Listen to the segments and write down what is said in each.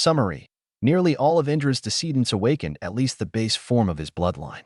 Summary: nearly all of Indra's descendants awakened at least the base form of his bloodline.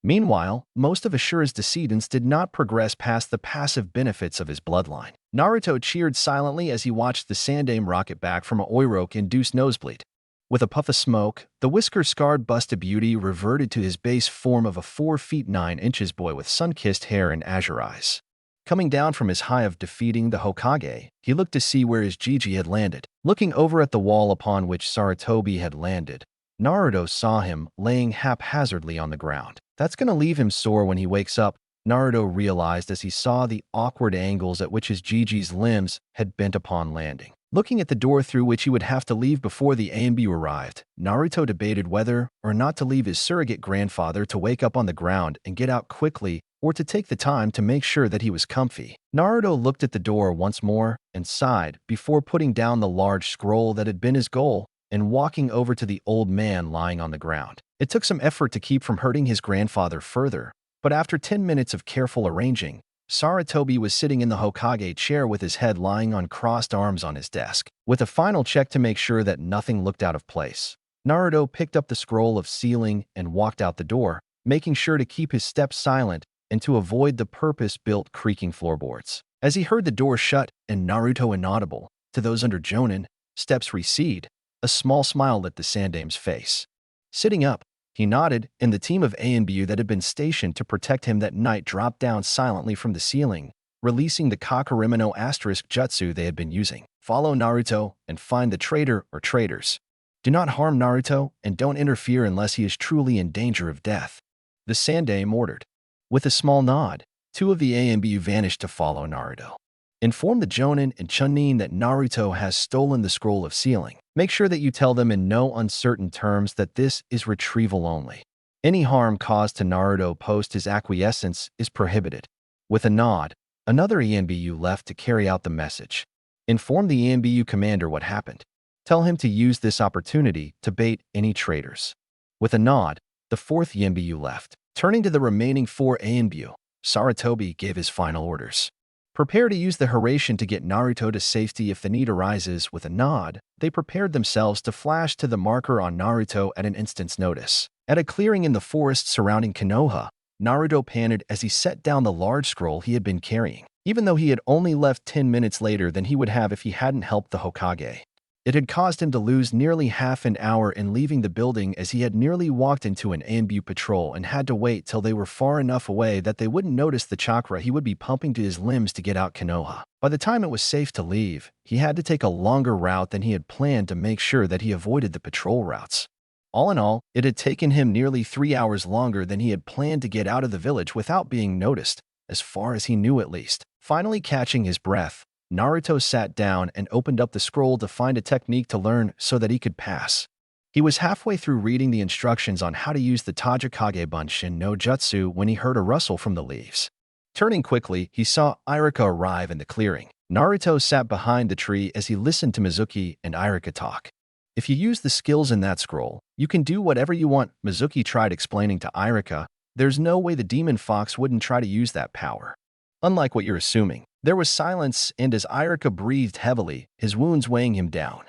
Meanwhile, most of Ashura's descendants did not progress past the passive benefits of his bloodline. Naruto cheered silently as he watched the Sandaime rocket back from a Oiroke-induced nosebleed. With a puff of smoke, the whisker-scarred busted beauty reverted to his base form of a 4 feet 9 inches boy with sun-kissed hair and azure eyes. Coming down from his high of defeating the Hokage, he looked to see where his Gigi had landed. Looking over at the wall upon which Sarutobi had landed, Naruto saw him laying haphazardly on the ground. That's gonna leave him sore when he wakes up, Naruto realized as he saw the awkward angles at which his Gigi's limbs had bent upon landing. Looking at the door through which he would have to leave before the ANBU arrived, Naruto debated whether or not to leave his surrogate grandfather to wake up on the ground and get out quickly or to take the time to make sure that he was comfy. Naruto looked at the door once more and sighed before putting down the large scroll that had been his goal and walking over to the old man lying on the ground. It took some effort to keep from hurting his grandfather further, but after 10 minutes of careful arranging, Sarutobi was sitting in the Hokage chair with his head lying on crossed arms on his desk. With a final check to make sure that nothing looked out of place, Naruto picked up the scroll of sealing and walked out the door, making sure to keep his steps silent and to avoid the purpose-built creaking floorboards. As he heard the door shut and Naruto inaudible to those under Jonin, steps recede, a small smile lit the Sandaime's face. Sitting up, he nodded, and the team of ANBU that had been stationed to protect him that night dropped down silently from the ceiling, releasing the Kakarimino asterisk jutsu they had been using. Follow Naruto and find the traitor or traitors. Do not harm Naruto and don't interfere unless he is truly in danger of death, the Sandaime ordered. With a small nod, 2 of the ANBU vanished to follow Naruto. Inform the Jonin and Chunin that Naruto has stolen the scroll of sealing. Make sure that you tell them in no uncertain terms that this is retrieval only. Any harm caused to Naruto post his acquiescence is prohibited. With a nod, another ANBU left to carry out the message. Inform the ANBU commander what happened. Tell him to use this opportunity to bait any traitors. With a nod, the 4th ANBU left. Turning to the remaining 4 ANBU, Sarutobi gave his final orders. Prepare to use the Hiraishin to get Naruto to safety if the need arises. With a nod, they prepared themselves to flash to the marker on Naruto at an instant's notice. At a clearing in the forest surrounding Konoha, Naruto panted as he set down the large scroll he had been carrying, even though he had only left 10 minutes later than he would have if he hadn't helped the Hokage. It had caused him to lose nearly half an hour in leaving the building as he had nearly walked into an ANBU patrol and had to wait till they were far enough away that they wouldn't notice the chakra he would be pumping to his limbs to get out Konoha. By the time it was safe to leave, he had to take a longer route than he had planned to make sure that he avoided the patrol routes. All in all, it had taken him nearly 3 hours longer than he had planned to get out of the village without being noticed, as far as he knew at least. Finally catching his breath, Naruto sat down and opened up the scroll to find a technique to learn so that he could pass. He was halfway through reading the instructions on how to use the Tajikage Bunshin no Jutsu when he heard a rustle from the leaves. Turning quickly, he saw Irika arrive in the clearing. Naruto sat behind the tree as he listened to Mizuki and Irika talk. If you use the skills in that scroll, you can do whatever you want, Mizuki tried explaining to Irika. There's no way the demon fox wouldn't try to use that power. Unlike what you're assuming. There was silence, and as Irika breathed heavily, his wounds weighing him down.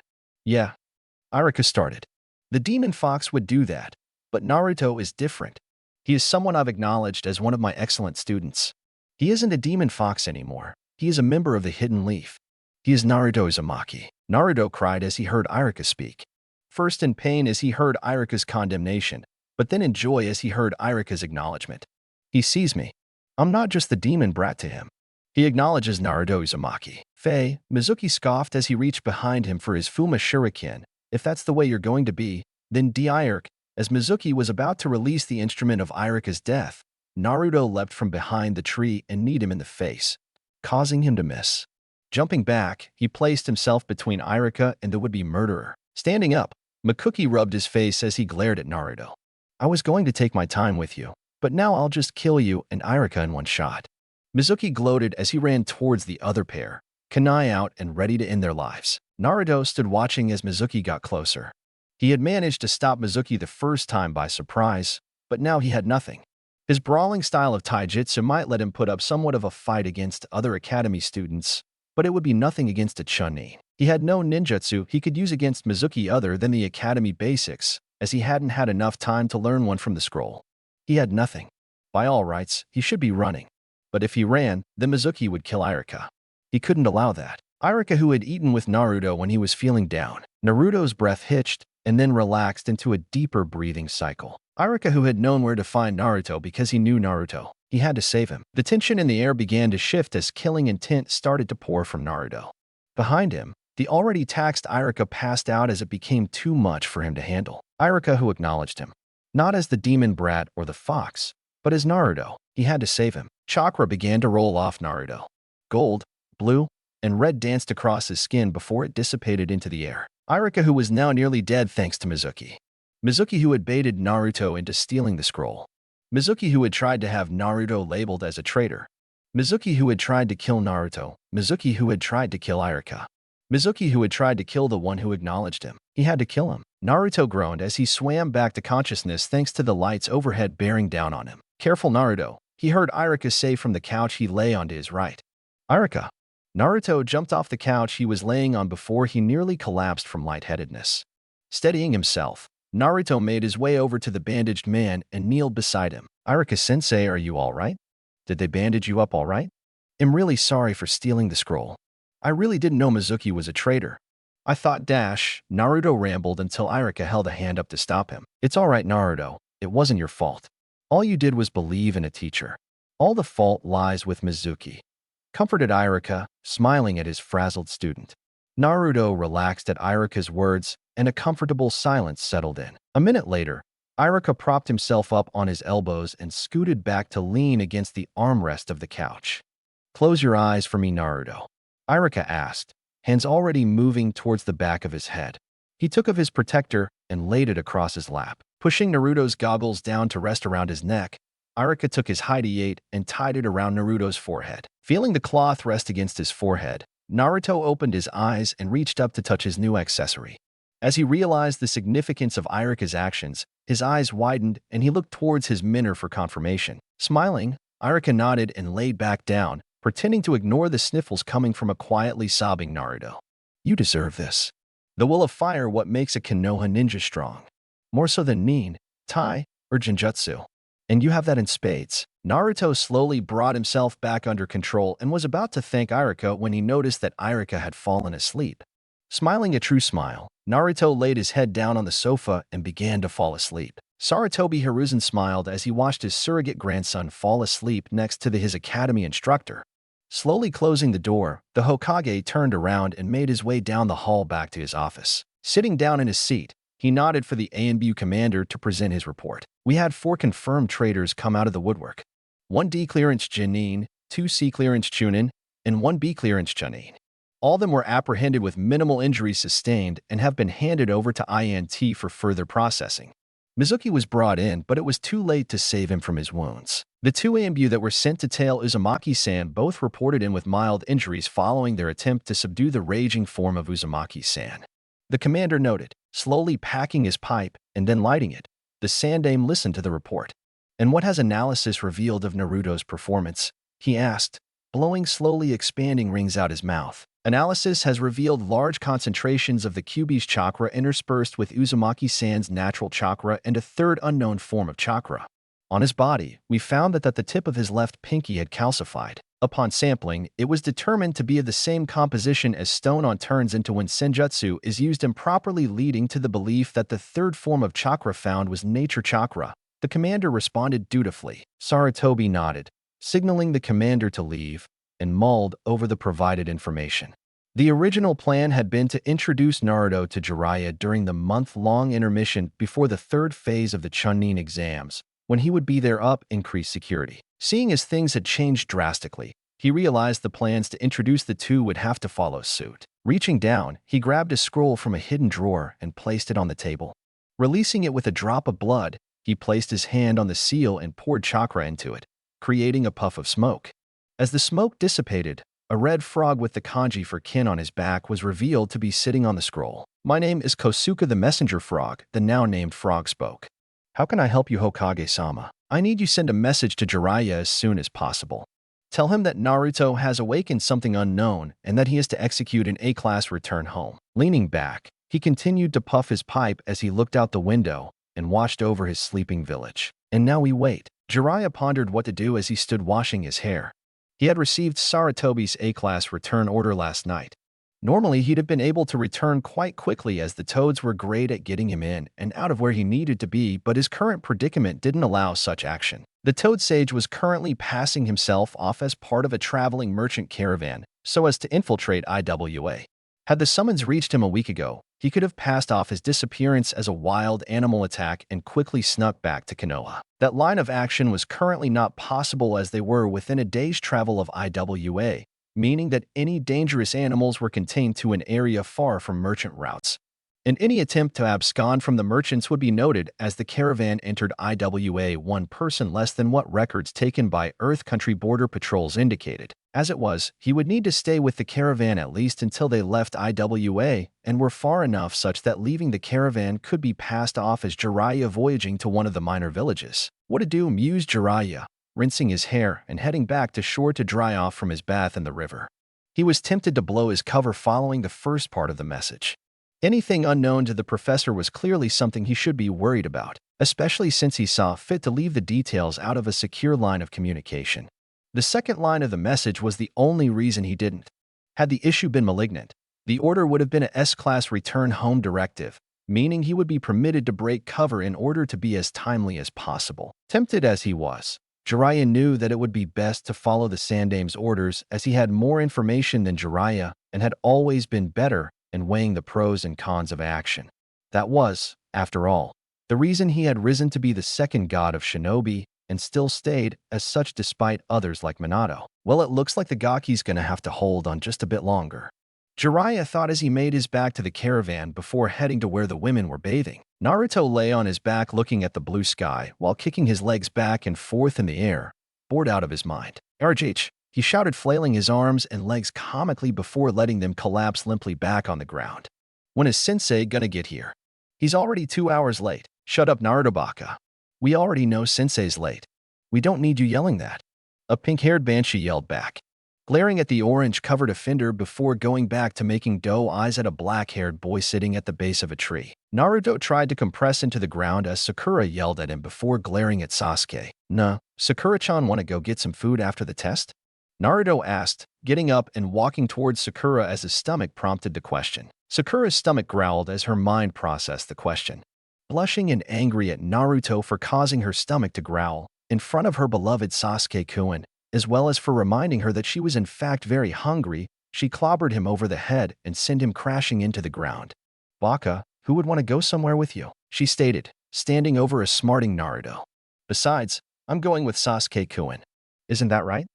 Yeah, Irika started. The demon fox would do that, but Naruto is different. He is someone I've acknowledged as one of my excellent students. He isn't a demon fox anymore. He is a member of the Hidden Leaf. He is Naruto Uzumaki. Naruto cried as he heard Irika speak. First in pain as he heard Irika's condemnation, but then in joy as he heard Irika's acknowledgement. He sees me. I'm not just the demon brat to him. He acknowledges Naruto Uzumaki. Faye, Mizuki scoffed as he reached behind him for his Fuma Shuriken. If that's the way you're going to be, then Dirk. As Mizuki was about to release the instrument of Irika's death, Naruto leapt from behind the tree and kneed him in the face, causing him to miss. Jumping back, he placed himself between Irika and the would-be murderer. Standing up, Mikuki rubbed his face as he glared at Naruto. I was going to take my time with you, but now I'll just kill you and Irika in one shot. Mizuki gloated as he ran towards the other pair, kunai out and ready to end their lives. Naruto stood watching as Mizuki got closer. He had managed to stop Mizuki the first time by surprise, but now he had nothing. His brawling style of taijutsu might let him put up somewhat of a fight against other academy students, but it would be nothing against a Chunin. He had no ninjutsu he could use against Mizuki other than the academy basics, as he hadn't had enough time to learn one from the scroll. He had nothing. By all rights, he should be running. But if he ran, then Mizuki would kill Irika. He couldn't allow that. Irika, who had eaten with Naruto when he was feeling down. Naruto's breath hitched and then relaxed into a deeper breathing cycle. Irika, who had known where to find Naruto because he knew Naruto. He had to save him. The tension in the air began to shift as killing intent started to pour from Naruto. Behind him, the already taxed Irika passed out as it became too much for him to handle. Irika, who acknowledged him. Not as the demon brat or the fox, but as Naruto. He had to save him. Chakra began to roll off Naruto. Gold, blue, and red danced across his skin before it dissipated into the air. Irika, who was now nearly dead thanks to Mizuki. Mizuki, who had baited Naruto into stealing the scroll. Mizuki, who had tried to have Naruto labeled as a traitor. Mizuki, who had tried to kill Naruto. Mizuki, who had tried to kill Irika. Mizuki, who had tried to kill the one who acknowledged him. He had to kill him. Naruto groaned as he swam back to consciousness thanks to the lights overhead bearing down on him. Careful, Naruto, he heard Irika say from the couch he lay on to his right. Irika. Naruto jumped off the couch he was laying on before he nearly collapsed from lightheadedness. Steadying himself, Naruto made his way over to the bandaged man and kneeled beside him. Irika-sensei, are you all right? Did they bandage you up all right? I'm really sorry for stealing the scroll. I really didn't know Mizuki was a traitor. I thought Naruto rambled until Irika held a hand up to stop him. It's all right, Naruto. It wasn't your fault. All you did was believe in a teacher. All the fault lies with Mizuki. Comforted Irika, smiling at his frazzled student. Naruto relaxed at Irika's words, and a comfortable silence settled in. A minute later, Irika propped himself up on his elbows and scooted back to lean against the armrest of the couch. Close your eyes for me, Naruto. Irika asked, hands already moving towards the back of his head. He took of his protector and laid it across his lap. Pushing Naruto's goggles down to rest around his neck, Irika took his hide-eight and tied it around Naruto's forehead. Feeling the cloth rest against his forehead, Naruto opened his eyes and reached up to touch his new accessory. As he realized the significance of Irika's actions, his eyes widened and he looked towards his mentor for confirmation. Smiling, Irika nodded and laid back down, pretending to ignore the sniffles coming from a quietly sobbing Naruto. You deserve this. The will of fire what makes a Konoha ninja strong. More so than nin, tai, or genjutsu. And you have that in spades. Naruto slowly brought himself back under control and was about to thank Irika when he noticed that Irika had fallen asleep. Smiling a true smile, Naruto laid his head down on the sofa and began to fall asleep. Sarutobi Hiruzen smiled as he watched his surrogate grandson fall asleep next to his academy instructor. Slowly closing the door, the Hokage turned around and made his way down the hall back to his office. Sitting down in his seat, he nodded for the ANBU commander to present his report. We had 4 confirmed traitors come out of the woodwork. 1 D clearance Chunin, 2 C clearance Chunin, and 1 B clearance Chunin. All of them were apprehended with minimal injuries sustained and have been handed over to INT for further processing. Mizuki was brought in, but it was too late to save him from his wounds. The 2 ANBU that were sent to tail Uzumaki-san both reported in with mild injuries following their attempt to subdue the raging form of Uzumaki-san. The commander noted, slowly packing his pipe and then lighting it. The Sandame listened to the report. And what has analysis revealed of Naruto's performance? He asked, blowing slowly expanding rings out his mouth. Analysis has revealed large concentrations of the Kyuubi's chakra interspersed with Uzumaki-san's natural chakra and a third unknown form of chakra. On his body, we found that the tip of his left pinky had calcified. Upon sampling, it was determined to be of the same composition as stone on turns into when senjutsu is used improperly, leading to the belief that the third form of chakra found was nature chakra. The commander responded dutifully. Sarutobi nodded, signaling the commander to leave, and mulled over the provided information. The original plan had been to introduce Naruto to Jiraiya during the month-long intermission before the 3rd phase of the Chunin exams, when he would be there up increased security. Seeing as things had changed drastically, he realized the plans to introduce the two would have to follow suit. Reaching down, he grabbed a scroll from a hidden drawer and placed it on the table. Releasing it with a drop of blood, he placed his hand on the seal and poured chakra into it, creating a puff of smoke. As the smoke dissipated, a red frog with the kanji for kin on his back was revealed to be sitting on the scroll. My name is Kosuke the messenger frog, the now-named frog spoke. How can I help you, Hokage-sama? I need you send a message to Jiraiya as soon as possible. Tell him that Naruto has awakened something unknown and that he is to execute an A-class return home. Leaning back, he continued to puff his pipe as he looked out the window and watched over his sleeping village. And now we wait. Jiraiya pondered what to do as he stood washing his hair. He had received Saratobi's A-class return order last night. Normally, he'd have been able to return quite quickly as the Toads were great at getting him in and out of where he needed to be, but his current predicament didn't allow such action. The Toad Sage was currently passing himself off as part of a traveling merchant caravan so as to infiltrate IWA. Had the summons reached him a week ago, he could have passed off his disappearance as a wild animal attack and quickly snuck back to Konoha. That line of action was currently not possible as they were within a day's travel of IWA, meaning that any dangerous animals were contained to an area far from merchant routes. And any attempt to abscond from the merchants would be noted as the caravan entered IWA one person less than what records taken by Earth Country border patrols indicated. As it was, he would need to stay with the caravan at least until they left IWA and were far enough such that leaving the caravan could be passed off as Jiraiya voyaging to one of the minor villages. What to do, mused Jiraiya, rinsing his hair and heading back to shore to dry off from his bath in the river. He was tempted to blow his cover following the first part of the message. Anything unknown to the professor was clearly something he should be worried about, especially since he saw fit to leave the details out of a secure line of communication. The second line of the message was the only reason he didn't. Had the issue been malignant, the order would have been a S-class return home directive, meaning he would be permitted to break cover in order to be as timely as possible. Tempted as he was, Jiraiya knew that it would be best to follow the Sandame's orders as he had more information than Jiraiya and had always been better in weighing the pros and cons of action. That was, after all, the reason he had risen to be the second god of shinobi and still stayed as such despite others like Minato. Well, it looks like the Gaki's gonna have to hold on just a bit longer. Jiraiya thought as he made his back to the caravan before heading to where the women were bathing. Naruto lay on his back looking at the blue sky while kicking his legs back and forth in the air, bored out of his mind. RGH, he shouted, flailing his arms and legs comically before letting them collapse limply back on the ground. When is Sensei gonna get here? He's already 2 hours late. Shut up, Naruto baka. We already know Sensei's late. We don't need you yelling that. A pink-haired banshee yelled back, glaring at the orange-covered offender before going back to making doe eyes at a black-haired boy sitting at the base of a tree. Naruto tried to compress into the ground as Sakura yelled at him before glaring at Sasuke. Nah, Sakura-chan wanna go get some food after the test? Naruto asked, getting up and walking towards Sakura as his stomach prompted the question. Sakura's stomach growled as her mind processed the question. Blushing and angry at Naruto for causing her stomach to growl in front of her beloved Sasuke-kun, as well as for reminding her that she was in fact very hungry, she clobbered him over the head and sent him crashing into the ground. Baka, who would want to go somewhere with you? She stated, standing over a smarting Naruto. Besides, I'm going with Sasuke-kun. Isn't that right?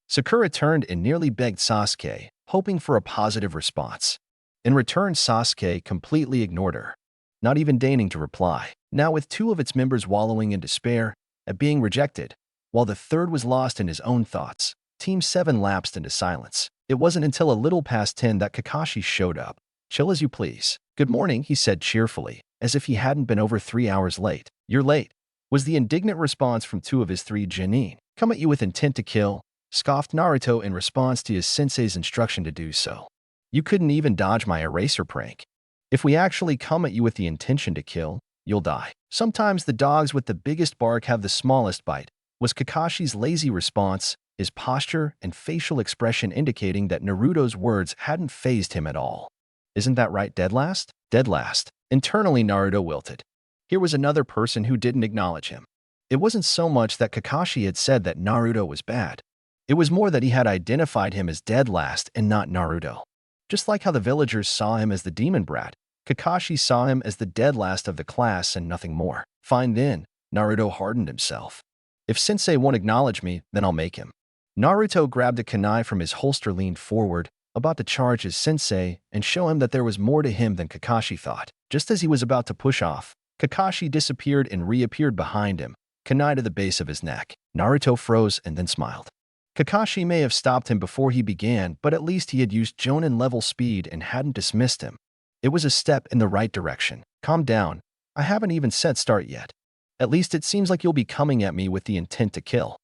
Sakura turned and nearly begged Sasuke, hoping for a positive response. In return, Sasuke completely ignored her, not even deigning to reply. Now with 2 of its members wallowing in despair at being rejected, while the third was lost in his own thoughts, Team 7 lapsed into silence. It wasn't until a little past 10 that Kakashi showed up. Chill as you please. Good morning, he said cheerfully, as if he hadn't been over 3 hours late. You're late, was the indignant response from 2 of his 3 genin. Come at you with intent to kill, scoffed Naruto in response to his sensei's instruction to do so. You couldn't even dodge my eraser prank. If we actually come at you with the intention to kill, you'll die. Sometimes the dogs with the biggest bark have the smallest bite, was Kakashi's lazy response, his posture and facial expression indicating that Naruto's words hadn't fazed him at all. Isn't that right, dead last? Dead last. Internally, Naruto wilted. Here was another person who didn't acknowledge him. It wasn't so much that Kakashi had said that Naruto was bad. It was more that he had identified him as dead last and not Naruto. Just like how the villagers saw him as the demon brat, Kakashi saw him as the dead last of the class and nothing more. Fine then, Naruto hardened himself. If Sensei won't acknowledge me, then I'll make him. Naruto grabbed a kunai from his holster, leaned forward, about to charge his sensei and show him that there was more to him than Kakashi thought. Just as he was about to push off, Kakashi disappeared and reappeared behind him, kunai to the base of his neck. Naruto froze and then smiled. Kakashi may have stopped him before he began, but at least he had used Jonin-level speed and hadn't dismissed him. It was a step in the right direction. Calm down. I haven't even said start yet. At least it seems like you'll be coming at me with the intent to kill.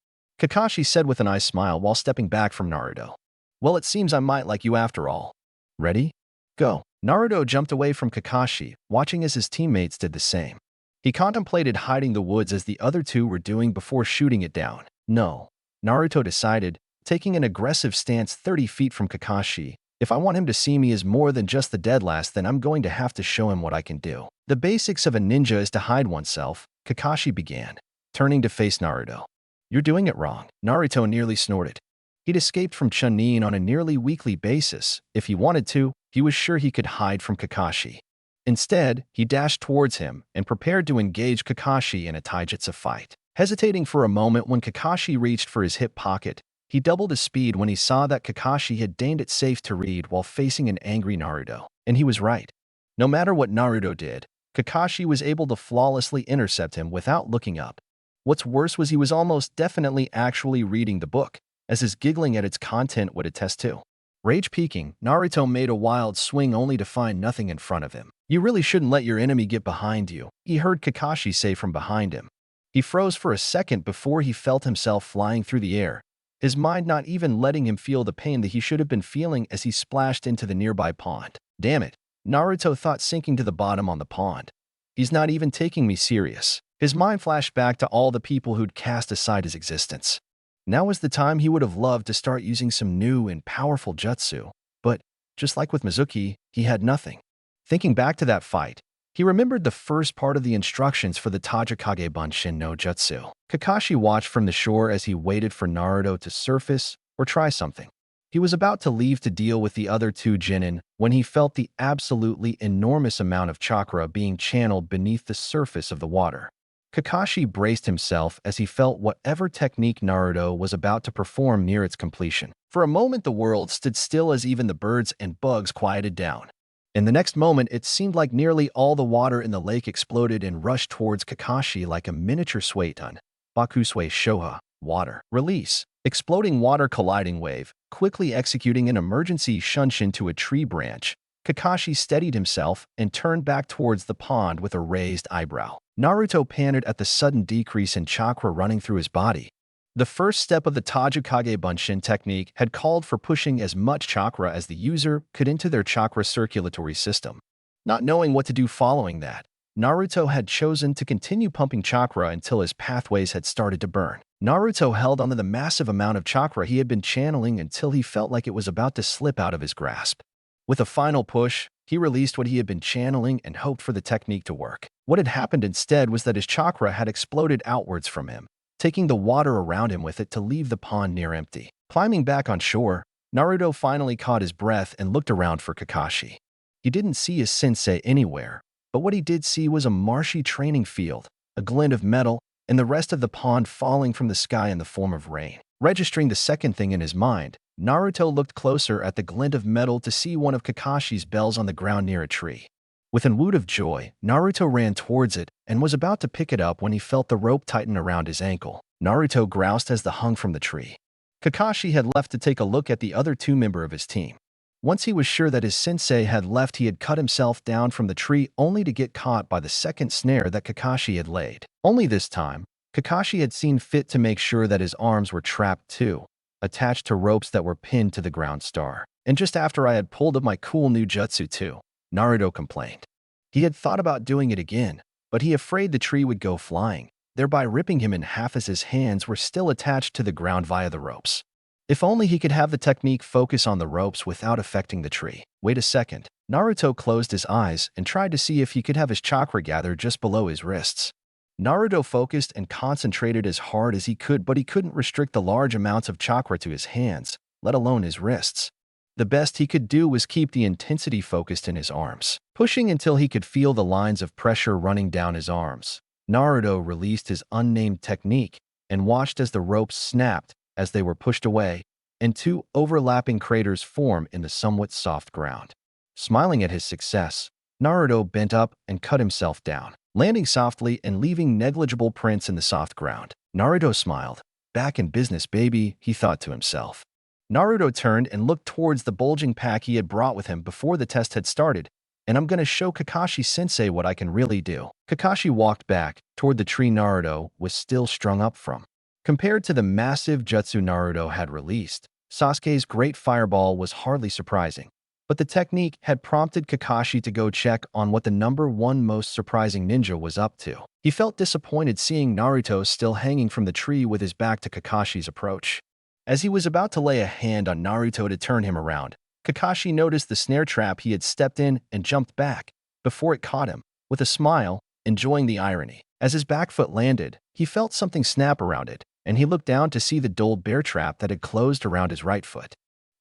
Kakashi said with a nice smile while stepping back from Naruto. Well, it seems I might like you after all. Ready? Go. Naruto jumped away from Kakashi, watching as his teammates did the same. He contemplated hiding the woods as the other two were doing before shooting it down. No. Naruto decided, taking an aggressive stance 30 feet from Kakashi. If I want him to see me as more than just the dead last, then I'm going to have to show him what I can do. The basics of a ninja is to hide oneself, Kakashi began, turning to face Naruto. You're doing it wrong. Naruto nearly snorted. He'd escaped from Chunin on a nearly weekly basis. If he wanted to, he was sure he could hide from Kakashi. Instead, he dashed towards him and prepared to engage Kakashi in a taijutsu fight. Hesitating for a moment when Kakashi reached for his hip pocket, he doubled his speed when he saw that Kakashi had deigned it safe to read while facing an angry Naruto. And he was right. No matter what Naruto did, Kakashi was able to flawlessly intercept him without looking up. What's worse was he was almost definitely actually reading the book, as his giggling at its content would attest to. Rage peaking, Naruto made a wild swing only to find nothing in front of him. You really shouldn't let your enemy get behind you, he heard Kakashi say from behind him. He froze for a second before he felt himself flying through the air, his mind not even letting him feel the pain that he should have been feeling as he splashed into the nearby pond. Damn it, Naruto thought, sinking to the bottom on the pond. He's not even taking me serious. His mind flashed back to all the people who'd cast aside his existence. Now was the time he would have loved to start using some new and powerful jutsu, but, just like with Mizuki, he had nothing. Thinking back to that fight, he remembered the first part of the instructions for the Tajikage Bunshin no Jutsu. Kakashi watched from the shore as he waited for Naruto to surface or try something. He was about to leave to deal with the other two Genin when he felt the absolutely enormous amount of chakra being channeled beneath the surface of the water. Kakashi braced himself as he felt whatever technique Naruto was about to perform near its completion. For a moment, the world stood still as even the birds and bugs quieted down. In the next moment, it seemed like nearly all the water in the lake exploded and rushed towards Kakashi like a miniature Suiton. Bakusui Shoha, water. Release. Exploding water colliding wave, quickly executing an emergency shunshin to a tree branch. Kakashi steadied himself and turned back towards the pond with a raised eyebrow. Naruto panicked at the sudden decrease in chakra running through his body. The first step of the Tajikage Bunshin technique had called for pushing as much chakra as the user could into their chakra circulatory system. Not knowing what to do following that, Naruto had chosen to continue pumping chakra until his pathways had started to burn. Naruto held onto the massive amount of chakra he had been channeling until he felt like it was about to slip out of his grasp. With a final push, he released what he had been channeling and hoped for the technique to work. What had happened instead was that his chakra had exploded outwards from him, taking the water around him with it to leave the pond near empty. Climbing back on shore, Naruto finally caught his breath and looked around for Kakashi. He didn't see his sensei anywhere, but what he did see was a marshy training field, a glint of metal, and the rest of the pond falling from the sky in the form of rain. Registering the second thing in his mind, Naruto looked closer at the glint of metal to see one of Kakashi's bells on the ground near a tree. With an woot of joy, Naruto ran towards it and was about to pick it up when he felt the rope tighten around his ankle. Naruto groused as the hung from the tree. Kakashi had left to take a look at the other two members of his team. Once he was sure that his sensei had left, he had cut himself down from the tree only to get caught by the second snare that Kakashi had laid. Only this time, Kakashi had seen fit to make sure that his arms were trapped too, attached to ropes that were pinned to the ground star. And just after I had pulled up my cool new jutsu too, Naruto complained. He had thought about doing it again, but he afraid the tree would go flying, thereby ripping him in half as his hands were still attached to the ground via the ropes. If only he could have the technique focus on the ropes without affecting the tree. Wait a second. Naruto closed his eyes and tried to see if he could have his chakra gather just below his wrists. Naruto focused and concentrated as hard as he could, but he couldn't restrict the large amounts of chakra to his hands, let alone his wrists. The best he could do was keep the intensity focused in his arms. Pushing until he could feel the lines of pressure running down his arms, Naruto released his unnamed technique and watched as the ropes snapped as they were pushed away, and two overlapping craters formed in the somewhat soft ground. Smiling at his success, Naruto bent up and cut himself down, landing softly and leaving negligible prints in the soft ground. Naruto smiled. Back in business, baby, he thought to himself. Naruto turned and looked towards the bulging pack he had brought with him before the test had started, and I'm gonna show Kakashi-sensei what I can really do. Kakashi walked back toward the tree Naruto was still strung up from. Compared to the massive jutsu Naruto had released, Sasuke's Great Fireball was hardly surprising, but the technique had prompted Kakashi to go check on what the #1 most surprising ninja was up to. He felt disappointed seeing Naruto still hanging from the tree with his back to Kakashi's approach. As he was about to lay a hand on Naruto to turn him around, Kakashi noticed the snare trap he had stepped in and jumped back before it caught him, with a smile, enjoying the irony. As his back foot landed, he felt something snap around it, and he looked down to see the dulled bear trap that had closed around his right foot.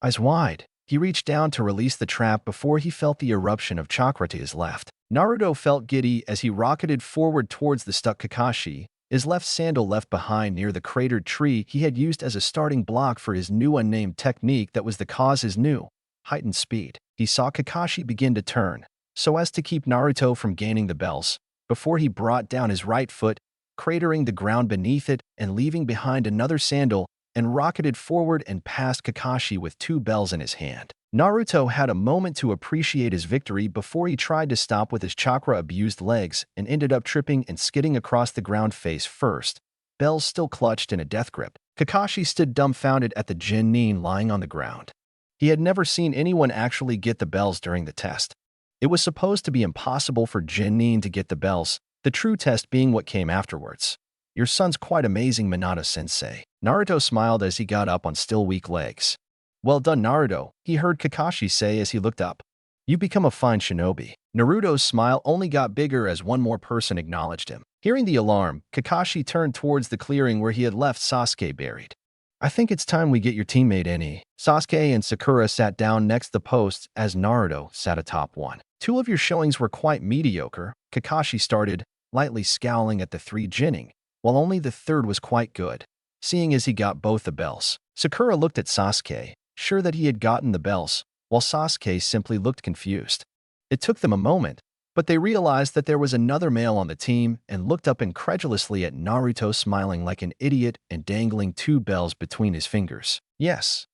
Eyes wide, he reached down to release the trap before he felt the eruption of chakra to his left. Naruto felt giddy as he rocketed forward towards the stuck Kakashi, his left sandal left behind near the cratered tree he had used as a starting block for his new unnamed technique that was the cause his new, heightened speed. He saw Kakashi begin to turn, so as to keep Naruto from gaining the bells, before he brought down his right foot, cratering the ground beneath it and leaving behind another sandal, and rocketed forward and past Kakashi with 2 bells in his hand. Naruto had a moment to appreciate his victory before he tried to stop with his chakra-abused legs and ended up tripping and skidding across the ground face first, bells still clutched in a death grip. Kakashi stood dumbfounded at the genin lying on the ground. He had never seen anyone actually get the bells during the test. It was supposed to be impossible for genin to get the bells, the true test being what came afterwards. Your son's quite amazing, Minato-sensei. Naruto smiled as he got up on still weak legs. Well done, Naruto, he heard Kakashi say as he looked up. You become a fine shinobi. Naruto's smile only got bigger as one more person acknowledged him. Hearing the alarm, Kakashi turned towards the clearing where he had left Sasuke buried. I think it's time we get your teammate Eni. Sasuke and Sakura sat down next the posts as Naruto sat atop one. 2 of your showings were quite mediocre, Kakashi started, lightly scowling at the 3 genin, while only the 3rd was quite good, seeing as he got both the bells. Sakura looked at Sasuke, sure that he had gotten the bells, while Sasuke simply looked confused. It took them a moment, but they realized that there was another male on the team and looked up incredulously at Naruto smiling like an idiot and dangling 2 bells between his fingers. Yes,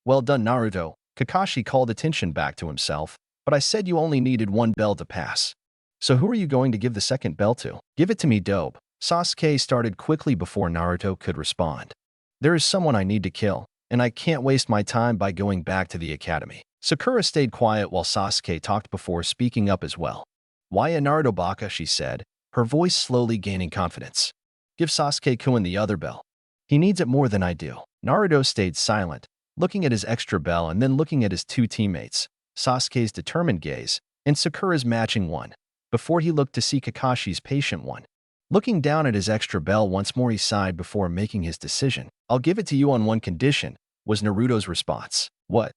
well done, Naruto. Kakashi called attention back to himself, but I said you only needed 1 bell to pass. So who are you going to give the 2nd bell to? Give it to me, dope. Sasuke started quickly before Naruto could respond. There is someone I need to kill, and I can't waste my time by going back to the academy. Sakura stayed quiet while Sasuke talked before speaking up as well. Why a Naruto baka, she said, her voice slowly gaining confidence. Give Sasuke-kun the other bell. He needs it more than I do. Naruto stayed silent, looking at his extra bell and then looking at his 2 teammates, Sasuke's determined gaze, and Sakura's matching one, before he looked to see Kakashi's patient one. Looking down at his extra bell once more, he sighed before making his decision. I'll give it to you on one condition, was Naruto's response. What?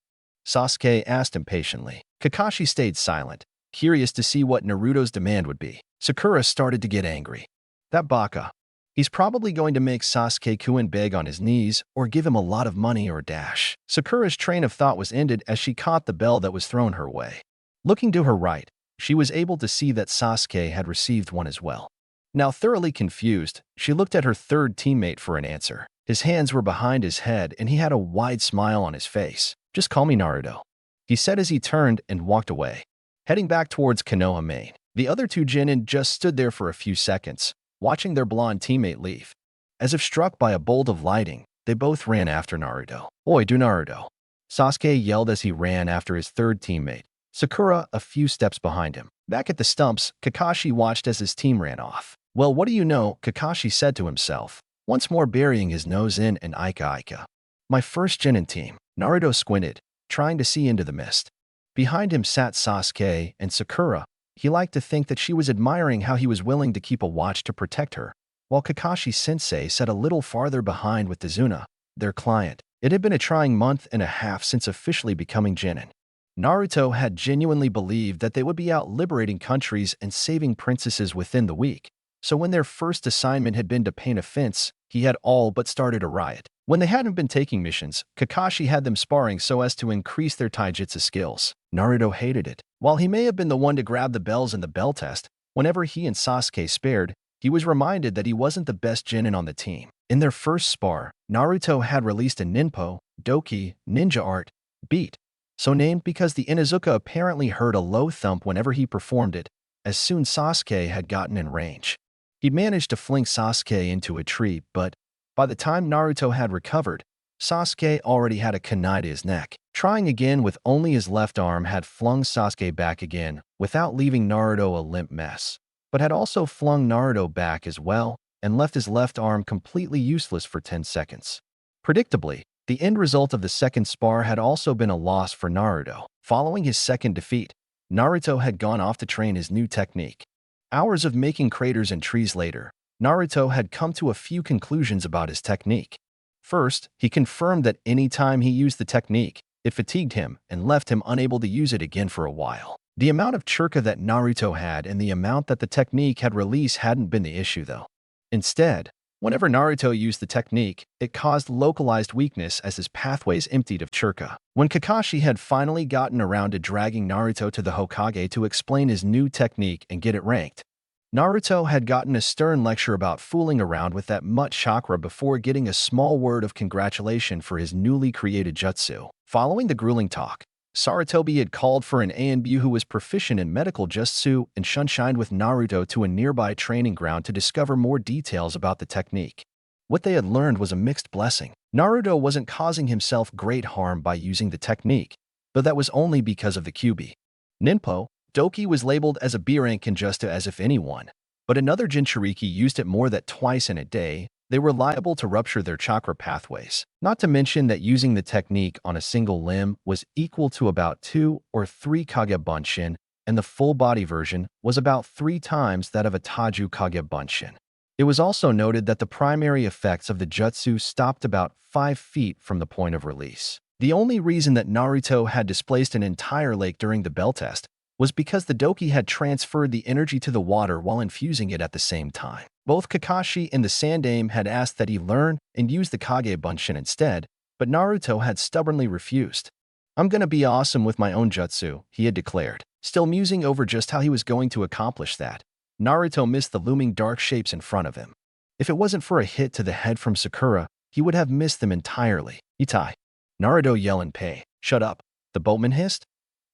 Sasuke asked impatiently. Kakashi stayed silent, curious to see what Naruto's demand would be. Sakura started to get angry. That baka. He's probably going to make Sasuke-kun beg on his knees or give him a lot of money or dash. Sakura's train of thought was ended as she caught the bell that was thrown her way. Looking to her right, she was able to see that Sasuke had received one as well. Now thoroughly confused, she looked at her 3rd teammate for an answer. His hands were behind his head and he had a wide smile on his face. Just call me Naruto, he said as he turned and walked away, heading back towards Konoha Main. The other 2 genin just stood there for a few seconds, watching their blonde teammate leave. As if struck by a bolt of lightning, they both ran after Naruto. Oi, do Naruto! Sasuke yelled as he ran after his 3rd teammate, Sakura a few steps behind him. Back at the stumps, Kakashi watched as his team ran off. Well, what do you know, Kakashi said to himself, once more burying his nose in an Ika. My first genin team. Naruto squinted, trying to see into the mist. Behind him sat Sasuke and Sakura. He liked to think that she was admiring how he was willing to keep a watch to protect her, while Kakashi-sensei sat a little farther behind with Tazuna, their client. It had been a trying month and a half since officially becoming genin. Naruto had genuinely believed that they would be out liberating countries and saving princesses within the week, so when their first assignment had been to paint a fence, he had all but started a riot. When they hadn't been taking missions, Kakashi had them sparring so as to increase their taijutsu skills. Naruto hated it. While he may have been the one to grab the bells in the bell test, whenever he and Sasuke spared, he was reminded that he wasn't the best genin on the team. In their first spar, Naruto had released a ninpo, doki, ninja art, beat, so named because the Inuzuka apparently heard a low thump whenever he performed it, as soon Sasuke had gotten in range. He'd managed to fling Sasuke into a tree, but By the time Naruto had recovered, Sasuke already had a kunai to his neck. Trying again with only his left arm had flung Sasuke back again without leaving Naruto a limp mess, but had also flung Naruto back as well and left his left arm completely useless for 10 seconds. Predictably, the end result of the second spar had also been a loss for Naruto. Following his second defeat, Naruto had gone off to train his new technique. Hours of making craters in trees later, Naruto had come to a few conclusions about his technique. First, he confirmed that any time he used the technique, it fatigued him and left him unable to use it again for a while. The amount of chakra that Naruto had and the amount that the technique had released hadn't been the issue though. Instead, whenever Naruto used the technique, it caused localized weakness as his pathways emptied of chakra. When Kakashi had finally gotten around to dragging Naruto to the Hokage to explain his new technique and get it ranked, Naruto had gotten a stern lecture about fooling around with that much chakra before getting a small word of congratulation for his newly created jutsu. Following the grueling talk, Sarutobi had called for an ANBU who was proficient in medical jutsu and shunshined with Naruto to a nearby training ground to discover more details about the technique. What they had learned was a mixed blessing. Naruto wasn't causing himself great harm by using the technique, though that was only because of the Kyuubi. Ninpo, Doki was labeled as a B rank Kinjusta as if anyone, but another Jinchuriki used it more than twice in a day. They were liable to rupture their chakra pathways. Not to mention that using the technique on a single limb was equal to about 2 or 3 Kage Bunshin, and the full-body version was about 3 times that of a Taju Kage Bunshin. It was also noted that the primary effects of the jutsu stopped about 5 feet from the point of release. The only reason that Naruto had displaced an entire lake during the bell test was because the Doki had transferred the energy to the water while infusing it at the same time. Both Kakashi and the Sandaime had asked that he learn and use the Kage Bunshin instead, but Naruto had stubbornly refused. "I'm gonna be awesome with my own jutsu," he had declared. Still musing over just how he was going to accomplish that, Naruto missed the looming dark shapes in front of him. If it wasn't for a hit to the head from Sakura, he would have missed them entirely. "Itai!" Naruto yelled in pain. "Shut up," the boatman hissed.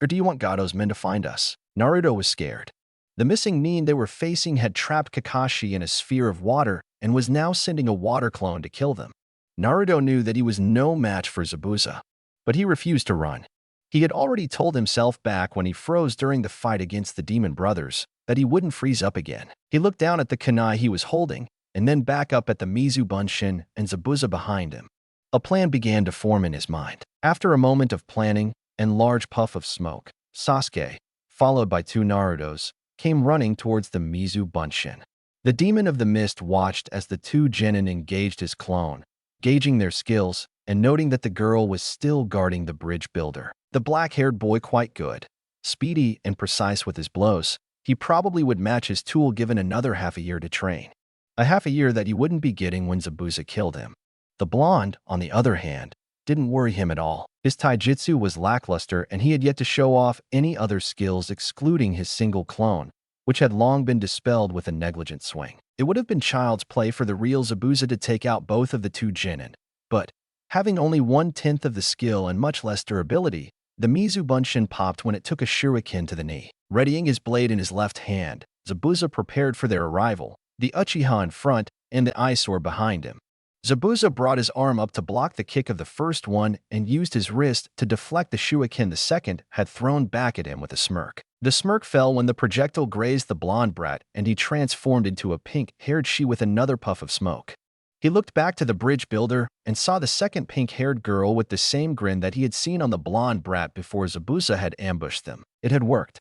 "Or do you want Gado's men to find us?" Naruto was scared. The missing Nin they were facing had trapped Kakashi in a sphere of water and was now sending a water clone to kill them. Naruto knew that he was no match for Zabuza, but he refused to run. He had already told himself back when he froze during the fight against the Demon Brothers that he wouldn't freeze up again. He looked down at the kunai he was holding and then back up at the Mizu Bunshin and Zabuza behind him. A plan began to form in his mind. After a moment of planning and large puff of smoke, Sasuke, followed by 2 Narutos, came running towards the Mizu Bunshin. The Demon of the Mist watched as the 2 genin engaged his clone, gauging their skills and noting that the girl was still guarding the bridge builder. The black-haired boy quite good, speedy and precise with his blows. He probably would match his tool given another half a year to train. A half a year that he wouldn't be getting when Zabuza killed him. The blonde, on the other hand, didn't worry him at all. His taijutsu was lackluster and he had yet to show off any other skills excluding his single clone, which had long been dispelled with a negligent swing. It would have been child's play for the real Zabuza to take out both of the 2 genin, but, having only 1/10 of the skill and much less durability, the Mizu Bunshin popped when it took a shuriken to the knee. Readying his blade in his left hand, Zabuza prepared for their arrival, the Uchiha in front and the eyesore behind him. Zabuza brought his arm up to block the kick of the first one and used his wrist to deflect the shuriken the second had thrown back at him with a smirk. The smirk fell when the projectile grazed the blonde brat and he transformed into a pink-haired she with another puff of smoke. He looked back to the bridge builder and saw the second pink-haired girl with the same grin that he had seen on the blonde brat before Zabuza had ambushed them. It had worked.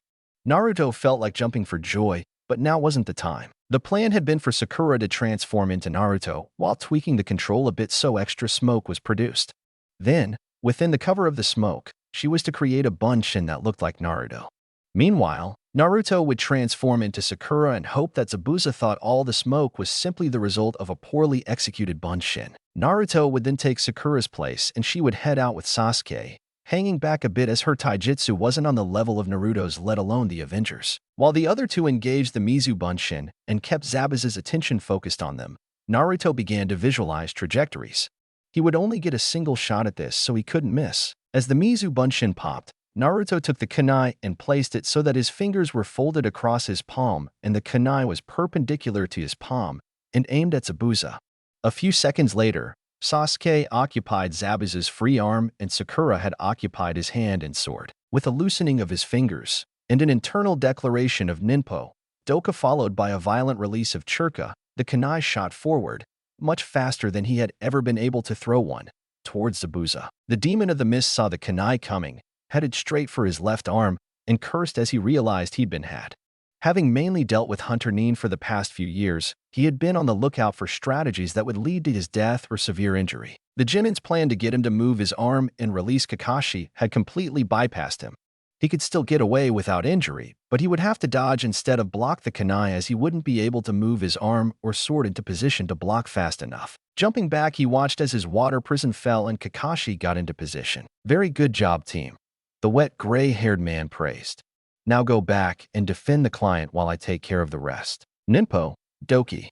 Naruto felt like jumping for joy, but now wasn't the time. The plan had been for Sakura to transform into Naruto while tweaking the control a bit so extra smoke was produced. Then, within the cover of the smoke, she was to create a Bunshin that looked like Naruto. Meanwhile, Naruto would transform into Sakura and hope that Zabuza thought all the smoke was simply the result of a poorly executed Bunshin. Naruto would then take Sakura's place and she would head out with Sasuke, hanging back a bit as her taijutsu wasn't on the level of Naruto's, let alone the Avengers. While the other 2 engaged the Mizu Bunshin and kept Zabuza's attention focused on them, Naruto began to visualize trajectories. He would only get a single shot at this, so he couldn't miss. As the Mizu Bunshin popped, Naruto took the kunai and placed it so that his fingers were folded across his palm and the kunai was perpendicular to his palm and aimed at Zabuza. A few seconds later, Sasuke occupied Zabuza's free arm and Sakura had occupied his hand and sword. With a loosening of his fingers and an internal declaration of Ninpo, Doka followed by a violent release of Churka, the kunai shot forward, much faster than he had ever been able to throw one, towards Zabuza. The demon of the mist saw the kunai coming, headed straight for his left arm, and cursed as he realized he'd been had. Having mainly dealt with Hunter Nin for the past few years, he had been on the lookout for strategies that would lead to his death or severe injury. The Genin's plan to get him to move his arm and release Kakashi had completely bypassed him. He could still get away without injury, but he would have to dodge instead of block the kunai as he wouldn't be able to move his arm or sword into position to block fast enough. Jumping back, he watched as his water prison fell and Kakashi got into position. "Very good job, team," the wet gray-haired man praised. "Now go back and defend the client while I take care of the rest." "Ninpo, Doki."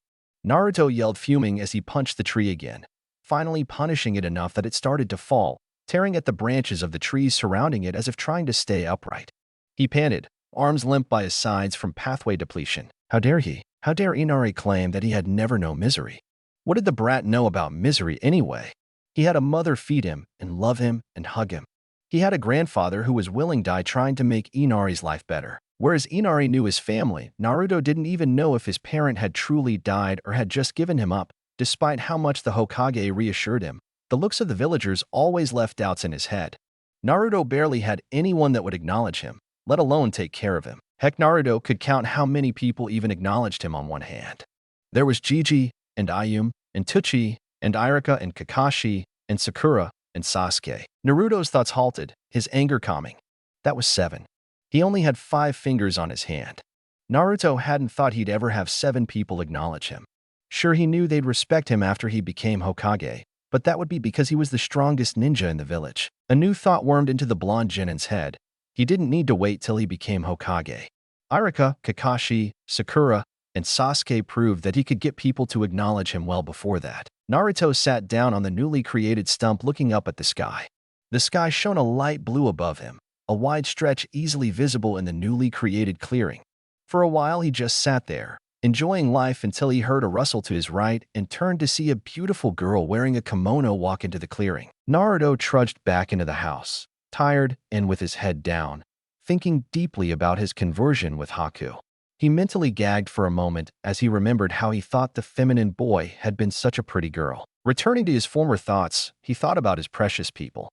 Naruto yelled, fuming as he punched the tree again, finally punishing it enough that it started to fall, tearing at the branches of the trees surrounding it as if trying to stay upright. He panted, arms limp by his sides from pathway depletion. How dare he? How dare Inari claim that he had never known misery? What did the brat know about misery anyway? He had a mother feed him and love him and hug him. He had a grandfather who was willing to die trying to make Inari's life better. Whereas Inari knew his family, Naruto didn't even know if his parent had truly died or had just given him up, despite how much the Hokage reassured him. The looks of the villagers always left doubts in his head. Naruto barely had anyone that would acknowledge him, let alone take care of him. Heck, Naruto could count how many people even acknowledged him on one hand. There was Jiji, and Ayum, and Tuchi, and Irika, and Kakashi, and Sakura, and Sasuke. Naruto's thoughts halted, his anger calming. That was 7. He only had 5 fingers on his hand. Naruto hadn't thought he'd ever have 7 people acknowledge him. Sure, he knew they'd respect him after he became Hokage, but that would be because he was the strongest ninja in the village. A new thought wormed into the blonde Genin's head. He didn't need to wait till he became Hokage. Irika, Kakashi, Sakura, and Sasuke proved that he could get people to acknowledge him well before that. Naruto sat down on the newly created stump looking up at the sky. The sky shone a light blue above him, a wide stretch easily visible in the newly created clearing. For a while he just sat there, enjoying life until he heard a rustle to his right and turned to see a beautiful girl wearing a kimono walk into the clearing. Naruto trudged back into the house, tired and with his head down, thinking deeply about his conversion with Haku. He mentally gagged for a moment as he remembered how he thought the feminine boy had been such a pretty girl. Returning to his former thoughts, he thought about his precious people.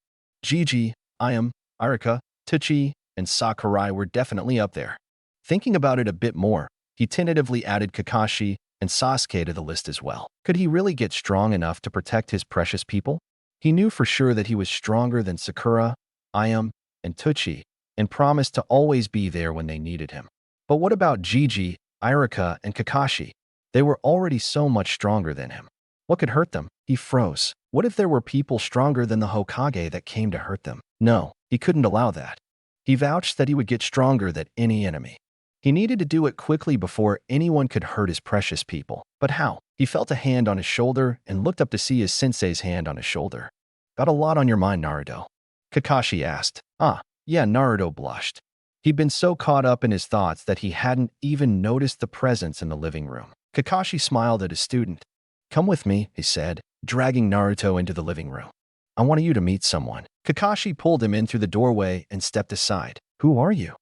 Jiji, Ayum, Irika, Tuchi, and Sakurai were definitely up there. Thinking about it a bit more, he tentatively added Kakashi and Sasuke to the list as well. Could he really get strong enough to protect his precious people? He knew for sure that he was stronger than Sakura, Ayum, and Tuchi, and promised to always be there when they needed him. But what about Jiji, Irika, and Kakashi? They were already so much stronger than him. What could hurt them? He froze. What if there were people stronger than the Hokage that came to hurt them? No, he couldn't allow that. He vouched that he would get stronger than any enemy. He needed to do it quickly before anyone could hurt his precious people. But how? He felt a hand on his shoulder and looked up to see his sensei's hand on his shoulder. Got a lot on your mind, Naruto? Kakashi asked. Yeah, Naruto blushed. He'd been so caught up in his thoughts that he hadn't even noticed the presence in the living room. Kakashi smiled at his student. Come with me, he said, dragging Naruto into the living room. I want you to meet someone. Kakashi pulled him in through the doorway and stepped aside. Who are you?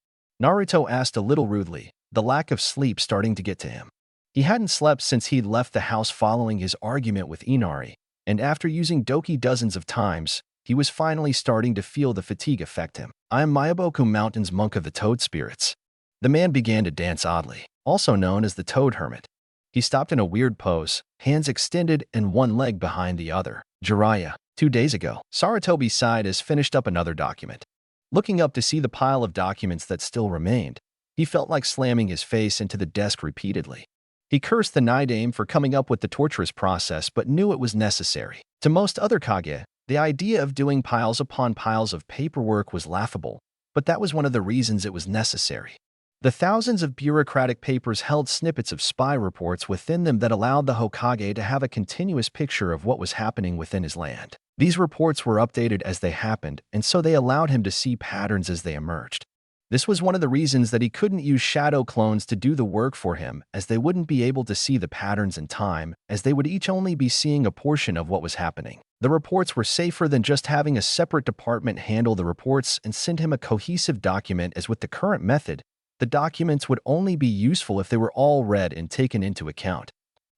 Naruto asked a little rudely, the lack of sleep starting to get to him. He hadn't slept since he'd left the house following his argument with Inari, and after using Doki dozens of times, he was finally starting to feel the fatigue affect him. I am Myaboku Mountain's monk of the Toad Spirits. The man began to dance oddly, also known as the Toad Hermit. He stopped in a weird pose, hands extended and one leg behind the other. Jiraiya, 2 days ago. Sarutobi sighed as finished up another document. Looking up to see the pile of documents that still remained, he felt like slamming his face into the desk repeatedly. He cursed the Nidaime for coming up with the torturous process but knew it was necessary. To most other Kage, the idea of doing piles upon piles of paperwork was laughable, but that was one of the reasons it was necessary. The thousands of bureaucratic papers held snippets of spy reports within them that allowed the Hokage to have a continuous picture of what was happening within his land. These reports were updated as they happened, and so they allowed him to see patterns as they emerged. This was one of the reasons that he couldn't use shadow clones to do the work for him, as they wouldn't be able to see the patterns in time, as they would each only be seeing a portion of what was happening. The reports were safer than just having a separate department handle the reports and send him a cohesive document, as with the current method, the documents would only be useful if they were all read and taken into account.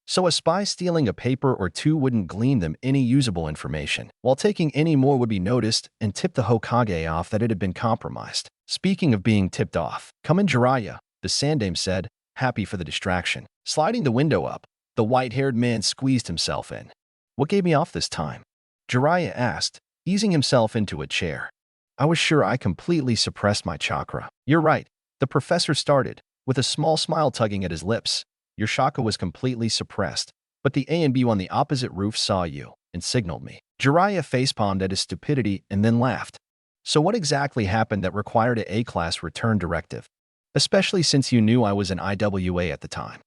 So a spy stealing a paper or two wouldn't glean them any usable information, while taking any more would be noticed and tip the Hokage off that it had been compromised. Speaking of being tipped off, "Come in, Jiraiya," the Sandame said, happy for the distraction. Sliding the window up, the white-haired man squeezed himself in. "What gave me off this time?" Jiraiya asked, easing himself into a chair. "I was sure I completely suppressed my chakra." "You're right," the professor started, with a small smile tugging at his lips. "Your chakra was completely suppressed, but the A and B on the opposite roof saw you and signaled me." Jiraiya facepalmed at his stupidity and then laughed. "So what exactly happened that required a A-class return directive? Especially since you knew I was an IWA at the time."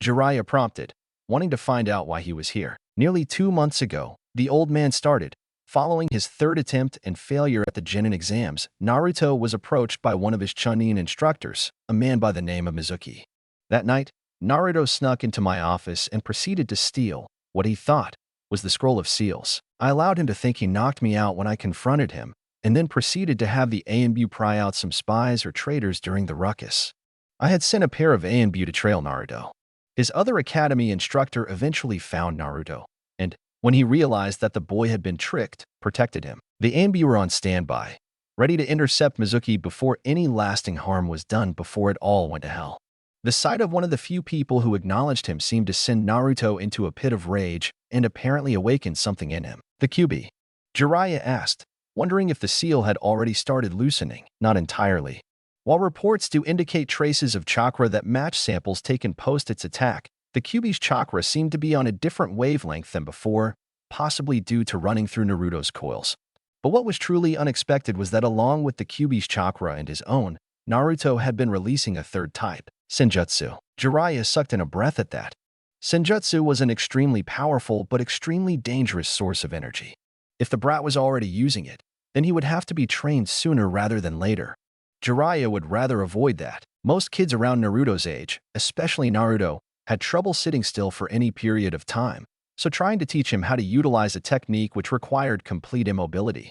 Jiraiya prompted, wanting to find out why he was here. Nearly 2 months ago, the old man started. Following his third attempt and failure at the Genin exams, Naruto was approached by one of his Chunin instructors, a man by the name of Mizuki. That night, Naruto snuck into my office and proceeded to steal what he thought was the scroll of seals. I allowed him to think he knocked me out when I confronted him, and then proceeded to have the A and B pry out some spies or traitors during the ruckus. I had sent a pair of A and B to trail Naruto. His other academy instructor eventually found Naruto, and, when he realized that the boy had been tricked, protected him. The A and B were on standby, ready to intercept Mizuki before any lasting harm was done before it all went to hell. The sight of one of the few people who acknowledged him seemed to send Naruto into a pit of rage and apparently awakened something in him. "The QB?" Jiraiya asked, wondering if the seal had already started loosening. "Not entirely. While reports do indicate traces of chakra that match samples taken post its attack, the QB's chakra seemed to be on a different wavelength than before, possibly due to running through Naruto's coils. But what was truly unexpected was that along with the QB's chakra and his own, Naruto had been releasing a third type, Senjutsu. Jiraiya sucked in a breath at that. Senjutsu was an extremely powerful but extremely dangerous source of energy. If the brat was already using it, then he would have to be trained sooner rather than later. Jiraiya would rather avoid that. Most kids around Naruto's age, especially Naruto, had trouble sitting still for any period of time, so trying to teach him how to utilize a technique which required complete immobility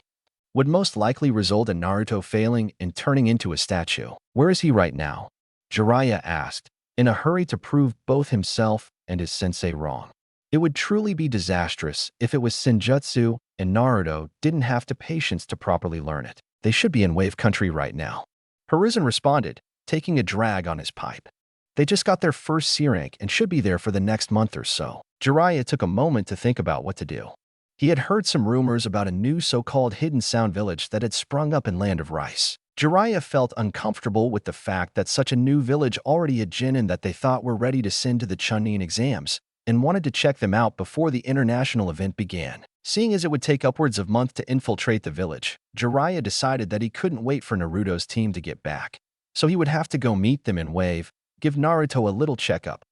would most likely result in Naruto failing and turning into a statue. "Where is he right now?" Jiraiya asked, in a hurry to prove both himself and his sensei wrong. It would truly be disastrous if it was Senjutsu and Naruto didn't have the patience to properly learn it. "They should be in Wave Country right now," Hiruzen responded, taking a drag on his pipe. "They just got their first C rank and should be there for the next month or so." Jiraiya took a moment to think about what to do. He had heard some rumors about a new so-called hidden sound village that had sprung up in Land of Rice. Jiraiya felt uncomfortable with the fact that such a new village already had genin that they thought were ready to send to the Chunin exams, and wanted to check them out before the international event began. Seeing as it would take upwards of a month to infiltrate the village, Jiraiya decided that he couldn't wait for Naruto's team to get back, so he would have to go meet them in Wave, give Naruto a little checkup,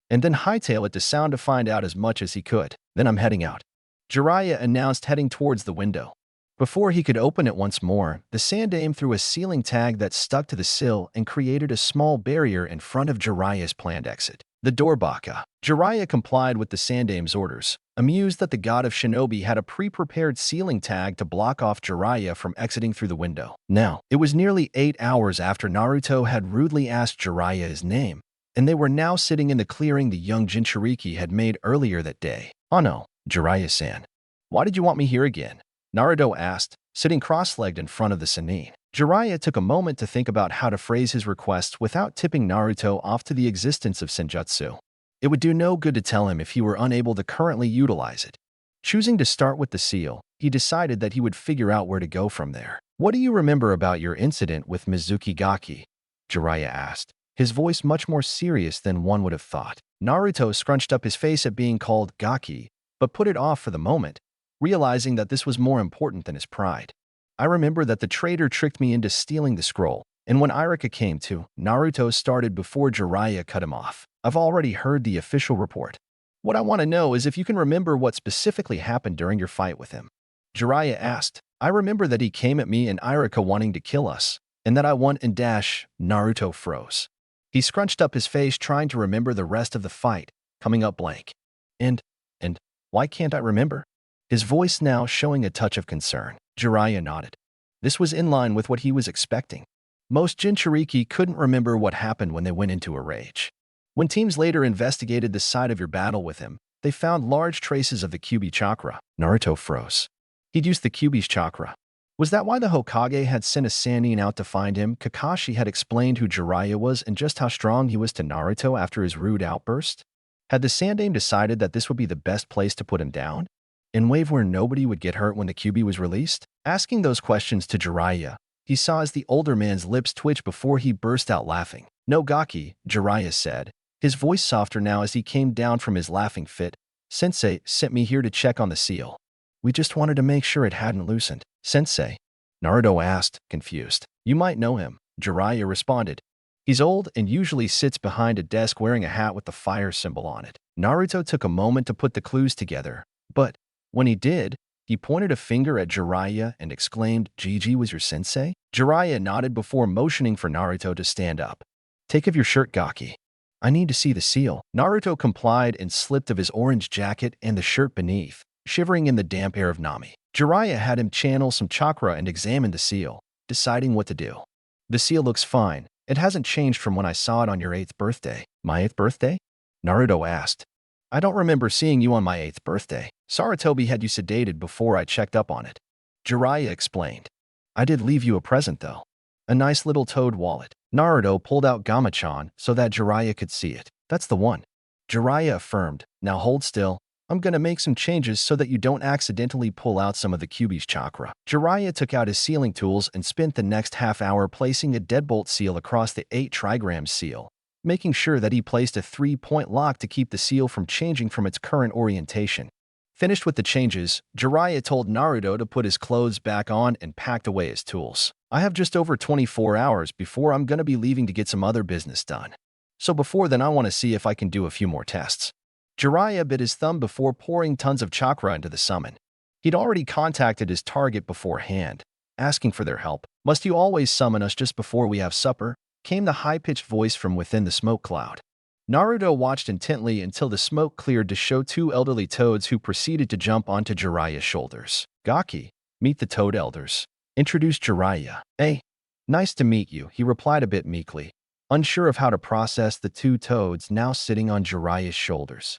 and then hightail it to Sound to find out as much as he could. "Then I'm heading out," Jiraiya announced, heading towards the window. Before he could open it once more, the Sandame threw a ceiling tag that stuck to the sill and created a small barrier in front of Jiraiya's planned exit. The door baka. Jiraiya complied with the Sandame's orders, amused that the god of shinobi had a pre-prepared ceiling tag to block off Jiraiya from exiting through the window. Now, it was nearly 8 hours after Naruto had rudely asked Jiraiya his name, and they were now sitting in the clearing the young Jinchuriki had made earlier that day. "Oh no, Jiraiya-san. Why did you want me here again?" Naruto asked, sitting cross-legged in front of the Sannin. Jiraiya took a moment to think about how to phrase his request without tipping Naruto off to the existence of Senjutsu. It would do no good to tell him if he were unable to currently utilize it. Choosing to start with the seal, he decided that he would figure out where to go from there. "What do you remember about your incident with Mizuki Gaki?" Jiraiya asked, his voice much more serious than one would have thought. Naruto scrunched up his face at being called Gaki, but put it off for the moment, realizing that this was more important than his pride. "I remember that the traitor tricked me into stealing the scroll, and when Irika came to, Naruto started before Jiraiya cut him off. I've already heard the official report. What I want to know is if you can remember what specifically happened during your fight with him." Jiraiya asked. "I remember that he came at me and Irika wanting to kill us, And that I won and dash, Naruto froze. He scrunched up his face trying to remember the rest of the fight, coming up blank. And why can't I remember? His voice now showing a touch of concern. Jiraiya nodded. This was in line with what he was expecting. Most Jinchuriki couldn't remember what happened when they went into a rage. When teams later investigated the site of your battle with him, they found large traces of the Kyuubi chakra. Naruto froze. He'd used the Kyuubi's chakra. Was that why the Hokage had sent a Sannin out to find him? Kakashi had explained who Jiraiya was and just how strong he was to Naruto after his rude outburst? Had the Sandaime decided that this would be the best place to put him down? In wave where nobody would get hurt when the Kyuubi was released? Asking those questions to Jiraiya, he saw as the older man's lips twitch before he burst out laughing. No Gaki, Jiraiya said, his voice softer now as he came down from his laughing fit. Sensei sent me here to check on the seal. We just wanted to make sure it hadn't loosened. Sensei? Naruto asked, confused. You might know him, Jiraiya responded. He's old and usually sits behind a desk wearing a hat with the fire symbol on it. Naruto took a moment to put the clues together, but when he did, he pointed a finger at Jiraiya and exclaimed, Gigi was your sensei? Jiraiya nodded before motioning for Naruto to stand up. Take off your shirt, Gaki. I need to see the seal. Naruto complied and slipped of his orange jacket and the shirt beneath, shivering in the damp air of Nami. Jiraiya had him channel some chakra and examine the seal, deciding what to do. The seal looks fine. It hasn't changed from when I saw it on your 8th birthday. My 8th birthday? Naruto asked. I don't remember seeing you on my 8th birthday. Sarutobi had you sedated before I checked up on it. Jiraiya explained. I did leave you a present, though. A nice little toad wallet. Naruto pulled out Gamachan so that Jiraiya could see it. That's the one. Jiraiya affirmed. Now hold still. I'm gonna make some changes so that you don't accidentally pull out some of the Kyuubi's chakra. Jiraiya took out his sealing tools and spent the next half hour placing a deadbolt seal across the 8 trigram seal, making sure that he placed a 3-point lock to keep the seal from changing from its current orientation. Finished with the changes, Jiraiya told Naruto to put his clothes back on and packed away his tools. I have just over 24 hours before I'm gonna be leaving to get some other business done. So before then I want to see if I can do a few more tests. Jiraiya bit his thumb before pouring tons of chakra into the summon. He'd already contacted his target beforehand, asking for their help. Must you always summon us just before we have supper? Came the high-pitched voice from within the smoke cloud. Naruto watched intently until the smoke cleared to show 2 elderly toads who proceeded to jump onto Jiraiya's shoulders. Gaki, meet the toad elders. Introduced Jiraiya. Hey, nice to meet you, he replied a bit meekly, unsure of how to process the 2 toads now sitting on Jiraiya's shoulders.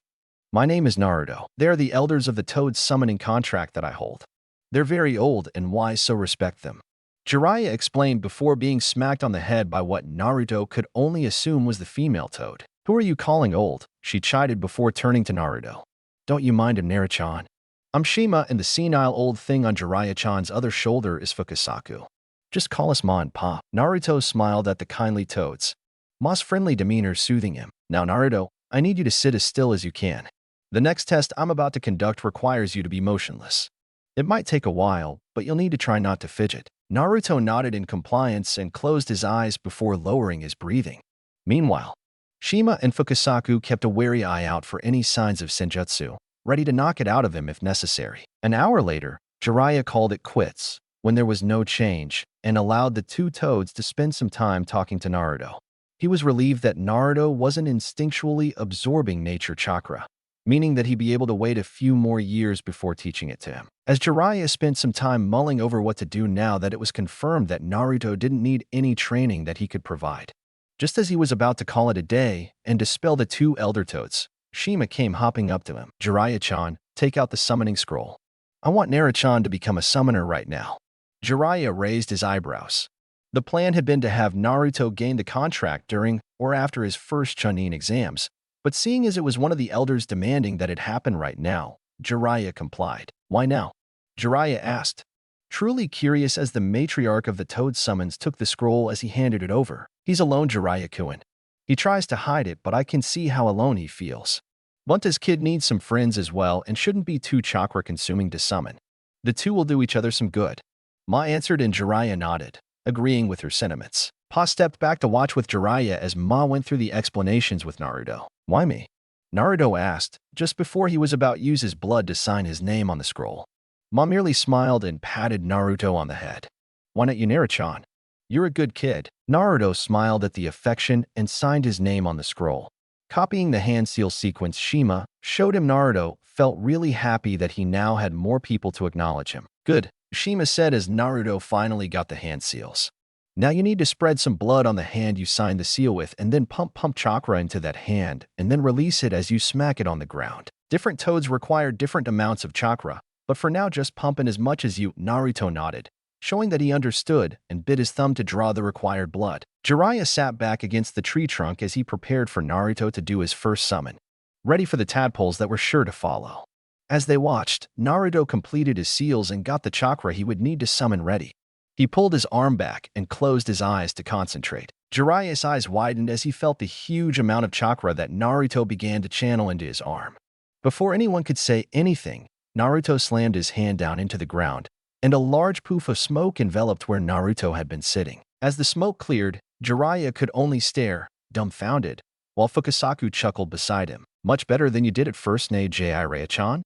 My name is Naruto. They are the elders of the toad summoning contract that I hold. They're very old and wise, so respect them. Jiraiya explained before being smacked on the head by what Naruto could only assume was the female toad. Who are you calling old? She chided before turning to Naruto. Don't you mind him, Naruto-chan. I'm Shima, and the senile old thing on Jiraiya-chan's other shoulder is Fukasaku. Just call us Ma and Pa. Naruto smiled at the kindly toads, Ma's friendly demeanor soothing him. Now Naruto, I need you to sit as still as you can. The next test I'm about to conduct requires you to be motionless. It might take a while, but you'll need to try not to fidget. Naruto nodded in compliance and closed his eyes before lowering his breathing. Meanwhile, Shima and Fukasaku kept a wary eye out for any signs of senjutsu, ready to knock it out of him if necessary. An hour later, Jiraiya called it quits when there was no change and allowed the 2 toads to spend some time talking to Naruto. He was relieved that Naruto wasn't instinctually absorbing nature chakra, meaning that he'd be able to wait a few more years before teaching it to him. As Jiraiya spent some time mulling over what to do now that it was confirmed that Naruto didn't need any training that he could provide. Just as he was about to call it a day and dispel the 2 elder toads, Shima came hopping up to him. Jiraiya-chan, take out the summoning scroll. I want Naruto-chan to become a summoner right now. Jiraiya raised his eyebrows. The plan had been to have Naruto gain the contract during or after his first Chunin exams, but seeing as it was one of the elders demanding that it happen right now, Jiraiya complied. Why now? Jiraiya asked, truly curious as the matriarch of the Toad Summons took the scroll as he handed it over. He's alone, Jiraiya-kun. He tries to hide it, but I can see how alone he feels. Bunta's kid needs some friends as well and shouldn't be too chakra-consuming to summon. The 2 will do each other some good. Ma answered and Jiraiya nodded, agreeing with her sentiments. Pa stepped back to watch with Jiraiya as Ma went through the explanations with Naruto. Why me? Naruto asked, just before he was about to use his blood to sign his name on the scroll. Ma merely smiled and patted Naruto on the head. Why not you, Naruto-chan? You're a good kid. Naruto smiled at the affection and signed his name on the scroll. Copying the hand seal sequence Shima showed him Naruto felt really happy that he now had more people to acknowledge him. Good, Shima said as Naruto finally got the hand seals. Now you need to spread some blood on the hand you signed the seal with and then pump chakra into that hand and then release it as you smack it on the ground. Different toads require different amounts of chakra, but for now just pump in as much as you. Naruto nodded, showing that he understood and bit his thumb to draw the required blood. Jiraiya sat back against the tree trunk as he prepared for Naruto to do his first summon, ready for the tadpoles that were sure to follow. As they watched, Naruto completed his seals and got the chakra he would need to summon ready. He pulled his arm back and closed his eyes to concentrate. Jiraiya's eyes widened as he felt the huge amount of chakra that Naruto began to channel into his arm. Before anyone could say anything, Naruto slammed his hand down into the ground, and a large poof of smoke enveloped where Naruto had been sitting. As the smoke cleared, Jiraiya could only stare, dumbfounded, while Fukasaku chuckled beside him. Much better than you did at first, ne Jiraiya-chan?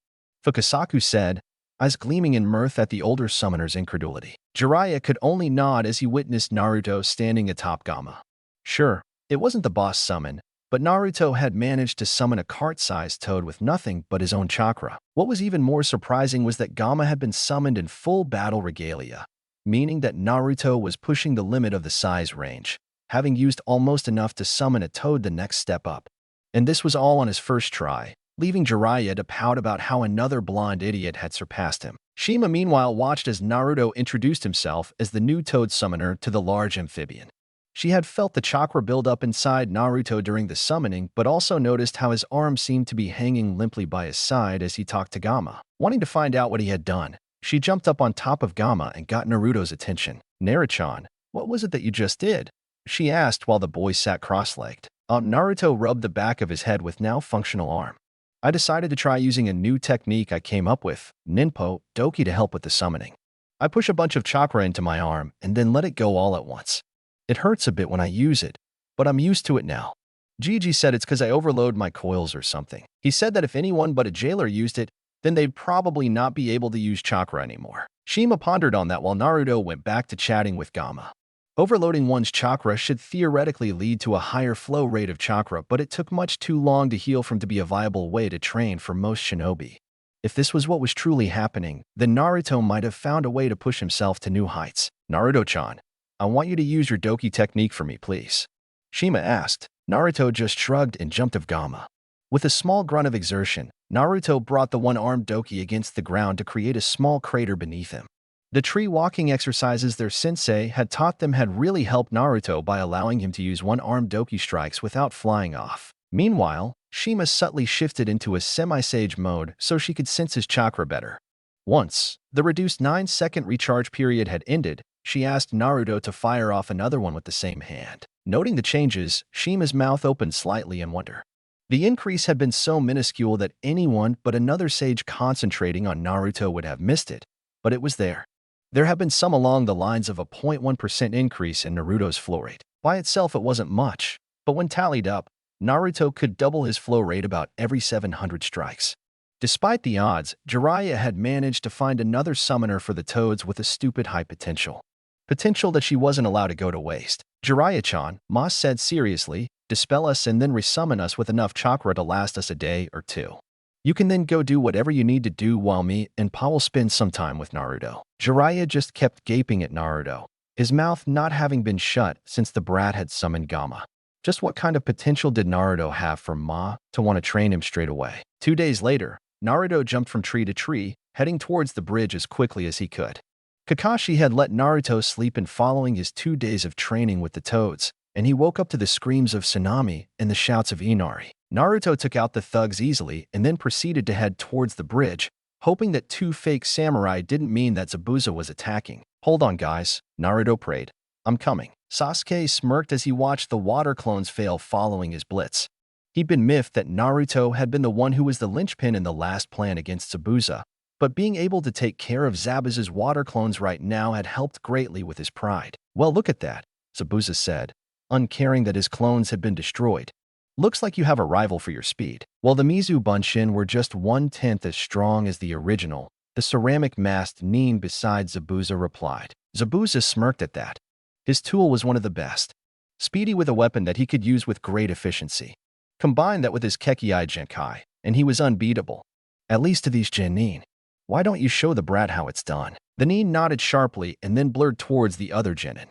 Fukasaku said, eyes gleaming in mirth at the older summoner's incredulity. Jiraiya could only nod as he witnessed Naruto standing atop Gamma. Sure, it wasn't the boss summon, but Naruto had managed to summon a cart-sized toad with nothing but his own chakra. What was even more surprising was that Gamma had been summoned in full battle regalia, meaning that Naruto was pushing the limit of the size range, having used almost enough to summon a toad the next step up. And this was all on his first try, leaving Jiraiya to pout about how another blonde idiot had surpassed him. Shima meanwhile watched as Naruto introduced himself as the new toad summoner to the large amphibian. She had felt the chakra build up inside Naruto during the summoning, but also noticed how his arm seemed to be hanging limply by his side as he talked to Gamma. Wanting to find out what he had done, she jumped up on top of Gamma and got Naruto's attention. Naruto-chan, what was it that you just did? She asked while the boy sat cross-legged. Naruto rubbed the back of his head with now functional arm. I decided to try using a new technique I came up with, Ninpo Doki, to help with the summoning. I push a bunch of chakra into my arm and then let it go all at once. It hurts a bit when I use it, but I'm used to it now. Gigi said it's because I overload my coils or something. He said that if anyone but a jailer used it, then they'd probably not be able to use chakra anymore. Shima pondered on that while Naruto went back to chatting with Gamma. Overloading one's chakra should theoretically lead to a higher flow rate of chakra, but it took much too long to heal from to be a viable way to train for most shinobi. If this was what was truly happening, then Naruto might have found a way to push himself to new heights. Naruto-chan, I want you to use your Doki technique for me, please. Shima asked. Naruto just shrugged and jumped of Gamma. With a small grunt of exertion, Naruto brought the one-armed Doki against the ground to create a small crater beneath him. The tree walking exercises their sensei had taught them had really helped Naruto by allowing him to use one-armed Doki strikes without flying off. Meanwhile, Shima subtly shifted into a semi-sage mode so she could sense his chakra better. Once the reduced 9-second recharge period had ended, she asked Naruto to fire off another one with the same hand. Noting the changes, Shima's mouth opened slightly in wonder. The increase had been so minuscule that anyone but another sage concentrating on Naruto would have missed it, but it was there. There have been some along the lines of a 0.1% increase in Naruto's flow rate. By itself it wasn't much, but when tallied up, Naruto could double his flow rate about every 700 strikes. Despite the odds, Jiraiya had managed to find another summoner for the toads with a stupid high potential. Potential that she wasn't allowed to go to waste. Jiraiya-chan, Ma said seriously, dispel us and then resummon us with enough chakra to last us a day or two. You can then go do whatever you need to do while me and Pa will spend some time with Naruto. Jiraiya just kept gaping at Naruto, his mouth not having been shut since the brat had summoned Gamma. Just what kind of potential did Naruto have for Ma to want to train him straight away? 2 days later, Naruto jumped from tree to tree, heading towards the bridge as quickly as he could. Kakashi had let Naruto sleep in following his 2 days of training with the toads, and he woke up to the screams of Tsunami and the shouts of Inari. Naruto took out the thugs easily and then proceeded to head towards the bridge, hoping that 2 fake samurai didn't mean that Zabuza was attacking. Hold on, guys, Naruto prayed. I'm coming. Sasuke smirked as he watched the water clones fail following his blitz. He'd been miffed that Naruto had been the one who was the linchpin in the last plan against Zabuza, but being able to take care of Zabuza's water clones right now had helped greatly with his pride. Well, look at that, Zabuza said, uncaring that his clones had been destroyed. Looks like you have a rival for your speed. While the Mizu Bunshin were just 1/10 as strong as the original, the ceramic-masked Nin beside Zabuza replied. Zabuza smirked at that. His tool was one of the best. Speedy with a weapon that he could use with great efficiency. Combine that with his Kekiai Genkai, and he was unbeatable. At least to these Genin. Why don't you show the brat how it's done? The Nin nodded sharply and then blurred towards the other Genin.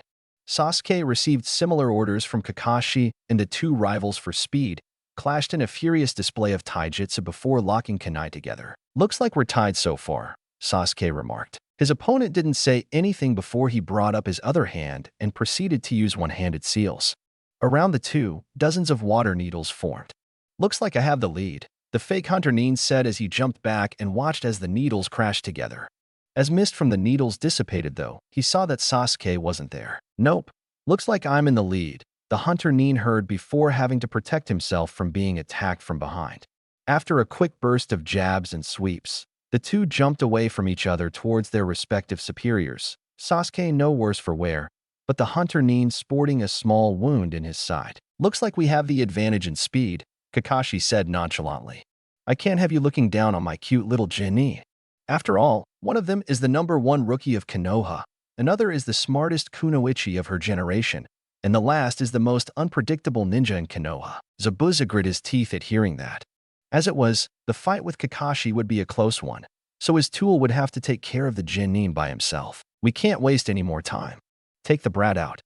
Sasuke received similar orders from Kakashi, and the two rivals for speed clashed in a furious display of taijutsu before locking kunai together. Looks like we're tied so far, Sasuke remarked. His opponent didn't say anything before he brought up his other hand and proceeded to use one-handed seals. Around the two, dozens of water needles formed. Looks like I have the lead, the fake hunter Nin said as he jumped back and watched as the needles crashed together. As mist from the needles dissipated though, he saw that Sasuke wasn't there. Nope. Looks like I'm in the lead, the hunter Nin heard before having to protect himself from being attacked from behind. After a quick burst of jabs and sweeps, the two jumped away from each other towards their respective superiors. Sasuke no worse for wear, but the hunter Nin sporting a small wound in his side. Looks like we have the advantage in speed, Kakashi said nonchalantly. I can't have you looking down on my cute little Genin. After all, one of them is the #1 rookie of Konoha, another is the smartest kunoichi of her generation, and the last is the most unpredictable ninja in Konoha. Zabuza grit his teeth at hearing that. As it was, the fight with Kakashi would be a close one, so his tool would have to take care of the Genin by himself. We can't waste any more time. Take the brat out,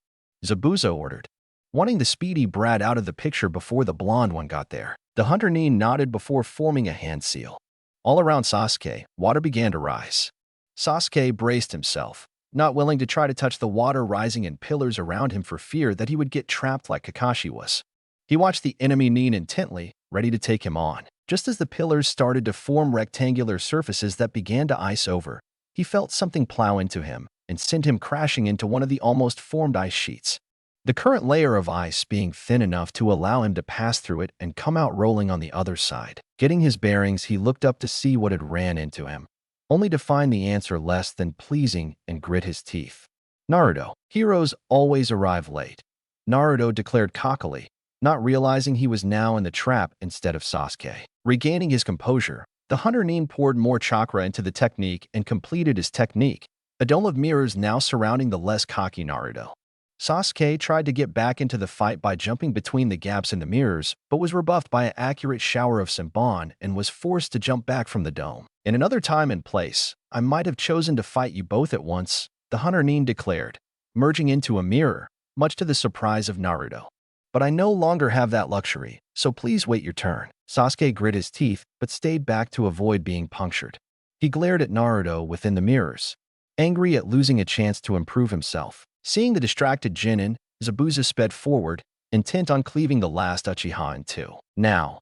Zabuza ordered, wanting the speedy brat out of the picture before the blonde one got there. The hunter Nin nodded before forming a hand seal. All around Sasuke, water began to rise. Sasuke braced himself, not willing to try to touch the water rising in pillars around him for fear that he would get trapped like Kakashi was. He watched the enemy Nin intently, ready to take him on. Just as the pillars started to form rectangular surfaces that began to ice over, he felt something plow into him and send him crashing into one of the almost formed ice sheets. The current layer of ice being thin enough to allow him to pass through it and come out rolling on the other side. Getting his bearings, he looked up to see what had ran into him, only to find the answer less than pleasing and grit his teeth. Naruto. Heroes always arrive late, Naruto declared cockily, not realizing he was now in the trap instead of Sasuke. Regaining his composure, the hunter Nin poured more chakra into the technique and completed his technique, a dome of mirrors now surrounding the less cocky Naruto. Sasuke tried to get back into the fight by jumping between the gaps in the mirrors, but was rebuffed by an accurate shower of Senbon and was forced to jump back from the dome. In another time and place, I might have chosen to fight you both at once, the hunter Nin declared, merging into a mirror, much to the surprise of Naruto. But I no longer have that luxury, so please wait your turn. Sasuke grit his teeth, but stayed back to avoid being punctured. He glared at Naruto within the mirrors, angry at losing a chance to improve himself. Seeing the distracted Genin, Zabuza sped forward, intent on cleaving the last Uchiha in two. Now.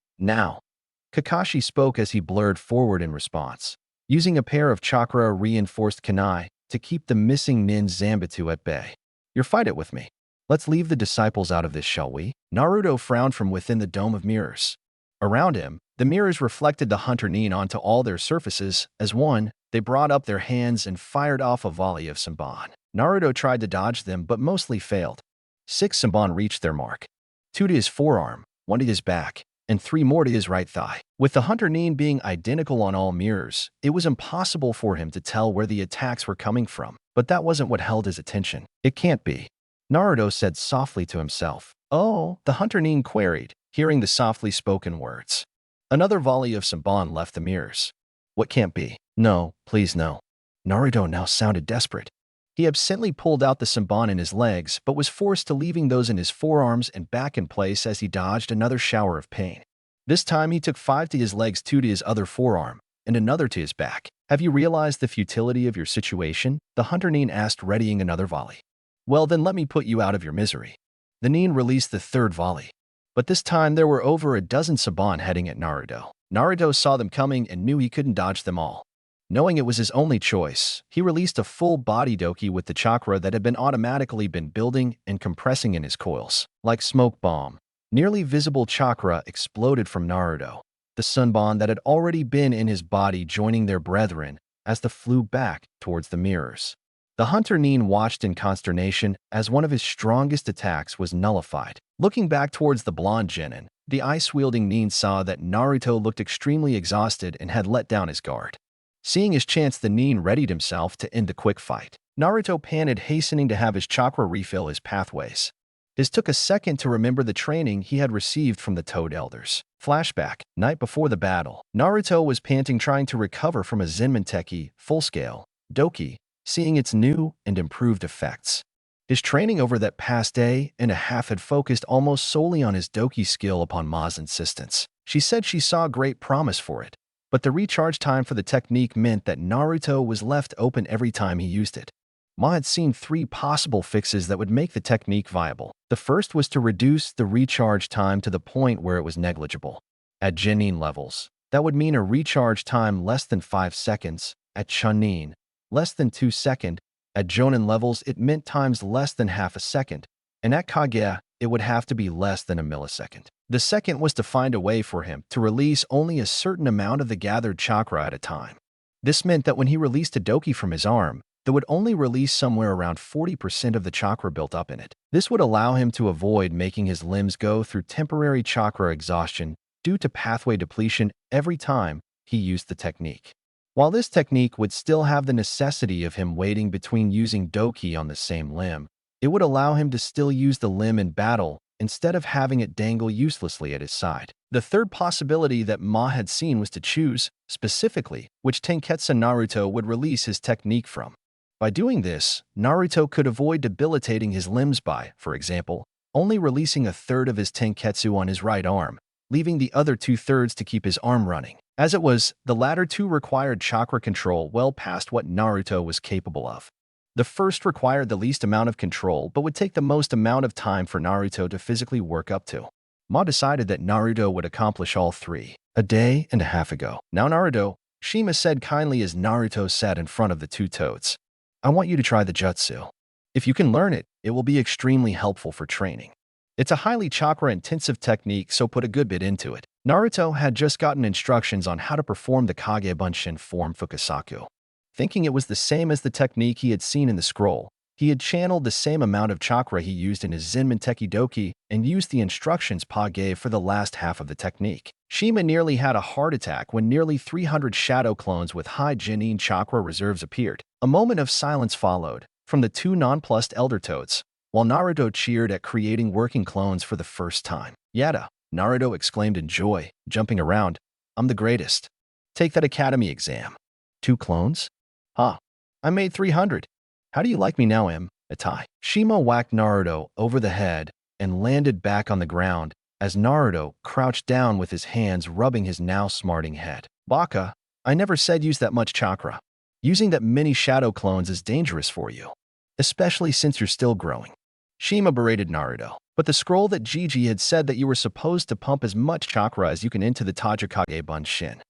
Kakashi spoke as he blurred forward in response, using a pair of chakra-reinforced kunai to keep the missing Nin Zanbatsu at bay. You're fight it with me. Let's leave the disciples out of this, shall we? Naruto frowned from within the dome of mirrors. Around him, the mirrors reflected the hunter Nin onto all their surfaces. As one, they brought up their hands and fired off a volley of Senbon. Naruto tried to dodge them but mostly failed. 6 Senbon reached their mark. 2 to his forearm, 1 to his back, and 3 more to his right thigh. With the hunter Nin being identical on all mirrors, it was impossible for him to tell where the attacks were coming from. But that wasn't what held his attention. It can't be, Naruto said softly to himself. Oh, the hunter Nin queried, hearing the softly spoken words. Another volley of Senbon left the mirrors. What can't be? No, please no. Naruto now sounded desperate. He absently pulled out the Senbon in his legs, but was forced to leaving those in his forearms and back in place as he dodged another shower of pain. This time he took 5 to his legs, 2 to his other forearm, and another to his back. Have you realized the futility of your situation? The hunter Nin asked, readying another volley. Well, then let me put you out of your misery. The Nin released the 3rd volley. But this time there were over a dozen Senbon heading at Naruto. Naruto saw them coming and knew he couldn't dodge them all. Knowing it was his only choice, he released a full body doki with the chakra that had been automatically building and compressing in his coils. Like smoke bomb, nearly visible chakra exploded from Naruto, the Senbon that had already been in his body joining their brethren as they flew back towards the mirrors. The hunter Nin watched in consternation as one of his strongest attacks was nullified. Looking back towards the blonde Genin, the ice-wielding Nin saw that Naruto looked extremely exhausted and had let down his guard. Seeing his chance, the Nin readied himself to end the quick fight. Naruto panted, hastening to have his chakra refill his pathways. His took a second to remember the training he had received from the Toad Elders. Flashback, night before the battle. Naruto was panting, trying to recover from a Zenmanteki, full-scale, Doki, seeing its new and improved effects. His training over that past day and a half had focused almost solely on his Doki skill upon Ma's insistence. She said she saw great promise for it, but the recharge time for the technique meant that Naruto was left open every time he used it. Ma had seen 3 possible fixes that would make the technique viable. The first was to reduce the recharge time to the point where it was negligible. At Genin levels, that would mean a recharge time less than 5 seconds. At Chunin, less than 2 seconds. At Jonin levels, it meant times less than half a second. And at Kage, it would have to be less than a millisecond. The second was to find a way for him to release only a certain amount of the gathered chakra at a time. This meant that when he released a Doki from his arm, that would only release somewhere around 40% of the chakra built up in it. This would allow him to avoid making his limbs go through temporary chakra exhaustion due to pathway depletion every time he used the technique. While this technique would still have the necessity of him waiting between using Doki on the same limb, it would allow him to still use the limb in battle instead of having it dangle uselessly at his side. The third possibility that Ma had seen was to choose, specifically, which Tenketsu Naruto would release his technique from. By doing this, Naruto could avoid debilitating his limbs by, for example, only releasing a third of his Tenketsu on his right arm, leaving the other 2/3 to keep his arm running. As it was, the latter two required chakra control well past what Naruto was capable of. The first required the least amount of control but would take the most amount of time for Naruto to physically work up to. Ma decided that Naruto would accomplish all 3 a day and a half ago. "Now Naruto," Shima said kindly as Naruto sat in front of the 2 toads. "I want you to try the jutsu. If you can learn it, it will be extremely helpful for training. It's a highly chakra-intensive technique, so put a good bit into it." Naruto had just gotten instructions on how to perform the Kage Bunshin form Fukasaku. Thinking it was the same as the technique he had seen in the scroll, he had channeled the same amount of chakra he used in his Zenmanteki Doki and used the instructions Pa gave for the last half of the technique. Shima nearly had a heart attack when nearly 300 shadow clones with high Genin chakra reserves appeared. A moment of silence followed from the 2 nonplussed elder toads, while Naruto cheered at creating working clones for the first time. "Yada!" Naruto exclaimed in joy, jumping around. "I'm the greatest. Take that academy exam." 2 clones? "Huh. I made 300. How do you like me now, Itai?" Shima whacked Naruto over the head and landed back on the ground as Naruto crouched down with his hands rubbing his now smarting head. "Baka, I never said use that much chakra. Using that many shadow clones is dangerous for you, especially since you're still growing." Shima berated Naruto. "But the scroll that Gigi had said that you were supposed to pump as much chakra as you can into the Tajikage Bunshin."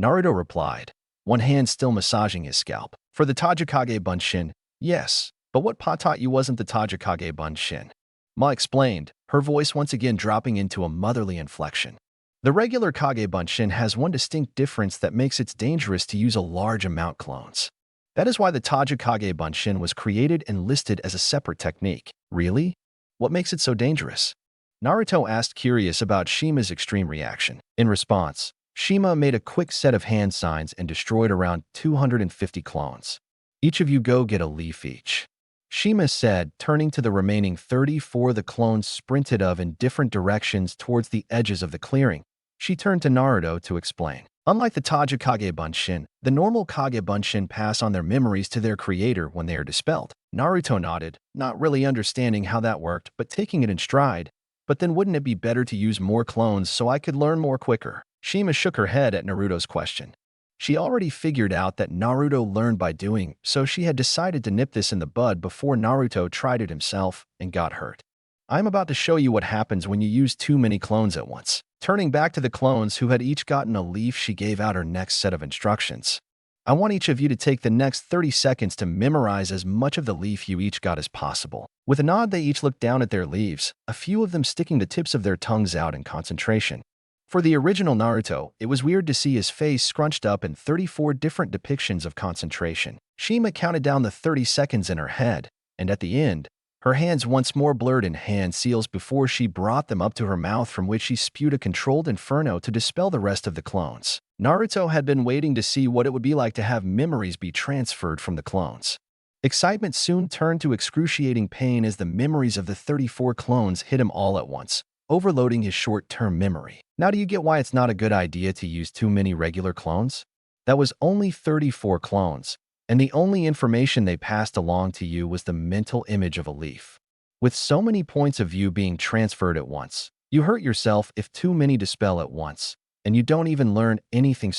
Naruto replied, one hand still massaging his scalp. "For the Tajikage Bunshin, yes, but what Pa taught you wasn't the Tajikage Bunshin." Ma explained, her voice once again dropping into a motherly inflection. "The regular Kage Bunshin has one distinct difference that makes it dangerous to use a large amount clones. That is why the Tajikage Bunshin was created and listed as a separate technique." "Really? What makes it so dangerous?" Naruto asked, curious about Shima's extreme reaction. In response, Shima made a quick set of hand signs and destroyed around 250 clones. "Each of you go get a leaf each," Shima said, turning to the remaining 34. The clones sprinted in different directions towards the edges of the clearing. She turned to Naruto to explain. "Unlike the Tajikage Bunshin, the normal Kage Bunshin pass on their memories to their creator when they are dispelled." Naruto nodded, not really understanding how that worked, but taking it in stride. "But then wouldn't it be better to use more clones so I could learn more quicker?" Shima shook her head at Naruto's question. She already figured out that Naruto learned by doing, so she had decided to nip this in the bud before Naruto tried it himself and got hurt. "I'm about to show you what happens when you use too many clones at once." Turning back to the clones who had each gotten a leaf, she gave out her next set of instructions. "I want each of you to take the next 30 seconds to memorize as much of the leaf you each got as possible." With a nod, they each looked down at their leaves, a few of them sticking the tips of their tongues out in concentration. For the original Naruto, it was weird to see his face scrunched up in 34 different depictions of concentration. Shima counted down the 30 seconds in her head, and at the end, her hands once more blurred in hand seals before she brought them up to her mouth, from which she spewed a controlled inferno to dispel the rest of the clones. Naruto had been waiting to see what it would be like to have memories be transferred from the clones. Excitement soon turned to excruciating pain as the memories of the 34 clones hit him all at once, overloading his short-term memory. Now do you get why it's not a good idea to use too many regular clones? That was only 34 clones, and the only information they passed along to you was the mental image of a leaf. With so many points of view being transferred at once, you hurt yourself if too many dispel at once, and you don't even learn anything.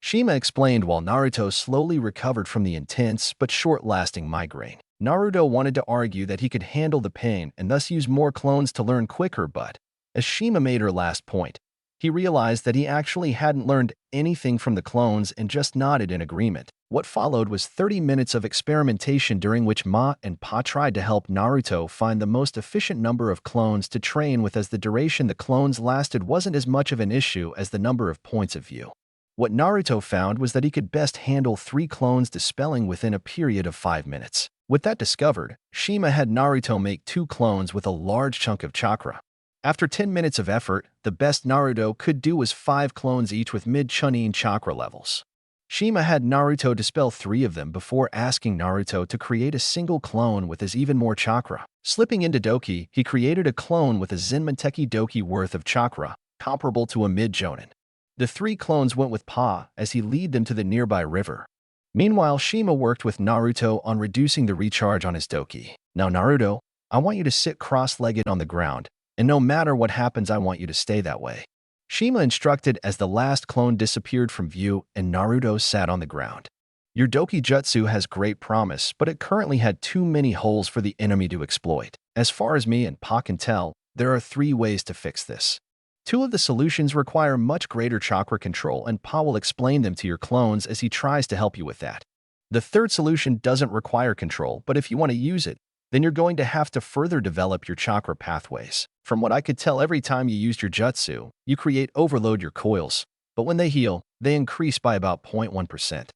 Shima explained while Naruto slowly recovered from the intense but short-lasting migraine. Naruto wanted to argue that he could handle the pain and thus use more clones to learn quicker, but as Shima made her last point, he realized that he actually hadn't learned anything from the clones and just nodded in agreement. What followed was 30 minutes of experimentation during which Ma and Pa tried to help Naruto find the most efficient number of clones to train with, as the duration the clones lasted wasn't as much of an issue as the number of points of view. What Naruto found was that he could best handle 3 clones dispelling within a period of 5 minutes. With that discovered, Shima had Naruto make 2 clones with a large chunk of chakra. After 10 minutes of effort, the best Naruto could do was 5 clones each with mid-Chunin chakra levels. Shima had Naruto dispel 3 of them before asking Naruto to create a single clone with his even more chakra. Slipping into Doki, he created a clone with a Zenmanteki Doki worth of chakra, comparable to a mid-Jonin. The 3 clones went with Pa as he led them to the nearby river. Meanwhile, Shima worked with Naruto on reducing the recharge on his Doki. Now Naruto, I want you to sit cross-legged on the ground, and no matter what happens I want you to stay that way. Shima instructed as the last clone disappeared from view and Naruto sat on the ground. Your Doki Jutsu has great promise, but it currently had too many holes for the enemy to exploit. As far as me and Pa can tell, there are 3 ways to fix this. 2 of the solutions require much greater chakra control, and Pa will explain them to your clones as he tries to help you with that. The 3rd solution doesn't require control, but if you want to use it, then you're going to have to further develop your chakra pathways. From what I could tell, every time you used your jutsu, you overload your coils, but when they heal, they increase by about 0.1%.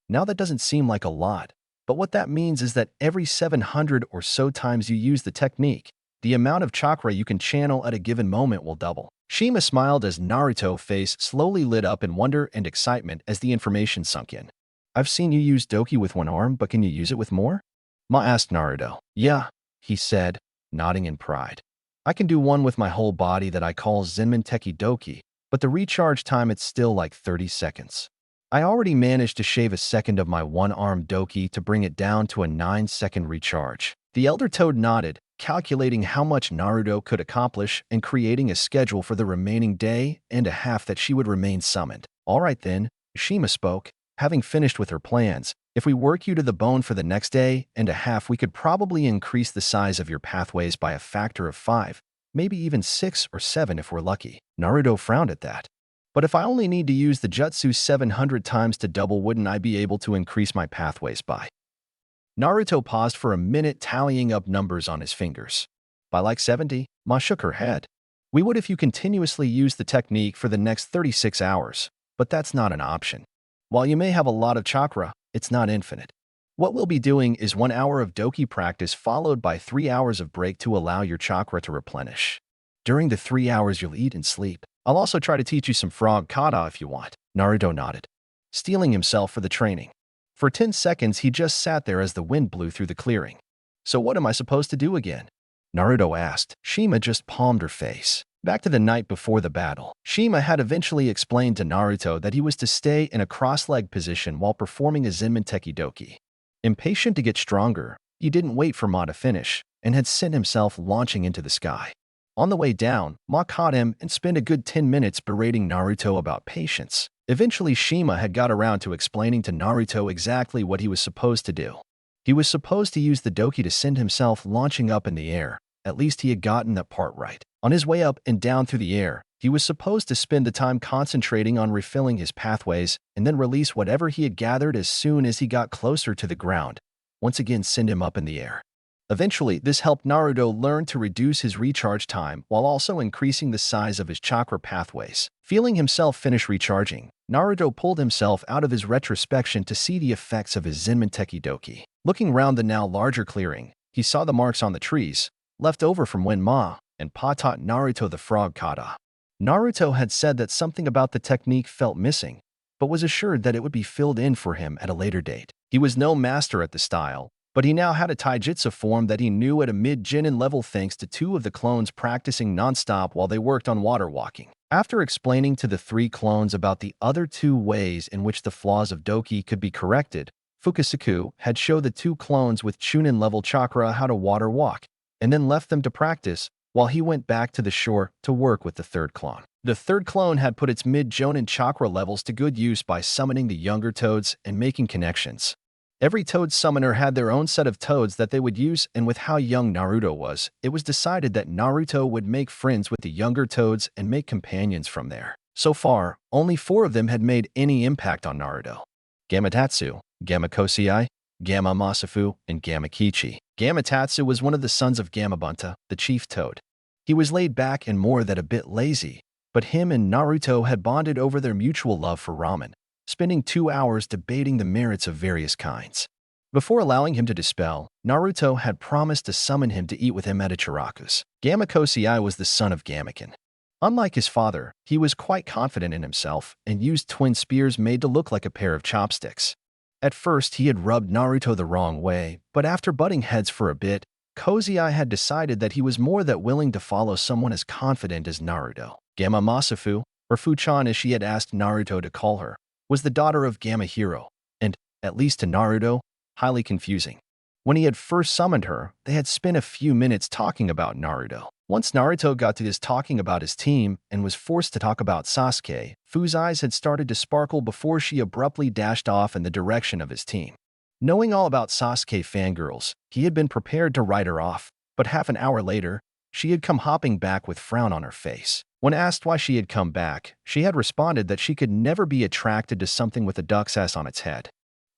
Now that doesn't seem like a lot, but what that means is that every 700 or so times you use the technique, the amount of chakra you can channel at a given moment will double. Shima smiled as Naruto's face slowly lit up in wonder and excitement as the information sunk in. I've seen you use Doki with 1 arm, but can you use it with more? Ma asked Naruto. Yeah, he said, nodding in pride. I can do one with my whole body that I call Zenmanteki Doki, but the recharge time it's still like 30 seconds. I already managed to shave a second of my 1-arm Doki to bring it down to a 9-second recharge. The Elder Toad nodded, calculating how much Naruto could accomplish and creating a schedule for the remaining day and a half that she would remain summoned. All right then, Shima spoke, having finished with her plans. If we work you to the bone for the next day and a half, we could probably increase the size of your pathways by a factor of 5, maybe even 6 or 7 if we're lucky. Naruto frowned at that. But if I only need to use the jutsu 700 times to double, wouldn't I be able to increase my pathways by? Naruto paused for a minute, tallying up numbers on his fingers. By like 70, Ma shook her head. We would if you continuously use the technique for the next 36 hours, but that's not an option. While you may have a lot of chakra, it's not infinite. What we'll be doing is 1 hour of Doki practice followed by 3 hours of break to allow your chakra to replenish. During the 3 hours you'll eat and sleep. I'll also try to teach you some frog kata if you want. Naruto nodded, steeling himself for the training. For 10 seconds he just sat there as the wind blew through the clearing. So what am I supposed to do again? Naruto asked. Shima just palmed her face. Back to the night before the battle. Shima had eventually explained to Naruto that he was to stay in a cross-leg position while performing a Zenmanteki Doki. Impatient to get stronger, he didn't wait for Ma to finish, and had sent himself launching into the sky. On the way down, Ma caught him and spent a good 10 minutes berating Naruto about patience. Eventually Shima had got around to explaining to Naruto exactly what he was supposed to do. He was supposed to use the Doki to send himself launching up in the air. At least he had gotten that part right. On his way up and down through the air, he was supposed to spend the time concentrating on refilling his pathways and then release whatever he had gathered as soon as he got closer to the ground. Once again send him up in the air. Eventually, this helped Naruto learn to reduce his recharge time while also increasing the size of his chakra pathways. Feeling himself finish recharging, Naruto pulled himself out of his retrospection to see the effects of his Zenmanteki Doki. Looking round the now larger clearing, he saw the marks on the trees, left over from when Ma and Pa taught Naruto the frog kata. Naruto had said that something about the technique felt missing, but was assured that it would be filled in for him at a later date. He was no master at the style, But he now had a taijutsu form that he knew at a mid-Jinin level thanks to two of the clones practicing non-stop while they worked on water walking. After explaining to the three clones about the other two ways in which the flaws of Doki could be corrected, Fukusaku had showed the two clones with Chunin level chakra how to water walk, and then left them to practice while he went back to the shore to work with the third clone. The third clone had put its mid-Jonin chakra levels to good use by summoning the younger toads and making connections. Every toad summoner had their own set of toads that they would use, and with how young Naruto was, it was decided that Naruto would make friends with the younger toads and make companions from there. So far, only 4 of them had made any impact on Naruto: Gamatatsu, Gamakosei, Gamma Masafu, and Gamakichi. Gamatatsu was one of the sons of Gamabunta, the chief toad. He was laid back and more than a bit lazy, but him and Naruto had bonded over their mutual love for ramen, spending 2 hours debating the merits of various kinds. Before allowing him to dispel, Naruto had promised to summon him to eat with him at Ichiraku's. Gamakosei was the son of Gamaken. Unlike his father, he was quite confident in himself and used twin spears made to look like a pair of chopsticks. At first, he had rubbed Naruto the wrong way, but after butting heads for a bit, Kozei had decided that he was more than willing to follow someone as confident as Naruto. Gamma Masafu, or Fuchan as she had asked Naruto to call her, was the daughter of Gamma Hero, and, at least to Naruto, highly confusing. When he had first summoned her, they had spent a few minutes talking about Naruto. Once Naruto got to his talking about his team and was forced to talk about Sasuke, Fu's eyes had started to sparkle before she abruptly dashed off in the direction of his team. Knowing all about Sasuke fangirls, he had been prepared to write her off, but half an hour later, she had come hopping back with frown on her face. When asked why she had come back, she had responded that she could never be attracted to something with a duck's ass on its head.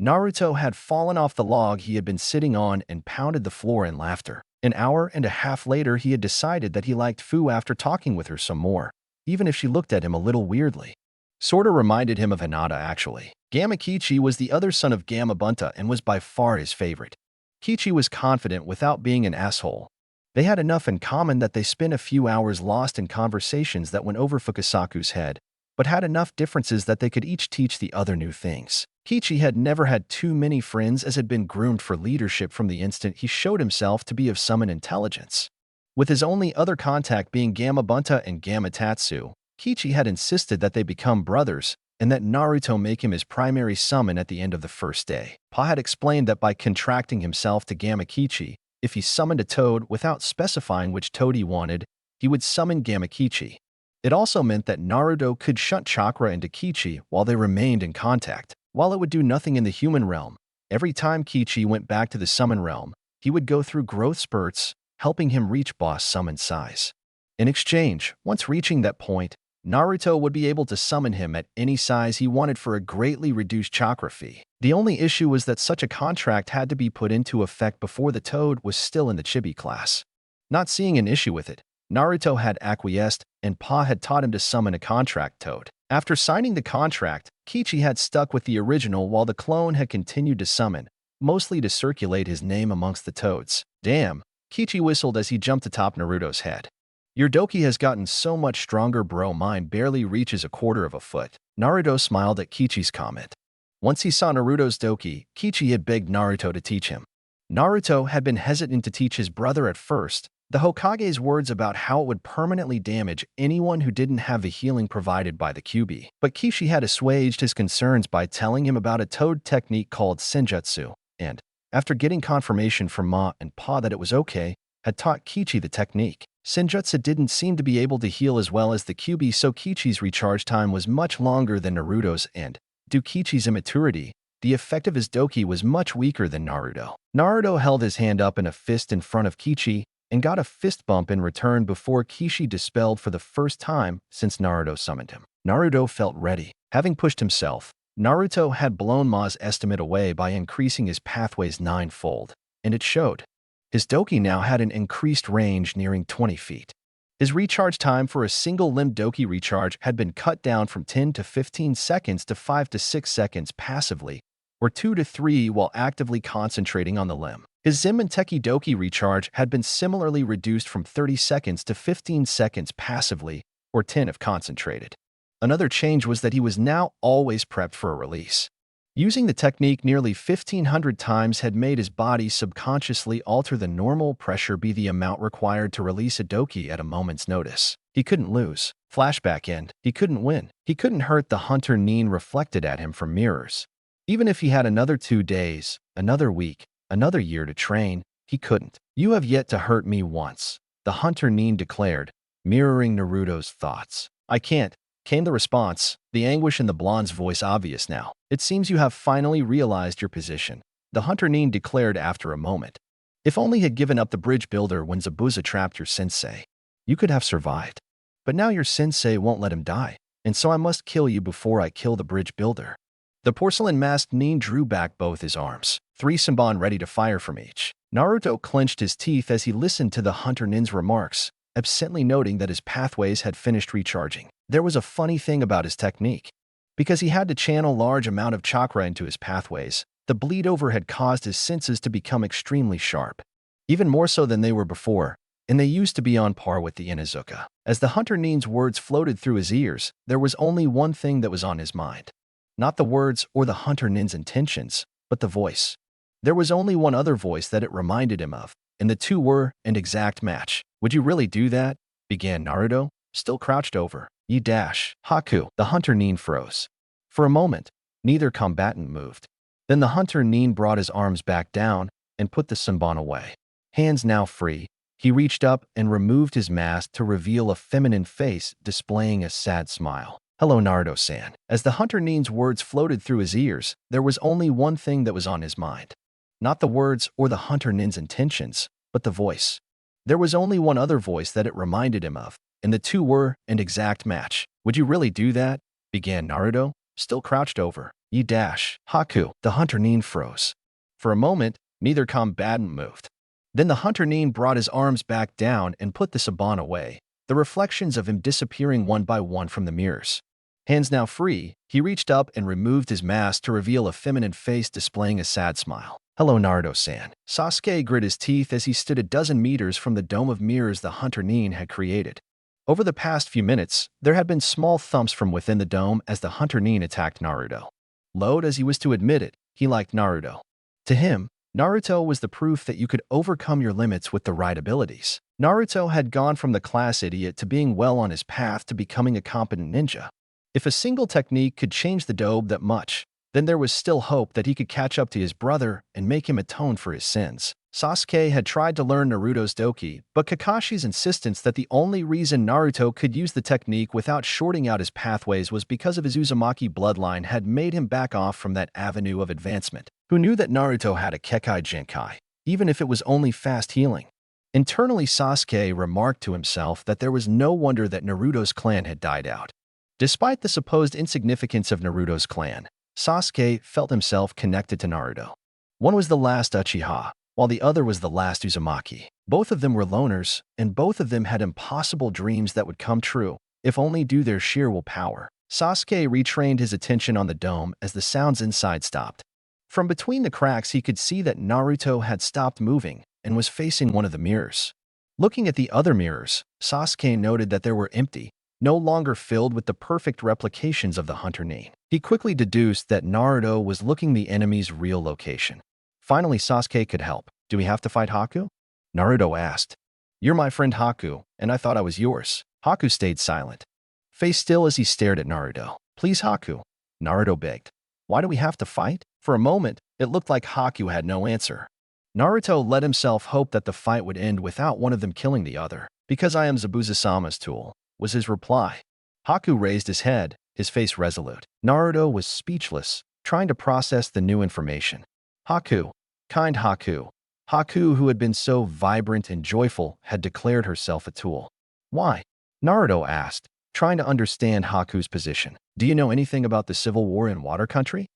Naruto had fallen off the log he had been sitting on and pounded the floor in laughter. An hour and a half later, he had decided that he liked Fu after talking with her some more, even if she looked at him a little weirdly. Sorta reminded him of Hinata, actually. Gamma Kichi was the other son of Gamma Bunta and was by far his favorite. Kichi was confident without being an asshole. They had enough in common that they spent a few hours lost in conversations that went over Fukusaku's head, but had enough differences that they could each teach the other new things. Kichi had never had too many friends as had been groomed for leadership from the instant he showed himself to be of summon intelligence. With his only other contact being Gamma Bunta and Gamma Tatsu, Kichi had insisted that they become brothers and that Naruto make him his primary summon at the end of the first day. Pa had explained that by contracting himself to Gamma Kichi, if he summoned a toad without specifying which toad he wanted, he would summon Gamma Kichi. It also meant that Naruto could shunt chakra into Kichi while they remained in contact. While it would do nothing in the human realm, every time Kichi went back to the summon realm, he would go through growth spurts, helping him reach boss summon size. In exchange, once reaching that point, Naruto would be able to summon him at any size he wanted for a greatly reduced chakra fee. The only issue was that such a contract had to be put into effect before the toad was still in the chibi class. Not seeing an issue with it, Naruto had acquiesced, and Pa had taught him to summon a contract toad. After signing the contract, Kichi had stuck with the original while the clone had continued to summon, mostly to circulate his name amongst the toads. Damn, Kichi whistled as he jumped atop Naruto's head. Your Doki has gotten so much stronger, bro, mine barely reaches a quarter of a foot. Naruto smiled at Kichi's comment. Once he saw Naruto's Doki, Kichi had begged Naruto to teach him. Naruto had been hesitant to teach his brother at first, the Hokage's words about how it would permanently damage anyone who didn't have the healing provided by the Kyuubi. But Kishi had assuaged his concerns by telling him about a toad technique called Senjutsu, and, after getting confirmation from Ma and Pa that it was okay, had taught Kichi the technique. Senjutsu didn't seem to be able to heal as well as the Kyuubi, so Kichi's recharge time was much longer than Naruto's, and, due to Kichi's immaturity, the effect of his Doki was much weaker than Naruto. Naruto held his hand up in a fist in front of Kichi, and got a fist bump in return before Kishi dispelled for the first time since Naruto summoned him. Naruto felt ready. Having pushed himself, Naruto had blown Ma's estimate away by increasing his pathways 9-fold, and it showed. His Doki now had an increased range nearing 20 feet. His recharge time for a single-limb Doki recharge had been cut down from 10 to 15 seconds to 5 to 6 seconds passively, or 2 to 3 while actively concentrating on the limb. His Zenmanteki Doki recharge had been similarly reduced from 30 seconds to 15 seconds passively, or 10 if concentrated. Another change was that he was now always prepped for a release. Using the technique nearly 1,500 times had made his body subconsciously alter the normal pressure be the amount required to release a doki at a moment's notice. He couldn't lose. Flashback end. He couldn't win. He couldn't hurt the hunter Neen reflected at him from mirrors. Even if he had another 2 days, another week, another year to train, he couldn't. You have yet to hurt me once, the hunter Neen declared, mirroring Naruto's thoughts. I can't, came the response, the anguish in the blonde's voice obvious now. It seems you have finally realized your position, the hunter Neen declared after a moment. If only you had given up the bridge builder when Zabuza trapped your sensei, you could have survived. But now your sensei won't let him die, and so I must kill you before I kill the bridge builder. The porcelain-masked Neen drew back both his arms, 3 Senbon ready to fire from each. Naruto clenched his teeth as he listened to the hunter Nin's remarks, absently noting that his pathways had finished recharging. There was a funny thing about his technique. Because he had to channel large amount of chakra into his pathways, the bleed over had caused his senses to become extremely sharp. Even more so than they were before, and they used to be on par with the Inuzuka. As the hunter Nin's words floated through his ears, there was only one thing that was on his mind. Not the words or the hunter Nin's intentions, but the voice. There was only one other voice that it reminded him of, and the two were an exact match. Would you really do that? Began Naruto, still crouched over. Haku. The hunter Nin froze. For a moment, neither combatant moved. Then the hunter Nin brought his arms back down and put the Senbon away. Hands now free, he reached up and removed his mask to reveal a feminine face displaying a sad smile. Hello, Naruto-san. As the hunter Nin's words floated through his ears, there was only one thing that was on his mind. Not the words or the hunter Nin's intentions, but the voice. There was only one other voice that it reminded him of, and the two were an exact match. Would you really do that? Began Naruto, still crouched over. Haku. The hunter Nin froze. For a moment, neither combatant moved. Then the hunter Nin brought his arms back down and put the Senbon away, the reflections of him disappearing one by one from the mirrors. Hands now free, he reached up and removed his mask to reveal a feminine face displaying a sad smile. Hello, Naruto-san. Sasuke grit his teeth as he stood a dozen meters from the dome of mirrors the hunter Nin had created. Over the past few minutes, there had been small thumps from within the dome as the hunter Nin attacked Naruto. Loath as he was to admit it, he liked Naruto. To him, Naruto was the proof that you could overcome your limits with the right abilities. Naruto had gone from the class idiot to being well on his path to becoming a competent ninja. If a single technique could change the dobe that much, then there was still hope that he could catch up to his brother and make him atone for his sins. Sasuke had tried to learn Naruto's doki, but Kakashi's insistence that the only reason Naruto could use the technique without shorting out his pathways was because of his Uzumaki bloodline had made him back off from that avenue of advancement. Who knew that Naruto had a Kekai Genkai, even if it was only fast healing? Internally, Sasuke remarked to himself that there was no wonder that Naruto's clan had died out. Despite the supposed insignificance of Naruto's clan, Sasuke felt himself connected to Naruto. One was the last Uchiha, while the other was the last Uzumaki. Both of them were loners, and both of them had impossible dreams that would come true, if only due their sheer willpower. Sasuke retrained his attention on the dome as the sounds inside stopped. From between the cracks, he could see that Naruto had stopped moving and was facing one of the mirrors. Looking at the other mirrors, Sasuke noted that they were empty, no longer filled with the perfect replications of the hunter Nin. He quickly deduced that Naruto was looking the enemy's real location. Finally, Sasuke could help. Do we have to fight Haku? Naruto asked. You're my friend Haku, and I thought I was yours. Haku stayed silent, face still as he stared at Naruto. Please, Haku, Naruto begged. Why do we have to fight? For a moment, it looked like Haku had no answer. Naruto let himself hope that the fight would end without one of them killing the other. Because I am Zabuza-sama's tool, was his reply. Haku raised his head, his face resolute. Naruto was speechless, trying to process the new information. Haku, kind Haku. Haku, who had been so vibrant and joyful, had declared herself a tool. Why? Naruto asked, trying to understand Haku's position. Do you know anything about the civil war in Water Country?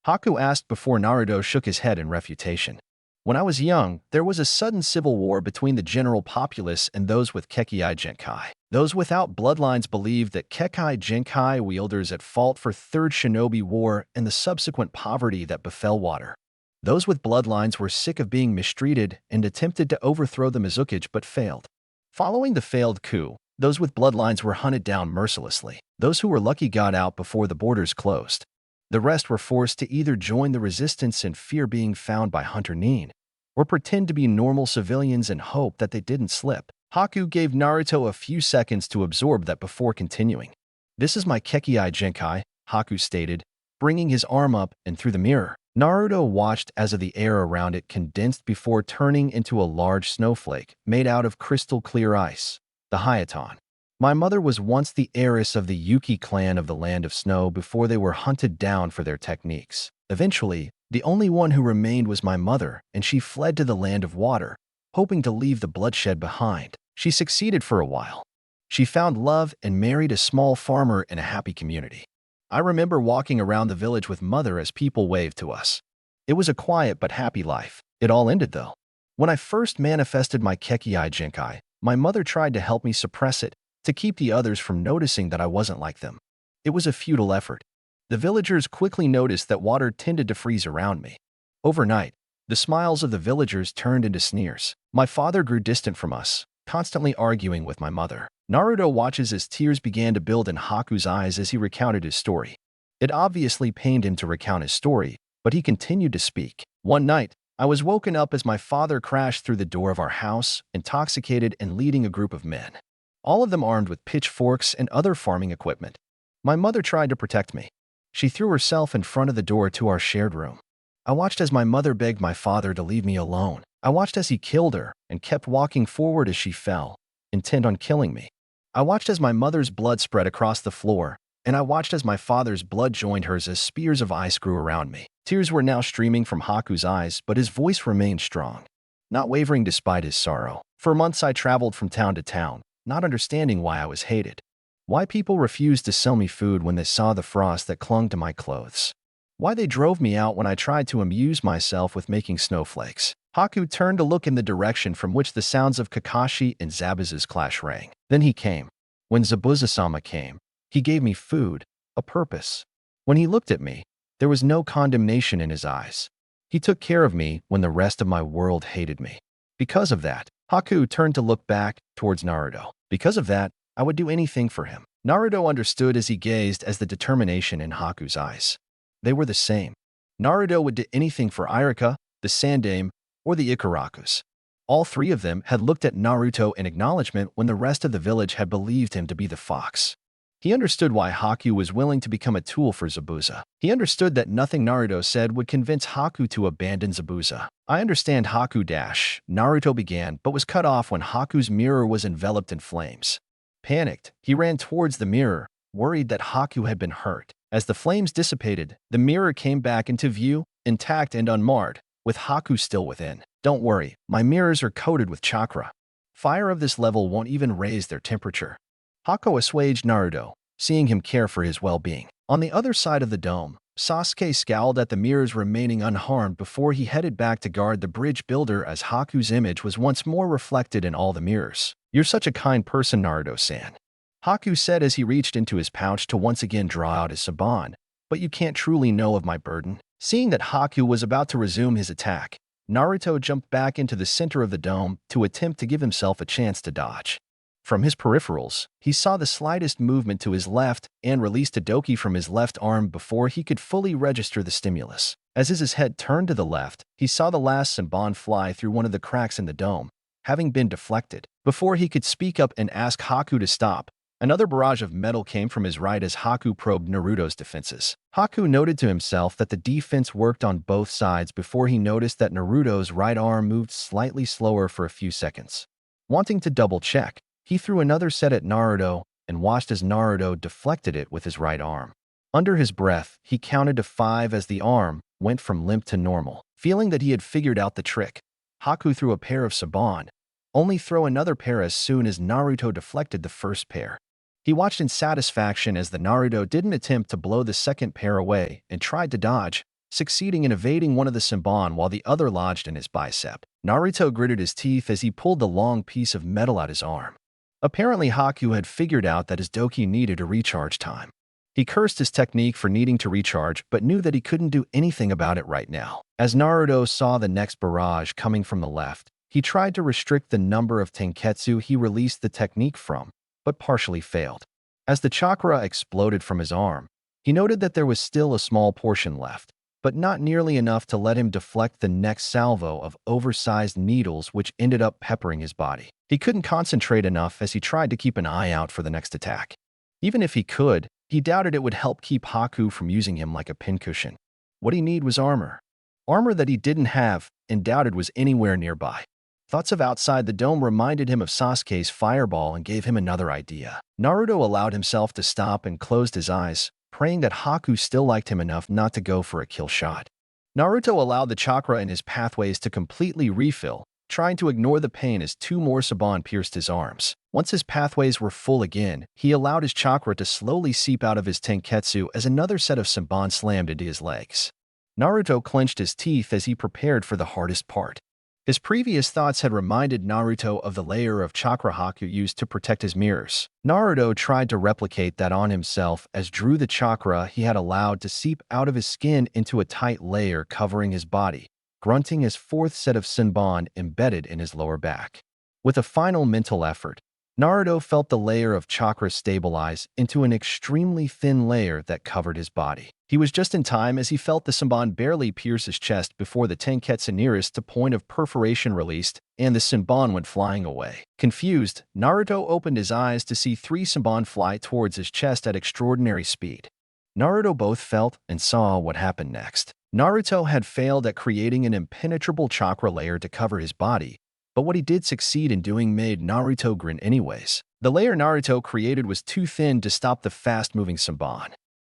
Haku asked before Naruto shook his head in refutation. When I was young, there was a sudden civil war between the general populace and those with Kekai Genkai. Those without bloodlines believed that Kekai Genkai wielders at fault for Third Shinobi War and the subsequent poverty that befell Water. Those with bloodlines were sick of being mistreated and attempted to overthrow the Mizukage but failed. Following the failed coup, those with bloodlines were hunted down mercilessly. Those who were lucky got out before the borders closed. The rest were forced to either join the resistance and fear being found by Hunter Nin, or pretend to be normal civilians and hope that they didn't slip. Haku gave Naruto a few seconds to absorb that before continuing. "This is my Kekkei Genkai," Haku stated, bringing his arm up and through the mirror. Naruto watched as the air around it condensed before turning into a large snowflake made out of crystal-clear ice. The Hayaton. My mother was once the heiress of the Yuki clan of the Land of Snow before they were hunted down for their techniques. Eventually, the only one who remained was my mother, and she fled to the Land of Water, hoping to leave the bloodshed behind. She succeeded for a while. She found love and married a small farmer in a happy community. I remember walking around the village with mother as people waved to us. It was a quiet but happy life. It all ended though. When I first manifested my Kekkei Genkai, my mother tried to help me suppress it, to keep the others from noticing that I wasn't like them. It was a futile effort. The villagers quickly noticed that water tended to freeze around me. Overnight, the smiles of the villagers turned into sneers. My father grew distant from us, constantly arguing with my mother. Naruto watches as tears began to build in Haku's eyes as he recounted his story. It obviously pained him to recount his story, but he continued to speak. "One night, I was woken up as my father crashed through the door of our house, intoxicated and leading a group of men, all of them armed with pitchforks and other farming equipment. My mother tried to protect me. She threw herself in front of the door to our shared room. I watched as my mother begged my father to leave me alone. I watched as he killed her and kept walking forward as she fell, intent on killing me. I watched as my mother's blood spread across the floor, and I watched as my father's blood joined hers as spears of ice grew around me." Tears were now streaming from Haku's eyes, but his voice remained strong, not wavering despite his sorrow. "For months I traveled from town to town, not understanding why I was hated. Why people refused to sell me food when they saw the frost that clung to my clothes. Why they drove me out when I tried to amuse myself with making snowflakes." Haku turned to look in the direction from which the sounds of Kakashi and Zabuza's clash rang. Then he came. When Zabuza-sama came, he gave me food, a purpose. When he looked at me, there was no condemnation in his eyes. He took care of me when the rest of my world hated me. Because of that, Haku turned to look back towards Naruto. Because of that, I would do anything for him. Naruto understood as he gazed as the determination in Haku's eyes. They were the same. Naruto would do anything for Iruka, the Sandaime, or the Ikarakus. All three of them had looked at Naruto in acknowledgement when the rest of the village had believed him to be the fox. He understood why Haku was willing to become a tool for Zabuza. He understood that nothing Naruto said would convince Haku to abandon Zabuza. "I understand Haku dash," Naruto began, but was cut off when Haku's mirror was enveloped in flames. Panicked, he ran towards the mirror, worried that Haku had been hurt. As the flames dissipated, the mirror came back into view, intact and unmarred, with Haku still within. "Don't worry, my mirrors are coated with chakra. Fire of this level won't even raise their temperature." Haku assuaged Naruto, seeing him care for his well-being. On the other side of the dome, Sasuke scowled at the mirrors remaining unharmed before he headed back to guard the bridge builder as Haku's image was once more reflected in all the mirrors. "You're such a kind person, Naruto-san," Haku said as he reached into his pouch to once again draw out his saban, "but you can't truly know of my burden." Seeing that Haku was about to resume his attack, Naruto jumped back into the center of the dome to attempt to give himself a chance to dodge. From his peripherals, he saw the slightest movement to his left and released a doki from his left arm before he could fully register the stimulus. As his head turned to the left, he saw the last Senbon fly through one of the cracks in the dome, having been deflected. Before he could speak up and ask Haku to stop, another barrage of metal came from his right as Haku probed Naruto's defenses. Haku noted to himself that the defense worked on both sides before he noticed that Naruto's right arm moved slightly slower for a few seconds. Wanting to double-check, he threw another set at Naruto and watched as Naruto deflected it with his right arm. Under his breath, he counted to 5 as the arm went from limp to normal. Feeling that he had figured out the trick, Haku threw a pair of saban, only throw another pair as soon as Naruto deflected the first pair. He watched in satisfaction as the Naruto didn't attempt to blow the second pair away and tried to dodge, succeeding in evading one of the Senbon while the other lodged in his bicep. Naruto gritted his teeth as he pulled the long piece of metal out his arm. Apparently Haku had figured out that his doki needed a recharge time. He cursed his technique for needing to recharge but knew that he couldn't do anything about it right now. As Naruto saw the next barrage coming from the left, he tried to restrict the number of tenketsu he released the technique from, but partially failed. As the chakra exploded from his arm, He noted that there was still a small portion left, but not nearly enough to let him deflect the next salvo of oversized needles which ended up peppering his body. He couldn't concentrate enough as he tried to keep an eye out for the next attack. Even if he could, he doubted it would help keep Haku from using him like a pincushion. What he needed was armor. Armor that he didn't have and doubted was anywhere nearby. Thoughts of outside the dome reminded him of Sasuke's fireball and gave him another idea. Naruto allowed himself to stop and closed his eyes, praying that Haku still liked him enough not to go for a kill shot. Naruto allowed the chakra in his pathways to completely refill, trying to ignore the pain as two more Saban pierced his arms. Once his pathways were full again, he allowed his chakra to slowly seep out of his tenketsu as another set of Saban slammed into his legs. Naruto clenched his teeth as he prepared for the hardest part. His previous thoughts had reminded Naruto of the layer of chakra Haku used to protect his mirrors. Naruto tried to replicate that on himself as drew the chakra he had allowed to seep out of his skin into a tight layer covering his body, grunting his fourth set of Senbon embedded in his lower back. With a final mental effort, Naruto felt the layer of chakra stabilize into an extremely thin layer that covered his body. He was just in time as he felt the Senbon barely pierce his chest before the tenketsu nearest to point of perforation released and the Senbon went flying away. Confused, Naruto opened his eyes to see three Senbon fly towards his chest at extraordinary speed. Naruto both felt and saw what happened next. Naruto had failed at creating an impenetrable chakra layer to cover his body, but what he did succeed in doing made Naruto grin anyways. The layer Naruto created was too thin to stop the fast-moving Senbon.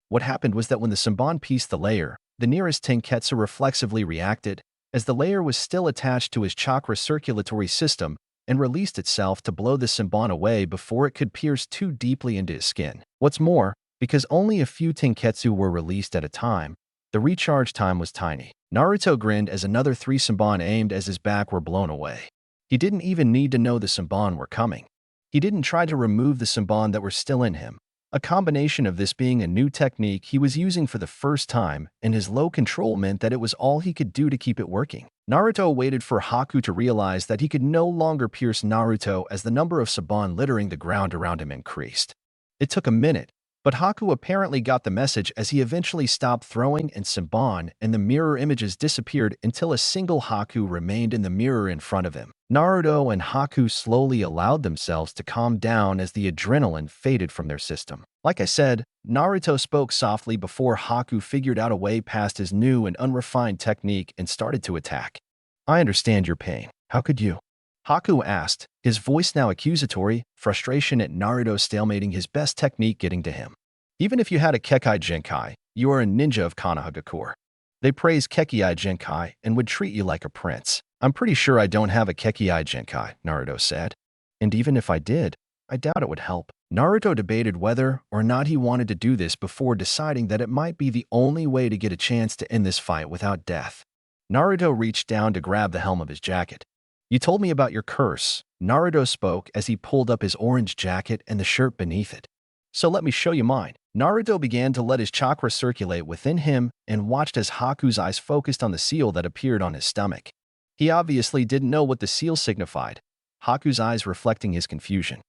What happened was that when the Senbon pieced the layer, the nearest tenketsu reflexively reacted, as the layer was still attached to his chakra circulatory system and released itself to blow the Senbon away before it could pierce too deeply into his skin. What's more, because only a few tenketsu were released at a time, the recharge time was tiny. Naruto grinned as another three Senbon aimed as his back were blown away. He didn't even need to know the Senbon were coming. He didn't try to remove the Senbon that were still in him. A combination of this being a new technique he was using for the first time and his low control meant that it was all he could do to keep it working. Naruto waited for Haku to realize that he could no longer pierce Naruto as the number of Senbon littering the ground around him increased. It took a minute, but Haku apparently got the message as he eventually stopped throwing and Senbon and the mirror images disappeared until a single Haku remained in the mirror in front of him. Naruto and Haku slowly allowed themselves to calm down as the adrenaline faded from their system. Like I said, Naruto spoke softly before Haku figured out a way past his new and unrefined technique and started to attack. "I understand your pain. How could you?" Haku asked, his voice now accusatory, frustration at Naruto stalemating his best technique getting to him. "Even if you had a Kekkei Genkai, you are a ninja of Konohagakure. They praise Kekkei Genkai and would treat you like a prince." "I'm pretty sure I don't have a Kekkei Genkai," Naruto said. "And even if I did, I doubt it would help." Naruto debated whether or not he wanted to do this before deciding that it might be the only way to get a chance to end this fight without death. Naruto reached down to grab the helm of his jacket. "You told me about your curse," Naruto spoke as he pulled up his orange jacket and the shirt beneath it. "So let me show you mine." Naruto began to let his chakra circulate within him and watched as Haku's eyes focused on the seal that appeared on his stomach. He obviously didn't know what the seal signified, Haku's eyes reflecting his confusion.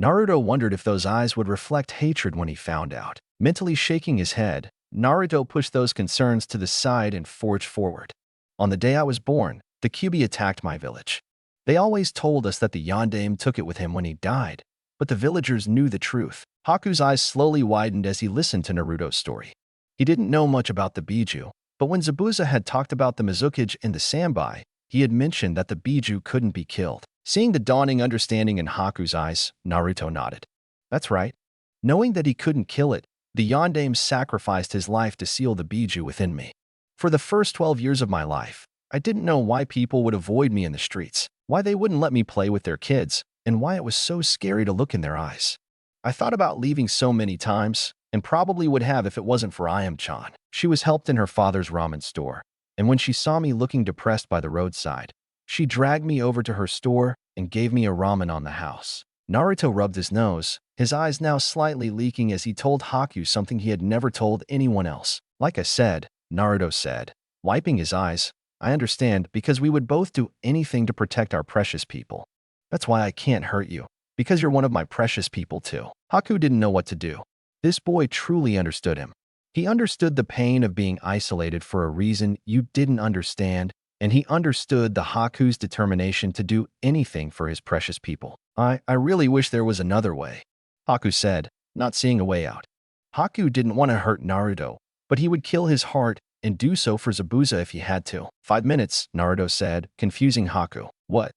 Naruto wondered if those eyes would reflect hatred when he found out. Mentally shaking his head, Naruto pushed those concerns to the side and forged forward. "On the day I was born, the Kyuubi attacked my village. They always told us that the Yondaime took it with him when he died, but the villagers knew the truth." Haku's eyes slowly widened as he listened to Naruto's story. He didn't know much about the Biju, but when Zabuza had talked about the Mizukage and the Sanbai, he had mentioned that the Biju couldn't be killed. Seeing the dawning understanding in Haku's eyes, Naruto nodded. "That's right. Knowing that he couldn't kill it, the Yondaime sacrificed his life to seal the Biju within me. For the first 12 years of my life, I didn't know why people would avoid me in the streets, why they wouldn't let me play with their kids, and why it was so scary to look in their eyes. I thought about leaving so many times, and probably would have if it wasn't for Ayam-chan. She was helped in her father's ramen store, and when she saw me looking depressed by the roadside, she dragged me over to her store and gave me a ramen on the house." Naruto rubbed his nose, his eyes now slightly leaking as he told Haku something he had never told anyone else. "Like I said," Naruto said, wiping his eyes, "I understand because we would both do anything to protect our precious people. That's why I can't hurt you, because you're one of my precious people too." Haku didn't know what to do. This boy truly understood him. He understood the pain of being isolated for a reason you didn't understand, and he understood the Haku's determination to do anything for his precious people. I really wish there was another way, Haku said, not seeing a way out. Haku didn't want to hurt Naruto, but he would kill his heart and do so for Zabuza if he had to. 5 minutes, Naruto said, confusing Haku. What?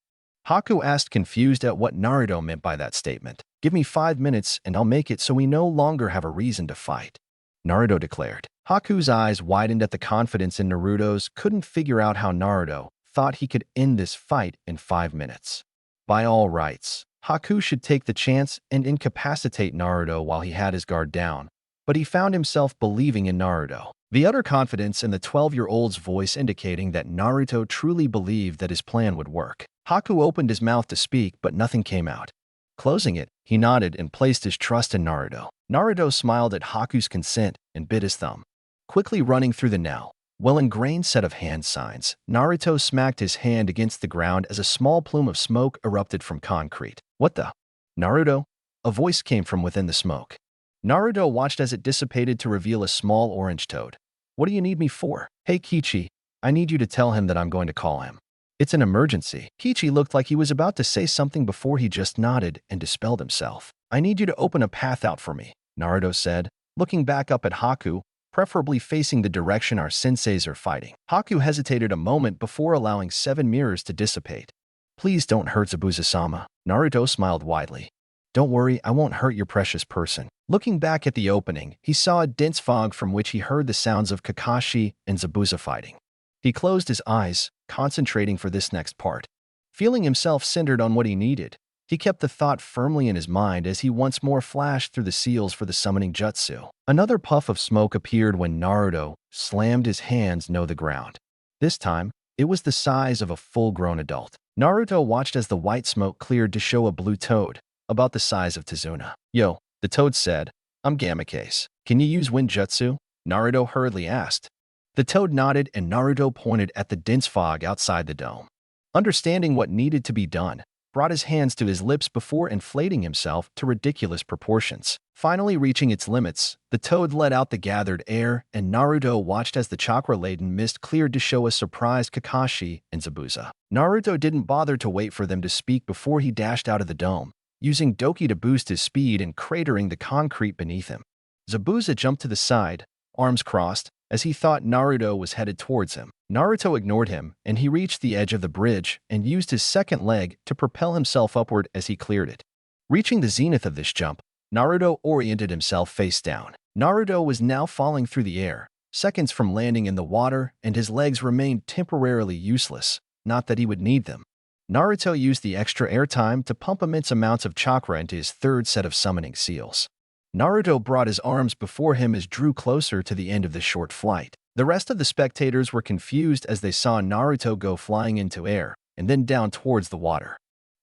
Haku asked, confused at what Naruto meant by that statement. Give me 5 minutes and I'll make it so we no longer have a reason to fight, Naruto declared. Haku's eyes widened at the confidence in Naruto's, couldn't figure out how Naruto thought he could end this fight in 5 minutes. By all rights, Haku should take the chance and incapacitate Naruto while he had his guard down, but he found himself believing in Naruto. The utter confidence in the 12-year-old's voice indicating that Naruto truly believed that his plan would work. Haku opened his mouth to speak, but nothing came out. Closing it, he nodded and placed his trust in Naruto. Naruto smiled at Haku's consent and bit his thumb. Quickly running through the now well-ingrained set of hand signs, Naruto smacked his hand against the ground as a small plume of smoke erupted from concrete. What the? Naruto? A voice came from within the smoke. Naruto watched as it dissipated to reveal a small orange toad. What do you need me for? Hey Kichi, I need you to tell him that I'm going to call him. It's an emergency. Kichi looked like he was about to say something before he just nodded and dispelled himself. I need you to open a path out for me, Naruto said, looking back up at Haku, preferably facing the direction our senseis are fighting. Haku hesitated a moment before allowing 7 mirrors to dissipate. Please don't hurt Zabuza-sama. Naruto smiled widely. Don't worry, I won't hurt your precious person. Looking back at the opening, he saw a dense fog from which he heard the sounds of Kakashi and Zabuza fighting. He closed his eyes, concentrating for this next part. Feeling himself centered on what he needed, he kept the thought firmly in his mind as he once more flashed through the seals for the summoning jutsu. Another puff of smoke appeared when Naruto slammed his hands near the ground. This time, it was the size of a full-grown adult. Naruto watched as the white smoke cleared to show a blue toad, about the size of Tazuna. Yo, the toad said, I'm Gamma-case. Can you use wind jutsu? Naruto hurriedly asked. The toad nodded and Naruto pointed at the dense fog outside the dome. Understanding what needed to be done, brought his hands to his lips before inflating himself to ridiculous proportions. Finally reaching its limits, the toad let out the gathered air and Naruto watched as the chakra-laden mist cleared to show a surprised Kakashi and Zabuza. Naruto didn't bother to wait for them to speak before he dashed out of the dome, using Doki to boost his speed and cratering the concrete beneath him. Zabuza jumped to the side, arms crossed, as he thought Naruto was headed towards him. Naruto ignored him, and he reached the edge of the bridge and used his second leg to propel himself upward as he cleared it. Reaching the zenith of this jump, Naruto oriented himself face down. Naruto was now falling through the air, seconds from landing in the water, and his legs remained temporarily useless, not that he would need them. Naruto used the extra airtime to pump immense amounts of chakra into his third set of summoning seals. Naruto brought his arms before him as drew closer to the end of the short flight. The rest of the spectators were confused as they saw Naruto go flying into air and then down towards the water.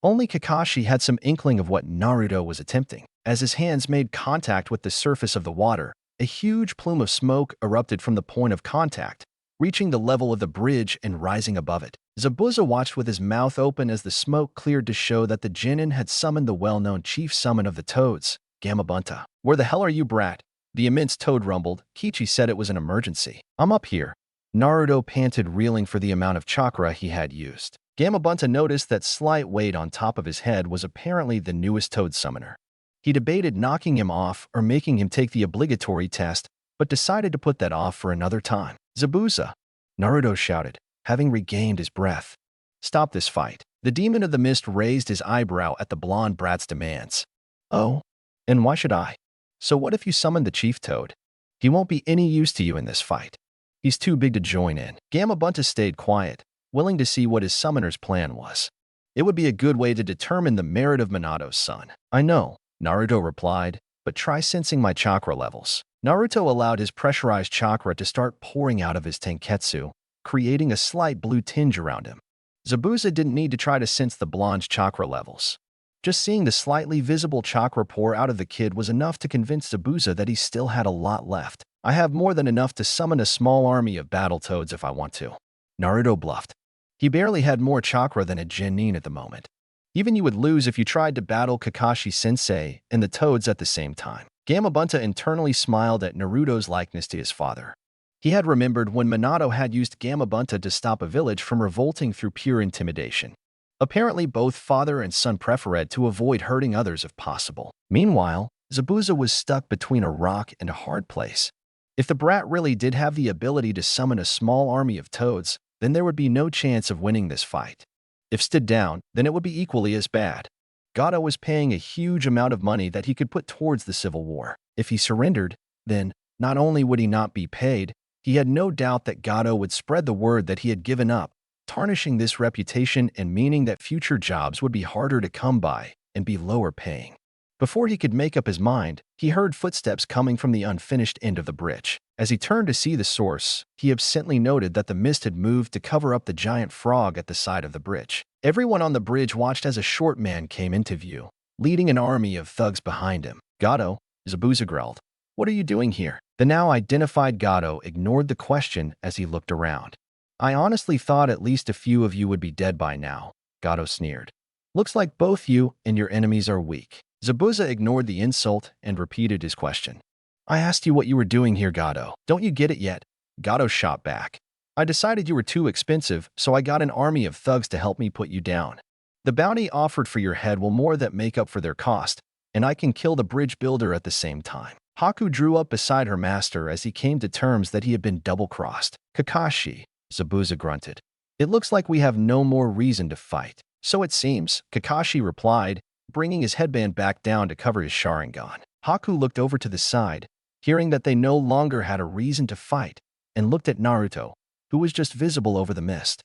Only Kakashi had some inkling of what Naruto was attempting. As his hands made contact with the surface of the water, a huge plume of smoke erupted from the point of contact, reaching the level of the bridge and rising above it. Zabuza watched with his mouth open as the smoke cleared to show that the genin had summoned the well-known chief summon of the toads, Gamabunta. Where the hell are you, brat? The immense toad rumbled. Kichi said it was an emergency. I'm up here. Naruto panted, reeling for the amount of chakra he had used. Gamabunta noticed that slight weight on top of his head was apparently the newest toad summoner. He debated knocking him off or making him take the obligatory test, but decided to put that off for another time. Zabuza! Naruto shouted, having regained his breath. Stop this fight. The demon of the mist raised his eyebrow at the blonde brat's demands. Oh? And why should I? So what if you summon the chief toad? He won't be any use to you in this fight. He's too big to join in. Gamabunta stayed quiet, willing to see what his summoner's plan was. It would be a good way to determine the merit of Minato's son. I know, Naruto replied, but try sensing my chakra levels. Naruto allowed his pressurized chakra to start pouring out of his tenketsu, creating a slight blue tinge around him. Zabuza didn't need to try to sense the blonde's chakra levels. Just seeing the slightly visible chakra pour out of the kid was enough to convince Zabuza that he still had a lot left. I have more than enough to summon a small army of battle toads if I want to. Naruto bluffed. He barely had more chakra than a genin at the moment. Even you would lose if you tried to battle Kakashi-sensei and the toads at the same time. Gamabunta internally smiled at Naruto's likeness to his father. He had remembered when Minato had used Gamabunta to stop a village from revolting through pure intimidation. Apparently, both father and son preferred to avoid hurting others if possible. Meanwhile, Zabuza was stuck between a rock and a hard place. If the brat really did have the ability to summon a small army of toads, then there would be no chance of winning this fight. If stood down, then it would be equally as bad. Gato was paying a huge amount of money that he could put towards the civil war. If he surrendered, then not only would he not be paid, he had no doubt that Gato would spread the word that he had given up, tarnishing this reputation and meaning that future jobs would be harder to come by and be lower paying. Before he could make up his mind, he heard footsteps coming from the unfinished end of the bridge. As he turned to see the source, he absently noted that the mist had moved to cover up the giant frog at the side of the bridge. Everyone on the bridge watched as a short man came into view, leading an army of thugs behind him. "Gato," Zabuza growled, "what are you doing here?" The now identified Gato ignored the question as he looked around. "I honestly thought at least a few of you would be dead by now," Gato sneered. "Looks like both you and your enemies are weak." Zabuza ignored the insult and repeated his question. "I asked you what you were doing here, Gato. Don't you get it yet?" Gato shot back. "I decided you were too expensive, so I got an army of thugs to help me put you down. The bounty offered for your head will more than make up for their cost, and I can kill the bridge builder at the same time." Haku drew up beside her master as he came to terms that he had been double-crossed. "Kakashi," Zabuza grunted. "It looks like we have no more reason to fight." "So it seems," Kakashi replied, bringing his headband back down to cover his Sharingan. Haku looked over to the side, hearing that they no longer had a reason to fight, and looked at Naruto, who was just visible over the mist.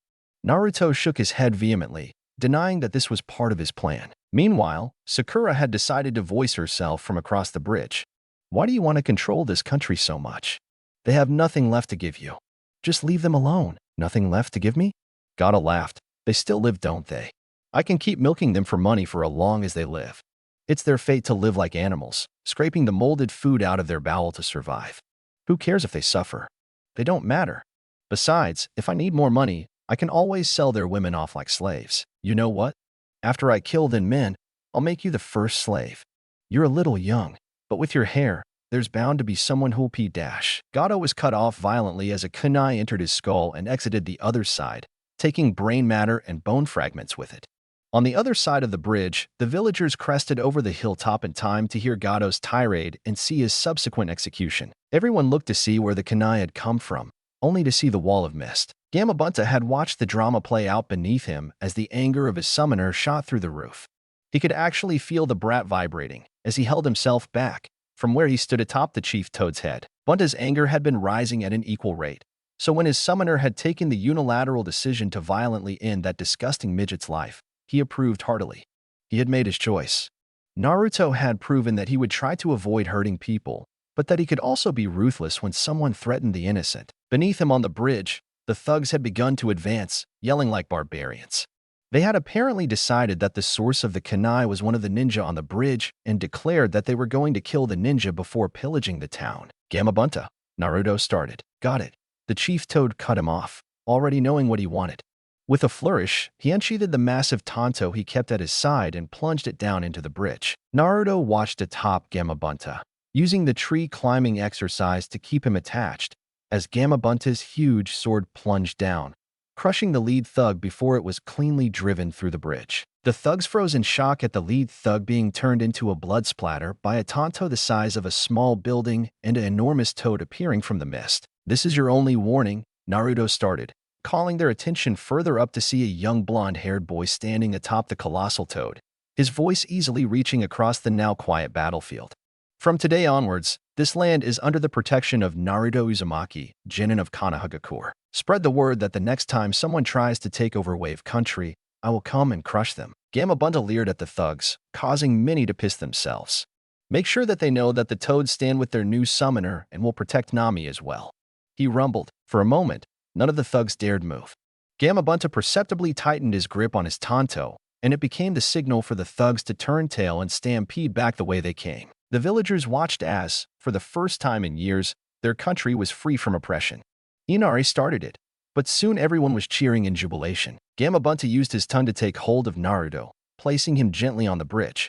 Naruto shook his head vehemently, denying that this was part of his plan. Meanwhile, Sakura had decided to voice herself from across the bridge. "Why do you want to control this country so much? They have nothing left to give you. Just leave them alone." "Nothing left to give me?" Gato laughed. "They still live, don't they? I can keep milking them for money for as long as they live. It's their fate to live like animals, scraping the molded food out of their bowel to survive. Who cares if they suffer? They don't matter. Besides, if I need more money, I can always sell their women off like slaves. You know what? After I kill them men, I'll make you the first slave. You're a little young, but with your hair, there's bound to be someone who'll p-dash." Gato was cut off violently as a kunai entered his skull and exited the other side, taking brain matter and bone fragments with it. On the other side of the bridge, the villagers crested over the hilltop in time to hear Gato's tirade and see his subsequent execution. Everyone looked to see where the kunai had come from, only to see the wall of mist. Gamabunta had watched the drama play out beneath him as the anger of his summoner shot through the roof. He could actually feel the brat vibrating as he held himself back from where he stood atop the chief toad's head. Bunta's anger had been rising at an equal rate, so when his summoner had taken the unilateral decision to violently end that disgusting midget's life, he approved heartily. He had made his choice. Naruto had proven that he would try to avoid hurting people, but that he could also be ruthless when someone threatened the innocent. Beneath him on the bridge, the thugs had begun to advance, yelling like barbarians. They had apparently decided that the source of the kunai was one of the ninja on the bridge and declared that they were going to kill the ninja before pillaging the town. "Gamabunta," Naruto started. "Got it." The chief toad cut him off, already knowing what he wanted. With a flourish, he unsheathed the massive tanto he kept at his side and plunged it down into the bridge. Naruto watched atop Gamabunta, using the tree climbing exercise to keep him attached, as Gamabunta's huge sword plunged down, crushing the lead thug before it was cleanly driven through the bridge. The thugs froze in shock at the lead thug being turned into a blood splatter by a tanto the size of a small building and an enormous toad appearing from the mist. "This is your only warning," Naruto started, calling their attention further up to see a young blonde-haired boy standing atop the colossal toad, his voice easily reaching across the now quiet battlefield. "From today onwards, this land is under the protection of Naruto Uzumaki, Genin of Konohagakure. Spread the word that the next time someone tries to take over Wave Country, I will come and crush them." Gamabunta leered at the thugs, causing many to piss themselves. "Make sure that they know that the toads stand with their new summoner and will protect Nami as well," he rumbled. For a moment, none of the thugs dared move. Gamabunta perceptibly tightened his grip on his tanto, and it became the signal for the thugs to turn tail and stampede back the way they came. The villagers watched as, for the first time in years, their country was free from oppression. Inari started it, but soon everyone was cheering in jubilation. Gamabunta used his tongue to take hold of Naruto, placing him gently on the bridge.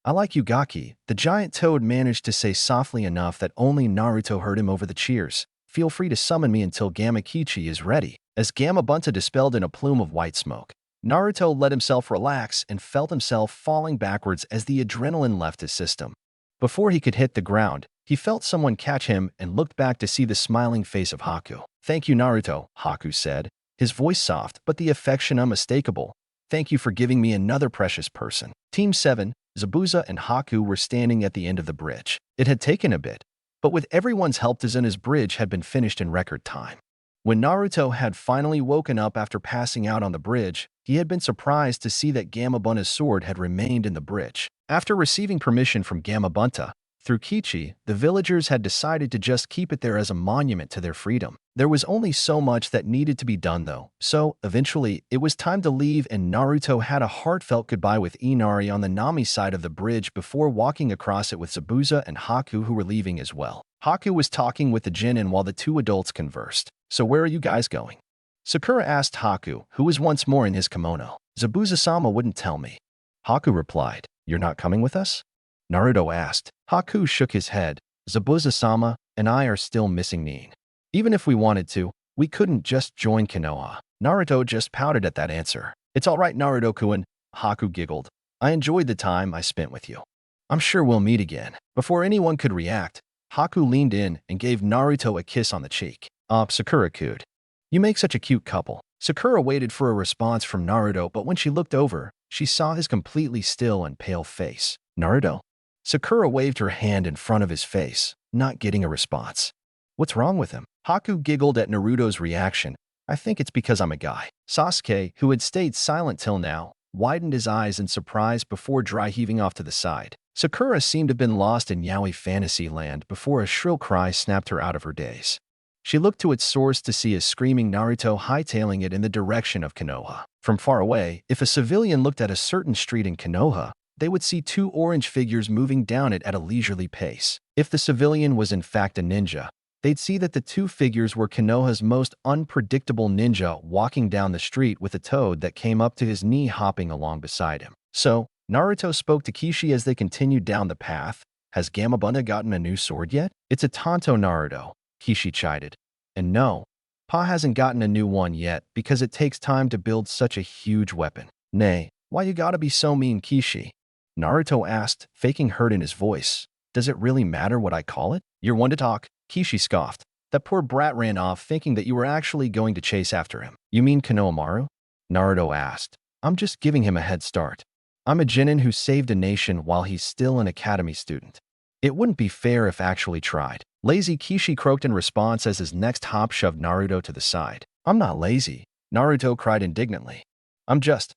I like Yugaki, the giant toad managed to say softly enough that only Naruto heard him over the cheers. Feel free to summon me until Gamma Kichi is ready. As Gamma Bunta dispelled in a plume of white smoke, Naruto let himself relax and felt himself falling backwards as the adrenaline left his system. Before he could hit the ground, he felt someone catch him and looked back to see the smiling face of Haku. "Thank you, Naruto," Haku said, his voice soft but the affection unmistakable. "Thank you for giving me another precious person." Team 7, Zabuza and Haku were standing at the end of the bridge. It had taken a bit, but with everyone's help Tazuna's bridge had been finished in record time. When Naruto had finally woken up after passing out on the bridge, he had been surprised to see that Gamma Bunta's sword had remained in the bridge. After receiving permission from Gamma Bunta, through Kichi, the villagers had decided to just keep it there as a monument to their freedom. There was only so much that needed to be done though, so eventually it was time to leave and Naruto had a heartfelt goodbye with Inari on the Nami side of the bridge before walking across it with Zabuza and Haku who were leaving as well. Haku was talking with the Jinin while the two adults conversed. "So where are you guys going?" Sakura asked Haku, who was once more in his kimono. "Zabuza-sama wouldn't tell me." Haku replied, "You're not coming with us?" Naruto asked. Haku shook his head. "Zabuza-sama and I are still missing Nin. Even if we wanted to, we couldn't just join Konoha." Naruto just pouted at that answer. "It's all right, Naruto-kun," Haku giggled. "I enjoyed the time I spent with you. I'm sure we'll meet again." Before anyone could react, Haku leaned in and gave Naruto a kiss on the cheek. Sakura cooed. "You make such a cute couple." Sakura waited for a response from Naruto, but when she looked over, she saw his completely still and pale face. "Naruto?" Sakura waved her hand in front of his face, not getting a response. "What's wrong with him?" Haku giggled at Naruto's reaction. "I think it's because I'm a guy." Sasuke, who had stayed silent till now, widened his eyes in surprise before dry heaving off to the side. Sakura seemed to have been lost in yaoi fantasy land before a shrill cry snapped her out of her daze. She looked to its source to see a screaming Naruto hightailing it in the direction of Konoha. From far away, if a civilian looked at a certain street in Konoha, they would see two orange figures moving down it at a leisurely pace. If the civilian was in fact a ninja, they'd see that the two figures were Konoha's most unpredictable ninja walking down the street with a toad that came up to his knee hopping along beside him. So, Naruto spoke to Kishi as they continued down the path. "Has Gamma Bunta gotten a new sword yet?" "It's a Tonto, Naruto," Kishi chided. "And no, Pa hasn't gotten a new one yet because it takes time to build such a huge weapon." "Nay, why you gotta be so mean, Kishi?" Naruto asked, faking hurt in his voice. "Does it really matter what I call it?" "You're one to talk," Kishi scoffed. "That poor brat ran off thinking that you were actually going to chase after him." "You mean Konohamaru?" Naruto asked. "I'm just giving him a head start. I'm a genin who saved a nation while he's still an academy student. It wouldn't be fair if actually tried." Lazy, Kishi croaked in response as his next hop shoved Naruto to the side. "I'm not lazy," Naruto cried indignantly. I'm just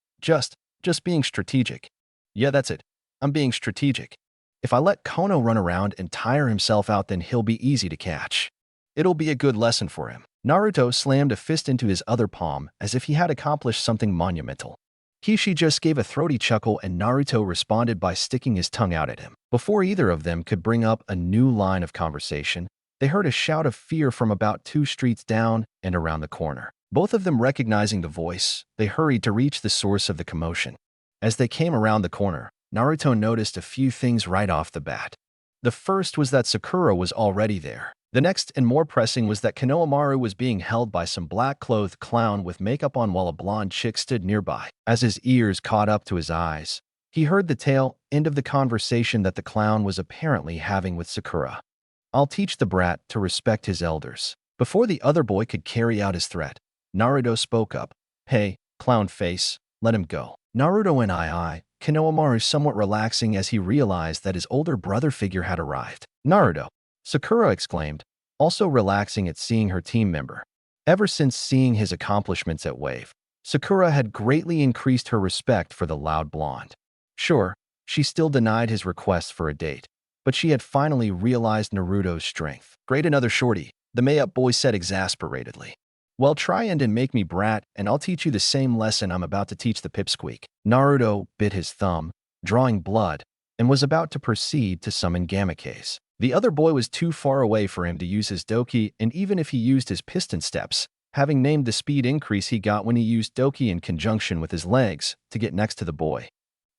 being strategic." "Yeah, that's it. I'm being strategic. If I let Kono run around and tire himself out, then he'll be easy to catch. It'll be a good lesson for him." Naruto slammed a fist into his other palm as if he had accomplished something monumental. Kishi just gave a throaty chuckle and Naruto responded by sticking his tongue out at him. Before either of them could bring up a new line of conversation, they heard a shout of fear from about 2 streets down and around the corner. Both of them recognizing the voice, they hurried to reach the source of the commotion. As they came around the corner, Naruto noticed a few things right off the bat. The first was that Sakura was already there. The next and more pressing was that Konohamaru was being held by some black-clothed clown with makeup on while a blonde chick stood nearby. As his ears caught up to his eyes, he heard the tail end of the conversation that the clown was apparently having with Sakura. "I'll teach the brat to respect his elders." Before the other boy could carry out his threat, Naruto spoke up. "Hey, clown face, let him go." Naruto and Konohamaru somewhat relaxing as he realized that his older brother figure had arrived. "Naruto," Sakura exclaimed, also relaxing at seeing her team member. Ever since seeing his accomplishments at Wave, Sakura had greatly increased her respect for the loud blonde. Sure, she still denied his request for a date, but she had finally realized Naruto's strength. "Great, another shorty," the Mayup boy said exasperatedly. "Well, try and make me brat, and I'll teach you the same lesson I'm about to teach the pipsqueak." Naruto bit his thumb, drawing blood, and was about to proceed to summon Gamakase. The other boy was too far away for him to use his Doki, and even if he used his piston steps, having named the speed increase he got when he used Doki in conjunction with his legs, to get next to the boy,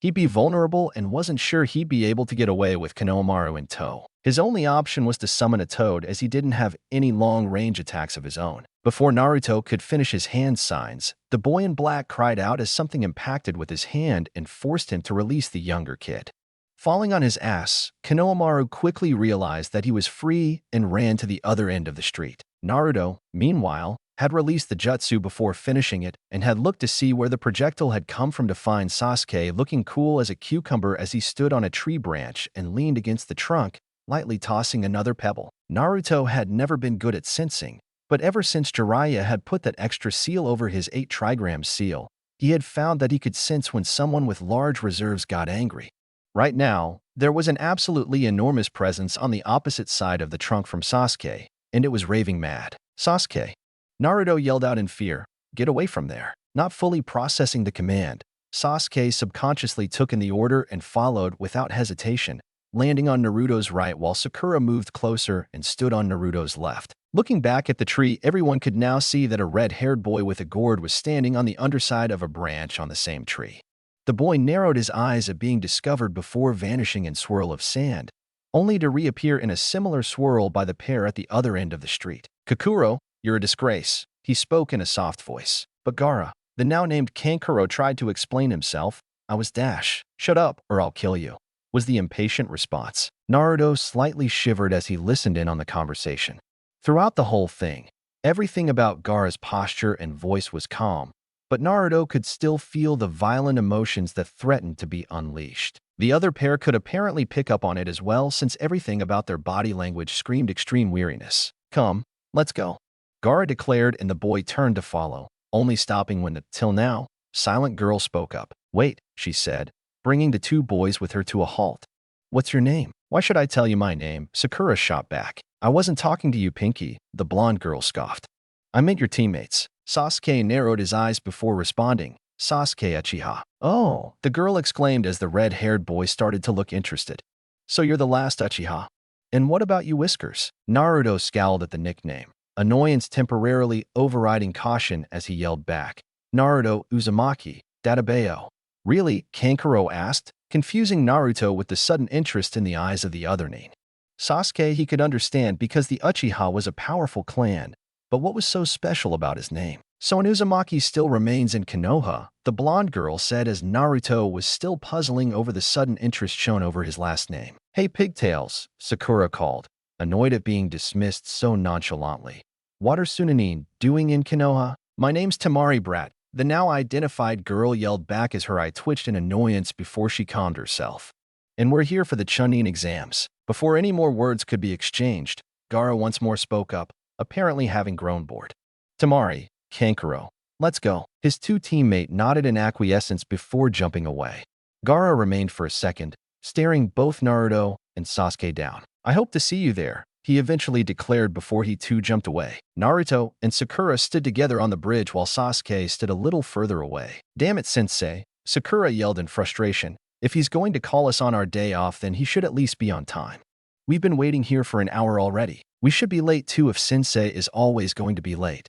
He'd be vulnerable and wasn't sure he'd be able to get away with Konohamaru in tow. His only option was to summon a toad as he didn't have any long-range attacks of his own. Before Naruto could finish his hand signs, the boy in black cried out as something impacted with his hand and forced him to release the younger kid. Falling on his ass, Konohamaru quickly realized that he was free and ran to the other end of the street. Naruto, meanwhile, had released the jutsu before finishing it and had looked to see where the projectile had come from to find Sasuke looking cool as a cucumber as he stood on a tree branch and leaned against the trunk, lightly tossing another pebble. Naruto had never been good at sensing, but ever since Jiraiya had put that extra seal over his 8 trigram seal, he had found that he could sense when someone with large reserves got angry. Right now, there was an absolutely enormous presence on the opposite side of the trunk from Sasuke, and it was raving mad. "Sasuke!" Naruto yelled out in fear, "Get away from there." Not fully processing the command, Sasuke subconsciously took in the order and followed without hesitation, landing on Naruto's right while Sakura moved closer and stood on Naruto's left. Looking back at the tree, everyone could now see that a red-haired boy with a gourd was standing on the underside of a branch on the same tree. The boy narrowed his eyes at being discovered before vanishing in swirl of sand, only to reappear in a similar swirl by the pair at the other end of the street. "Kakuro, you're a disgrace," he spoke in a soft voice. But Gaara, the now-named Kankuro, tried to explain himself. "I was Dash. Shut up, or I'll kill you," was the impatient response. Naruto slightly shivered as he listened in on the conversation. Throughout the whole thing, everything about Gaara's posture and voice was calm, but Naruto could still feel the violent emotions that threatened to be unleashed. The other pair could apparently pick up on it as well, since everything about their body language screamed extreme weariness. "Come, let's go," Gaara declared, and the boy turned to follow, only stopping when the, till now, silent girl spoke up. "Wait," she said, bringing the 2 boys with her to a halt. "What's your name?" "Why should I tell you my name?" Sakura shot back. "I wasn't talking to you, Pinky," the blonde girl scoffed. "I meant your teammates." Sasuke narrowed his eyes before responding. "Sasuke Uchiha." "Oh," the girl exclaimed as the red-haired boy started to look interested. "So you're the last Uchiha? And what about you, Whiskers?" Naruto scowled at the nickname, annoyance temporarily overriding caution as he yelled back. "Naruto Uzumaki, Databeo." "Really?" Kankuro asked, confusing Naruto with the sudden interest in the eyes of the other nin. Sasuke he could understand because the Uchiha was a powerful clan, but what was so special about his name? "So an Uzumaki still remains in Konoha," the blonde girl said as Naruto was still puzzling over the sudden interest shown over his last name. "Hey pigtails," Sakura called, annoyed at being dismissed so nonchalantly. "What are Sunanin doing in Konoha?" "My name's Tamari Brat," the now identified girl yelled back as her eye twitched in annoyance before she calmed herself. "And we're here for the Chunin exams." Before any more words could be exchanged, Gaara once more spoke up, apparently having grown bored. "Tamari, Kankuro, let's go." His 2 teammate nodded in acquiescence before jumping away. Gaara remained for a second, staring both Naruto and Sasuke down. "I hope to see you there," he eventually declared before he too jumped away. Naruto and Sakura stood together on the bridge while Sasuke stood a little further away. "Damn it, Sensei," Sakura yelled in frustration. "If he's going to call us on our day off, then he should at least be on time. We've been waiting here for an hour already. We should be late too if Sensei is always going to be late,"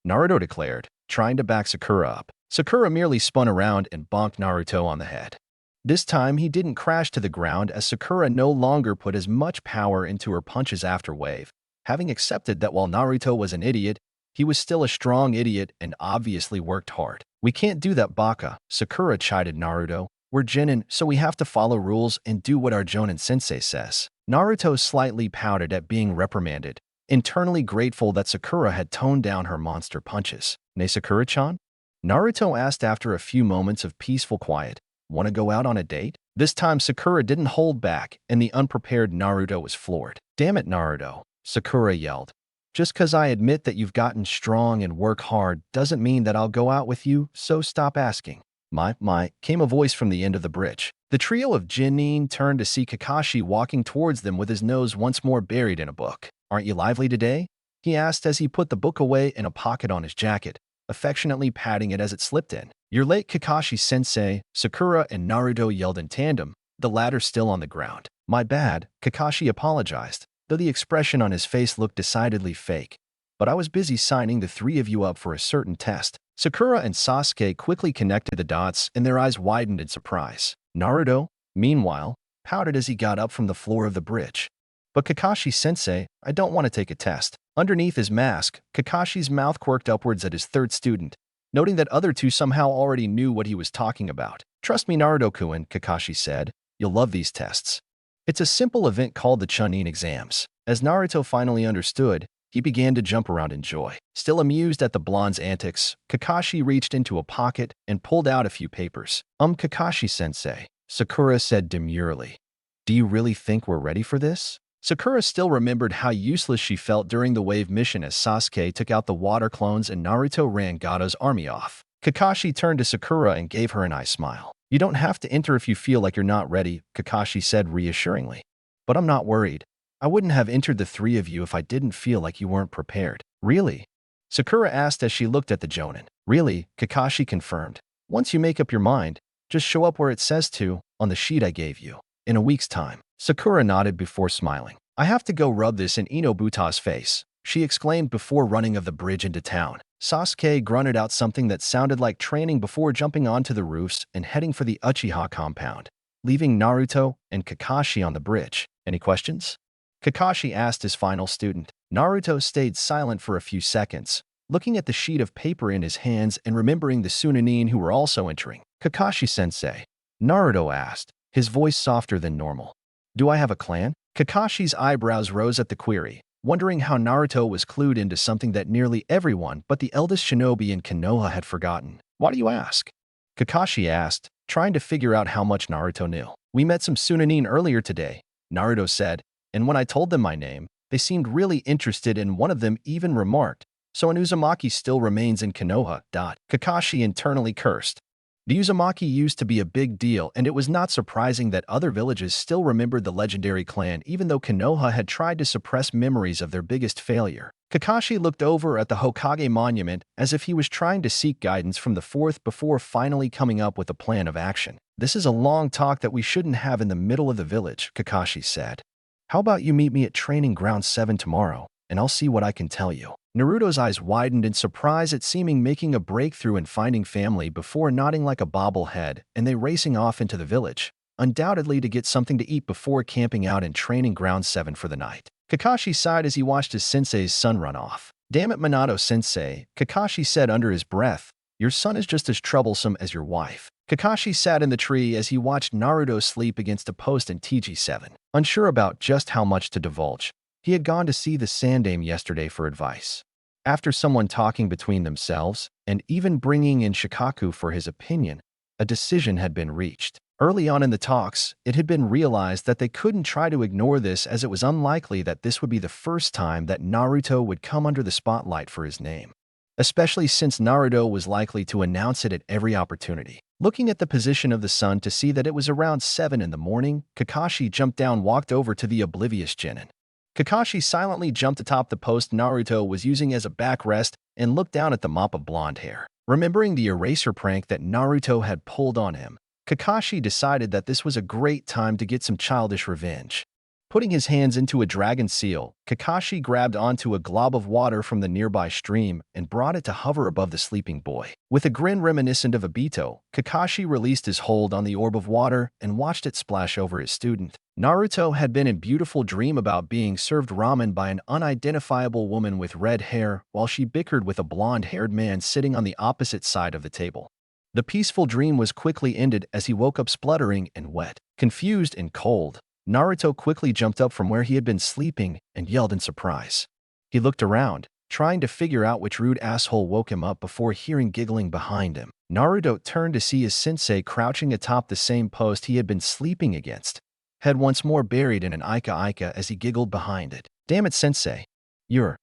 Naruto declared, trying to back Sakura up. Sakura merely spun around and bonked Naruto on the head. This time, he didn't crash to the ground as Sakura no longer put as much power into her punches after wave, having accepted that while Naruto was an idiot, he was still a strong idiot and obviously worked hard. "We can't do that, Baka," Sakura chided Naruto. "We're Jonin, so we have to follow rules and do what our Jonin sensei says." Naruto slightly pouted at being reprimanded, internally grateful that Sakura had toned down her monster punches. "Ne Sakura-chan?" Naruto asked after a few moments of peaceful quiet. "Want to go out on a date?" This time Sakura didn't hold back, and the unprepared Naruto was floored. "Damn it, Naruto," Sakura yelled. "Just 'cause I admit that you've gotten strong and work hard doesn't mean that I'll go out with you, so stop asking." My, came a voice from the end of the bridge. The trio of Jinnin turned to see Kakashi walking towards them with his nose once more buried in a book. "Aren't you lively today?" he asked as he put the book away in a pocket on his jacket, affectionately patting it as it slipped in. "You're late, Kakashi-sensei," Sakura and Naruto yelled in tandem, the latter still on the ground. "My bad," Kakashi apologized, though the expression on his face looked decidedly fake. "But I was busy signing the 3 of you up for a certain test." Sakura and Sasuke quickly connected the dots and their eyes widened in surprise. Naruto, meanwhile, pouted as he got up from the floor of the bridge. But Kakashi-sensei, I don't want to take a test. Underneath his mask, Kakashi's mouth quirked upwards at his third student, noting that other two somehow already knew what he was talking about. Trust me, Naruto-kun, Kakashi said. You'll love these tests. It's a simple event called the Chunin exams. As Naruto finally understood, he began to jump around in joy. Still amused at the blonde's antics, Kakashi reached into a pocket and pulled out a few papers. Kakashi-sensei, Sakura said demurely. Do you really think we're ready for this? Sakura still remembered how useless she felt during the wave mission as Sasuke took out the water clones and Naruto ran Gato's army off. Kakashi turned to Sakura and gave her an eye smile. You don't have to enter if you feel like you're not ready, Kakashi said reassuringly. But I'm not worried. I wouldn't have entered the three of you if I didn't feel like you weren't prepared. Really? Sakura asked as she looked at the Jonin. Really, Kakashi confirmed. Once you make up your mind, just show up where it says to, on the sheet I gave you. In a week's time. Sakura nodded before smiling. I have to go rub this in Inobuta's face, she exclaimed before running of the bridge into town. Sasuke grunted out something that sounded like training before jumping onto the roofs and heading for the Uchiha compound, leaving Naruto and Kakashi on the bridge. Any questions? Kakashi asked his final student. Naruto stayed silent for a few seconds, looking at the sheet of paper in his hands and remembering the Sunanin who were also entering. Kakashi-sensei, Naruto asked, his voice softer than normal. Do I have a clan? Kakashi's eyebrows rose at the query, wondering how Naruto was clued into something that nearly everyone but the eldest shinobi in Konoha had forgotten. Why do you ask? Kakashi asked, trying to figure out how much Naruto knew. We met some Sunanin earlier today, Naruto said, and when I told them my name, they seemed really interested and one of them even remarked, so an Uzumaki still remains in Konoha. Kakashi internally cursed. The Uzumaki used to be a big deal, and it was not surprising that other villages still remembered the legendary clan even though Konoha had tried to suppress memories of their biggest failure. Kakashi looked over at the Hokage monument as if he was trying to seek guidance from the fourth before finally coming up with a plan of action. This is a long talk that we shouldn't have in the middle of the village, Kakashi said. How about you meet me at Training Ground 7 tomorrow, and I'll see what I can tell you. Naruto's eyes widened in surprise at seeming making a breakthrough in finding family before nodding like a bobblehead and they racing off into the village, undoubtedly to get something to eat before camping out in Training Ground 7 for the night. Kakashi sighed as he watched his sensei's son run off. Damn it, Minato-sensei, Kakashi said under his breath. Your son is just as troublesome as your wife. Kakashi sat in the tree as he watched Naruto sleep against a post in TG7. Unsure about just how much to divulge, he had gone to see the Sandaime yesterday for advice. After someone talking between themselves, and even bringing in Shikaku for his opinion, a decision had been reached. Early on in the talks, it had been realized that they couldn't try to ignore this as it was unlikely that this would be the first time that Naruto would come under the spotlight for his name, especially since Naruto was likely to announce it at every opportunity. Looking at the position of the sun to see that it was around 7 in the morning, Kakashi jumped down walked over to the oblivious Genin. Kakashi silently jumped atop the post Naruto was using as a backrest and looked down at the mop of blonde hair. Remembering the eraser prank that Naruto had pulled on him, Kakashi decided that this was a great time to get some childish revenge. Putting his hands into a dragon seal, Kakashi grabbed onto a glob of water from the nearby stream and brought it to hover above the sleeping boy. With a grin reminiscent of Obito, Kakashi released his hold on the orb of water and watched it splash over his student. Naruto had been in beautiful dream about being served ramen by an unidentifiable woman with red hair while she bickered with a blonde-haired man sitting on the opposite side of the table. The peaceful dream was quickly ended as he woke up spluttering and wet. Confused and cold, Naruto quickly jumped up from where he had been sleeping and yelled in surprise. He looked around, trying to figure out which rude asshole woke him up before hearing giggling behind him. Naruto turned to see his sensei crouching atop the same post he had been sleeping against, head once more buried in an Ika as he giggled behind it. Damn it, sensei. You're...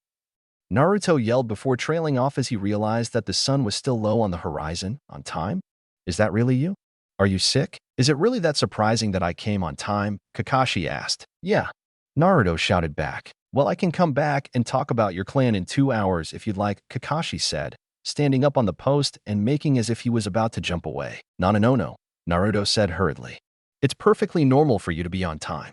Naruto yelled before trailing off as he realized that the sun was still low on the horizon, on time. Is that really you? Are you sick? Is it really that surprising that I came on time? Kakashi asked. Yeah. Naruto shouted back. Well, I can come back and talk about your clan in 2 hours if you'd like, Kakashi said, standing up on the post and making as if he was about to jump away. No, Naruto said hurriedly. It's perfectly normal for you to be on time.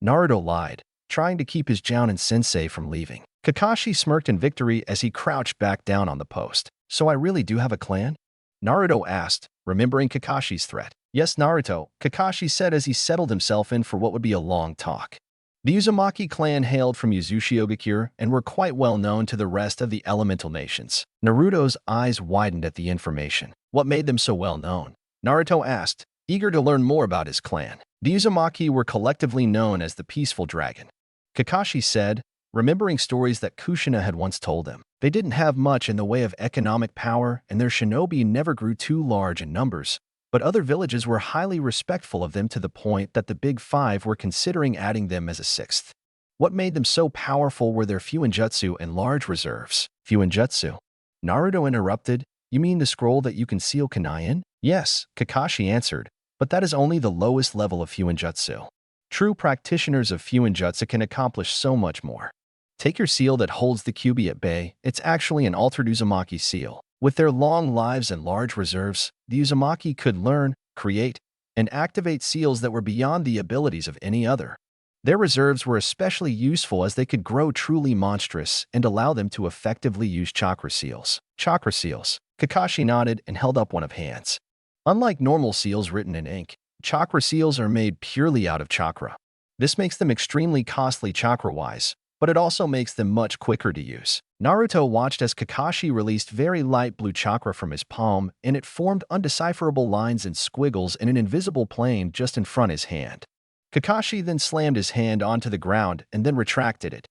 Naruto lied, trying to keep his Jounin sensei from leaving. Kakashi smirked in victory as he crouched back down on the post. So I really do have a clan? Naruto asked, remembering Kakashi's threat. Yes, Naruto, Kakashi said as he settled himself in for what would be a long talk. The Uzumaki clan hailed from Uzushiogakure and were quite well known to the rest of the elemental nations. Naruto's eyes widened at the information. What made them so well known? Naruto asked, eager to learn more about his clan. The Uzumaki were collectively known as the Peaceful Dragon. Kakashi said, remembering stories that Kushina had once told him. They didn't have much in the way of economic power, and their shinobi never grew too large in numbers, but other villages were highly respectful of them to the point that the Big Five were considering adding them as a sixth. What made them so powerful were their Fuinjutsu and large reserves. Fuinjutsu? Naruto interrupted, you mean the scroll that you can seal kunai in? Yes, Kakashi answered, but that is only the lowest level of Fuinjutsu. True practitioners of Fuinjutsu can accomplish so much more. Take your seal that holds the Kyuubi at bay. It's actually an altered Uzumaki seal. With their long lives and large reserves, the Uzumaki could learn, create, and activate seals that were beyond the abilities of any other. Their reserves were especially useful as they could grow truly monstrous and allow them to effectively use chakra seals. Chakra seals. Kakashi nodded and held up one of hands. Unlike normal seals written in ink, chakra seals are made purely out of chakra. This makes them extremely costly chakra-wise, but it also makes them much quicker to use. Naruto watched as Kakashi released very light blue chakra from his palm, and it formed undecipherable lines and squiggles in an invisible plane just in front of his hand. Kakashi then slammed his hand onto the ground and then retracted it.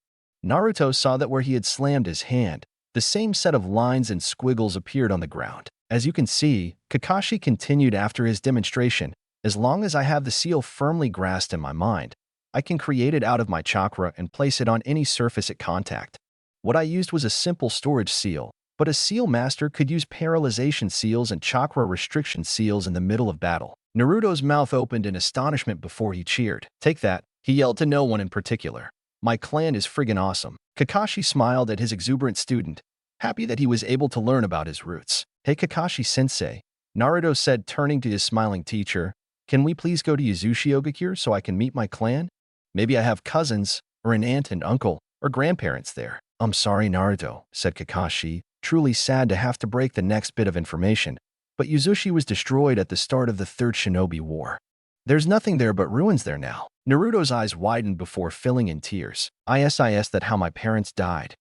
Naruto saw that where he had slammed his hand, the same set of lines and squiggles appeared on the ground. As you can see, Kakashi continued after his demonstration, as long as I have the seal firmly grasped in my mind, I can create it out of my chakra and place it on any surface at contact. What I used was a simple storage seal, but a seal master could use paralyzation seals and chakra restriction seals in the middle of battle. Naruto's mouth opened in astonishment before he cheered. Take that, he yelled to no one in particular. My clan is friggin' awesome. Kakashi smiled at his exuberant student, happy that he was able to learn about his roots. Hey Kakashi-sensei, Naruto said turning to his smiling teacher, can we please go to Uzushiogakure so I can meet my clan? Maybe I have cousins, or an aunt and uncle, or grandparents there. I'm sorry, Naruto, said Kakashi, truly sad to have to break the next bit of information, but Uzushi was destroyed at the start of the Third Shinobi War. There's nothing there but ruins there now. Naruto's eyes widened before filling in tears. Is that how my parents died?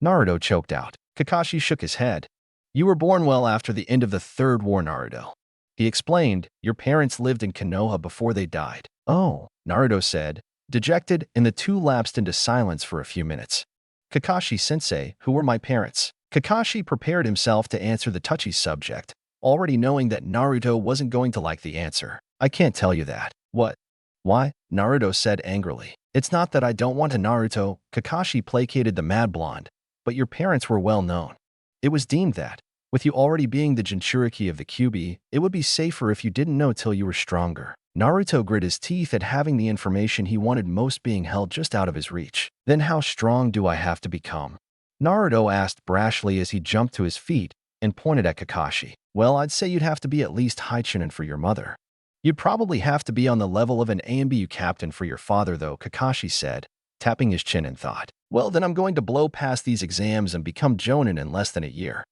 Naruto choked out. Kakashi shook his head. You were born well after the end of the Third War, Naruto. He explained, your parents lived in Konoha before they died. Oh, Naruto said, dejected, and the two lapsed into silence for a few minutes. Kakashi-sensei, who were my parents? Kakashi prepared himself to answer the touchy subject, already knowing that Naruto wasn't going to like the answer. I can't tell you that. What? Why? Naruto said angrily. It's not that I don't want to, Naruto, Kakashi placated the mad blonde, but your parents were well known. It was deemed that, with you already being the Jinchuriki of the Kyuubi, it would be safer if you didn't know till you were stronger. Naruto grit his teeth at having the information he wanted most being held just out of his reach. Then how strong do I have to become? Naruto asked brashly as he jumped to his feet and pointed at Kakashi. Well, I'd say you'd have to be at least high chunin for your mother. You'd probably have to be on the level of an AMBU captain for your father though, Kakashi said, tapping his chin in thought. Well, then I'm going to blow past these exams and become Jonin in less than a year,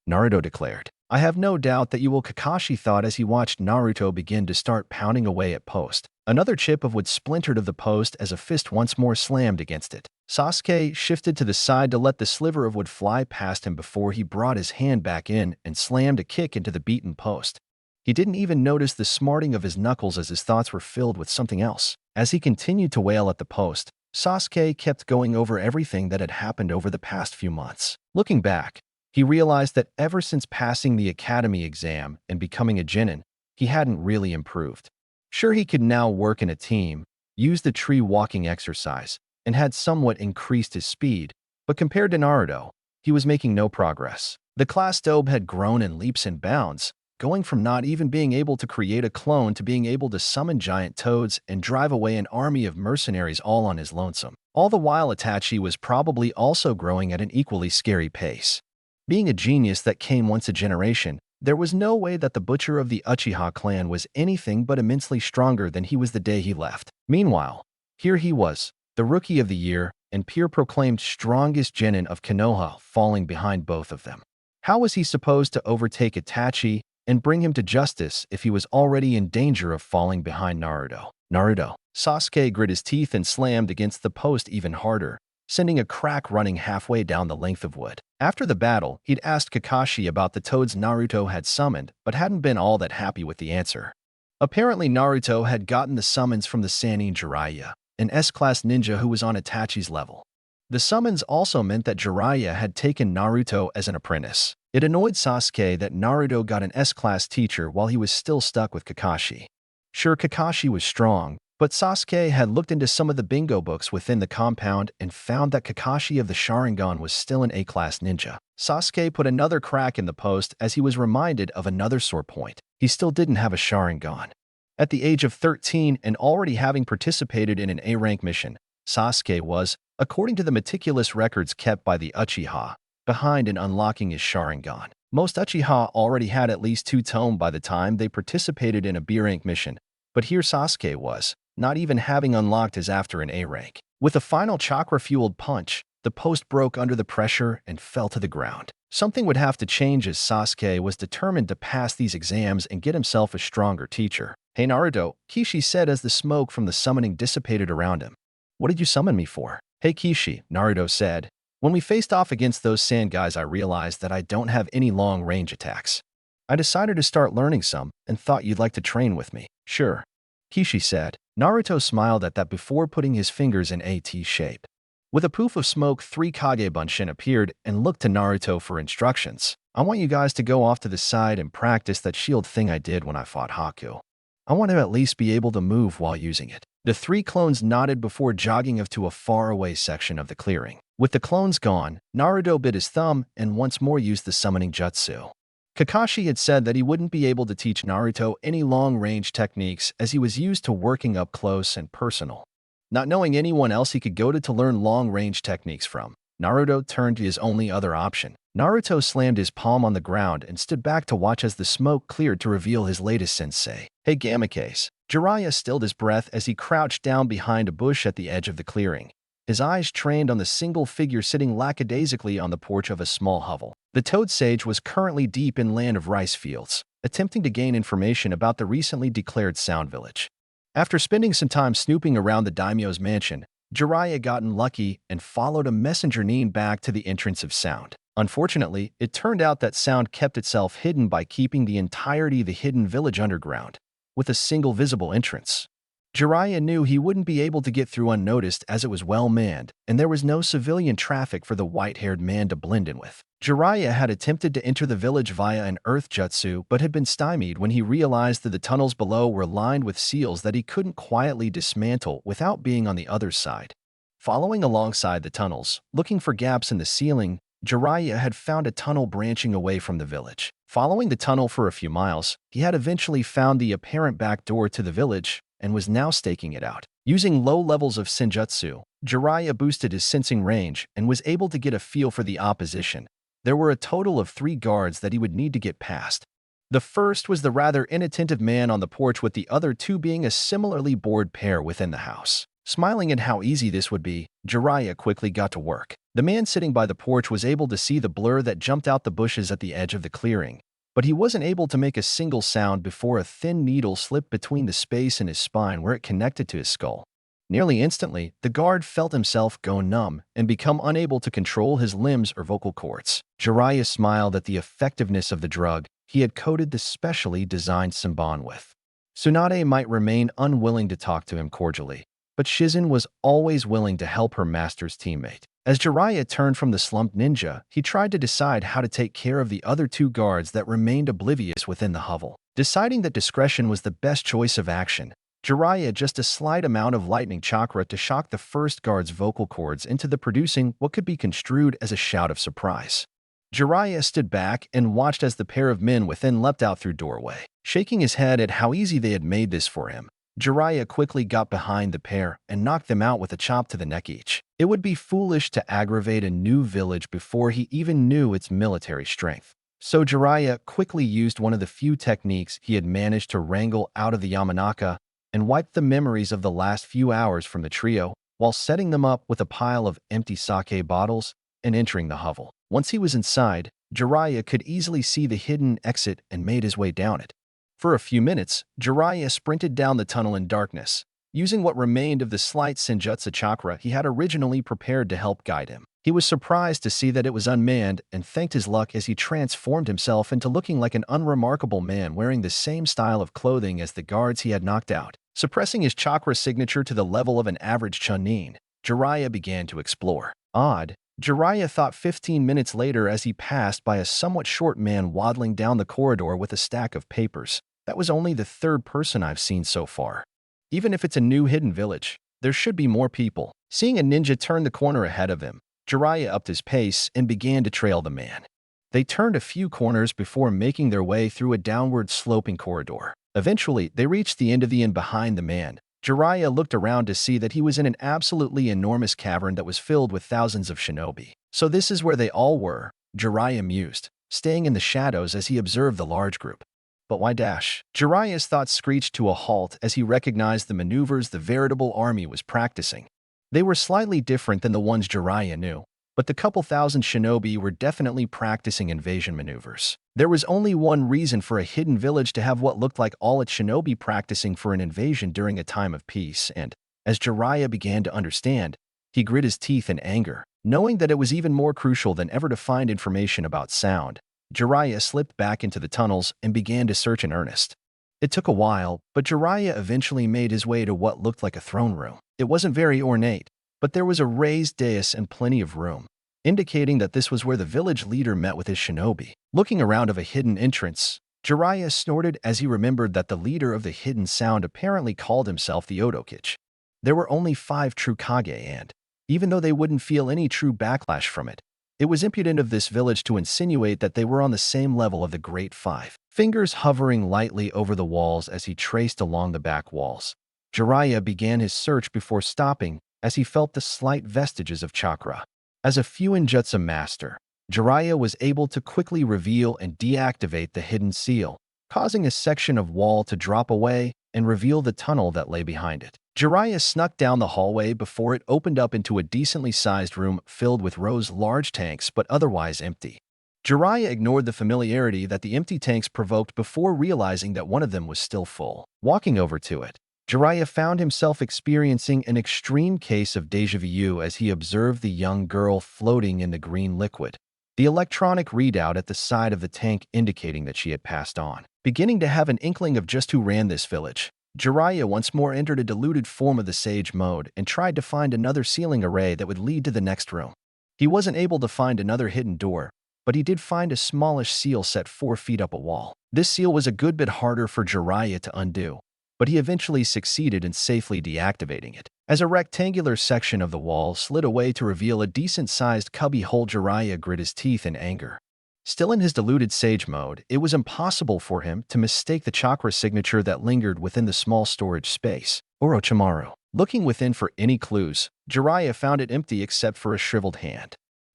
Naruto declared. I have no doubt that you will, Kakashi thought as he watched Naruto begin to start pounding away at post. Another chip of wood splintered of the post as a fist once more slammed against it. Sasuke shifted to the side to let the sliver of wood fly past him before he brought his hand back in and slammed a kick into the beaten post. He didn't even notice the smarting of his knuckles as his thoughts were filled with something else. As he continued to wail at the post, Sasuke kept going over everything that had happened over the past few months. Looking back, he realized that ever since passing the academy exam and becoming a genin, he hadn't really improved. Sure, he could now work in a team, use the tree walking exercise, and had somewhat increased his speed, but compared to Naruto, he was making no progress. The class dobe had grown in leaps and bounds, going from not even being able to create a clone to being able to summon giant toads and drive away an army of mercenaries all on his lonesome. All the while, Itachi was probably also growing at an equally scary pace. Being a genius that came once a generation, there was no way that the butcher of the Uchiha clan was anything but immensely stronger than he was the day he left. Meanwhile, here he was, the rookie of the year and peer-proclaimed strongest genin of Konoha, falling behind both of them. How was he supposed to overtake Itachi and bring him to justice if he was already in danger of falling behind Naruto. Naruto. Sasuke grit his teeth and slammed against the post even harder, sending a crack running halfway down the length of wood. After the battle, he'd asked Kakashi about the toads Naruto had summoned, but hadn't been all that happy with the answer. Apparently, Naruto had gotten the summons from the Sannin Jiraiya, an S-class ninja who was on Itachi's level. The summons also meant that Jiraiya had taken Naruto as an apprentice. It annoyed Sasuke that Naruto got an S-class teacher while he was still stuck with Kakashi. Sure, Kakashi was strong, but Sasuke had looked into some of the bingo books within the compound and found that Kakashi of the Sharingan was still an A-class ninja. Sasuke put another crack in the post as he was reminded of another sore point. He still didn't have a Sharingan. At the age of 13 and already having participated in an A-rank mission, Sasuke was, according to the meticulous records kept by the Uchiha, behind in unlocking his Sharingan. Most Uchiha already had at least 2 tome by the time they participated in a B-rank mission, but here Sasuke was, not even having unlocked his after an A-rank. With a final chakra-fueled punch, the post broke under the pressure and fell to the ground. Something would have to change as Sasuke was determined to pass these exams and get himself a stronger teacher. "Hey Naruto," Kishi said as the smoke from the summoning dissipated around him. "What did you summon me for?" "Hey Kishi," Naruto said. "When we faced off against those sand guys, I realized that I don't have any long-range attacks. I decided to start learning some and thought you'd like to train with me." "Sure," Kishi said. Naruto smiled at that before putting his fingers in a T shape. With a poof of smoke, 3 Kage Bunshin appeared and looked to Naruto for instructions. "I want you guys to go off to the side and practice that shield thing I did when I fought Haku. I want to at least be able to move while using it." The 3 clones nodded before jogging off to a faraway section of the clearing. With the clones gone, Naruto bit his thumb and once more used the summoning jutsu. Kakashi had said that he wouldn't be able to teach Naruto any long-range techniques as he was used to working up close and personal. Not knowing anyone else he could go to learn long-range techniques from, Naruto turned to his only other option. Naruto slammed his palm on the ground and stood back to watch as the smoke cleared to reveal his latest sensei. "Hey Gamma-case." Jiraiya stilled his breath as he crouched down behind a bush at the edge of the clearing, his eyes trained on the single figure sitting lackadaisically on the porch of a small hovel. The Toad Sage was currently deep in land of rice fields, attempting to gain information about the recently declared Sound Village. After spending some time snooping around the daimyo's mansion, Jiraiya got unlucky and followed a messenger Nin back to the entrance of Sound. Unfortunately, it turned out that Sound kept itself hidden by keeping the entirety of the hidden village underground, with a single visible entrance. Jiraiya knew he wouldn't be able to get through unnoticed as it was well manned, and there was no civilian traffic for the white-haired man to blend in with. Jiraiya had attempted to enter the village via an earth jutsu but had been stymied when he realized that the tunnels below were lined with seals that he couldn't quietly dismantle without being on the other side. Following alongside the tunnels, looking for gaps in the ceiling, Jiraiya had found a tunnel branching away from the village. Following the tunnel for a few miles, he had eventually found the apparent back door to the village and was now staking it out. Using low levels of senjutsu, Jiraiya boosted his sensing range and was able to get a feel for the opposition. There were a total of 3 guards that he would need to get past. The first was the rather inattentive man on the porch, with the other 2 being a similarly bored pair within the house. Smiling at how easy this would be, Jiraiya quickly got to work. The man sitting by the porch was able to see the blur that jumped out the bushes at the edge of the clearing, but he wasn't able to make a single sound before a thin needle slipped between the space in his spine where it connected to his skull. Nearly instantly, the guard felt himself go numb and become unable to control his limbs or vocal cords. Jiraiya smiled at the effectiveness of the drug he had coated the specially designed Senbon with. Tsunade might remain unwilling to talk to him cordially, but Shizen was always willing to help her master's teammate. As Jiraiya turned from the slumped ninja, he tried to decide how to take care of the other 2 guards that remained oblivious within the hovel. Deciding that discretion was the best choice of action, Jiraiya just a slight amount of lightning chakra to shock the first guard's vocal cords into the producing what could be construed as a shout of surprise. Jiraiya stood back and watched as the pair of men within leapt out through doorway. Shaking his head at how easy they had made this for him, Jiraiya quickly got behind the pair and knocked them out with a chop to the neck each. It would be foolish to aggravate a new village before he even knew its military strength. So Jiraiya quickly used one of the few techniques he had managed to wrangle out of the Yamanaka and wiped the memories of the last few hours from the trio while setting them up with a pile of empty sake bottles and entering the hovel. Once he was inside, Jiraiya could easily see the hidden exit and made his way down it. For a few minutes, Jiraiya sprinted down the tunnel in darkness, using what remained of the slight Senjutsu chakra he had originally prepared to help guide him. He was surprised to see that it was unmanned and thanked his luck as he transformed himself into looking like an unremarkable man wearing the same style of clothing as the guards he had knocked out. Suppressing his chakra signature to the level of an average Chunin, Jiraiya began to explore. Odd, Jiraiya thought 15 minutes later as he passed by a somewhat short man waddling down the corridor with a stack of papers. That was only the third person I've seen so far. Even if it's a new hidden village, there should be more people. Seeing a ninja turn the corner ahead of him, Jiraiya upped his pace and began to trail the man. They turned a few corners before making their way through a downward sloping corridor. Eventually, they reached the end of the inn behind the man. Jiraiya looked around to see that he was in an absolutely enormous cavern that was filled with thousands of shinobi. So this is where they all were, Jiraiya mused, staying in the shadows as he observed the large group. But why dash? Jiraiya's thoughts screeched to a halt as he recognized the maneuvers the veritable army was practicing. They were slightly different than the ones Jiraiya knew, but the couple thousand shinobi were definitely practicing invasion maneuvers. There was only one reason for a hidden village to have what looked like all its shinobi practicing for an invasion during a time of peace, and, as Jiraiya began to understand, he grit his teeth in anger. Knowing that it was even more crucial than ever to find information about sound, Jiraiya slipped back into the tunnels and began to search in earnest. It took a while, but Jiraiya eventually made his way to what looked like a throne room. It wasn't very ornate, but there was a raised dais and plenty of room, indicating that this was where the village leader met with his shinobi. Looking around of a hidden entrance, Jiraiya snorted as he remembered that the leader of the hidden sound apparently called himself the Otokichi. There were only 5 true Kage and, even though they wouldn't feel any true backlash from it, it was impudent of this village to insinuate that they were on the same level of the Great Five. Fingers hovering lightly over the walls as he traced along the back walls, Jiraiya began his search before stopping as he felt the slight vestiges of chakra. As a Fuinjutsu master, Jiraiya was able to quickly reveal and deactivate the hidden seal, causing a section of wall to drop away and reveal the tunnel that lay behind it. Jiraiya snuck down the hallway before it opened up into a decently sized room filled with rows of large tanks but otherwise empty. Jiraiya ignored the familiarity that the empty tanks provoked before realizing that one of them was still full. Walking over to it, Jiraiya found himself experiencing an extreme case of déjà vu as he observed the young girl floating in the green liquid, the electronic readout at the side of the tank indicating that she had passed on. Beginning to have an inkling of just who ran this village, Jiraiya once more entered a diluted form of the Sage mode and tried to find another ceiling array that would lead to the next room. He wasn't able to find another hidden door, but he did find a smallish seal set 4 feet up a wall. This seal was a good bit harder for Jiraiya to undo, but he eventually succeeded in safely deactivating it. As a rectangular section of the wall slid away to reveal a decent-sized cubby hole, Jiraiya grit his teeth in anger. Still in his diluted Sage mode, it was impossible for him to mistake the chakra signature that lingered within the small storage space, Orochimaru. Looking within for any clues, Jiraiya found it empty except for a shriveled hand.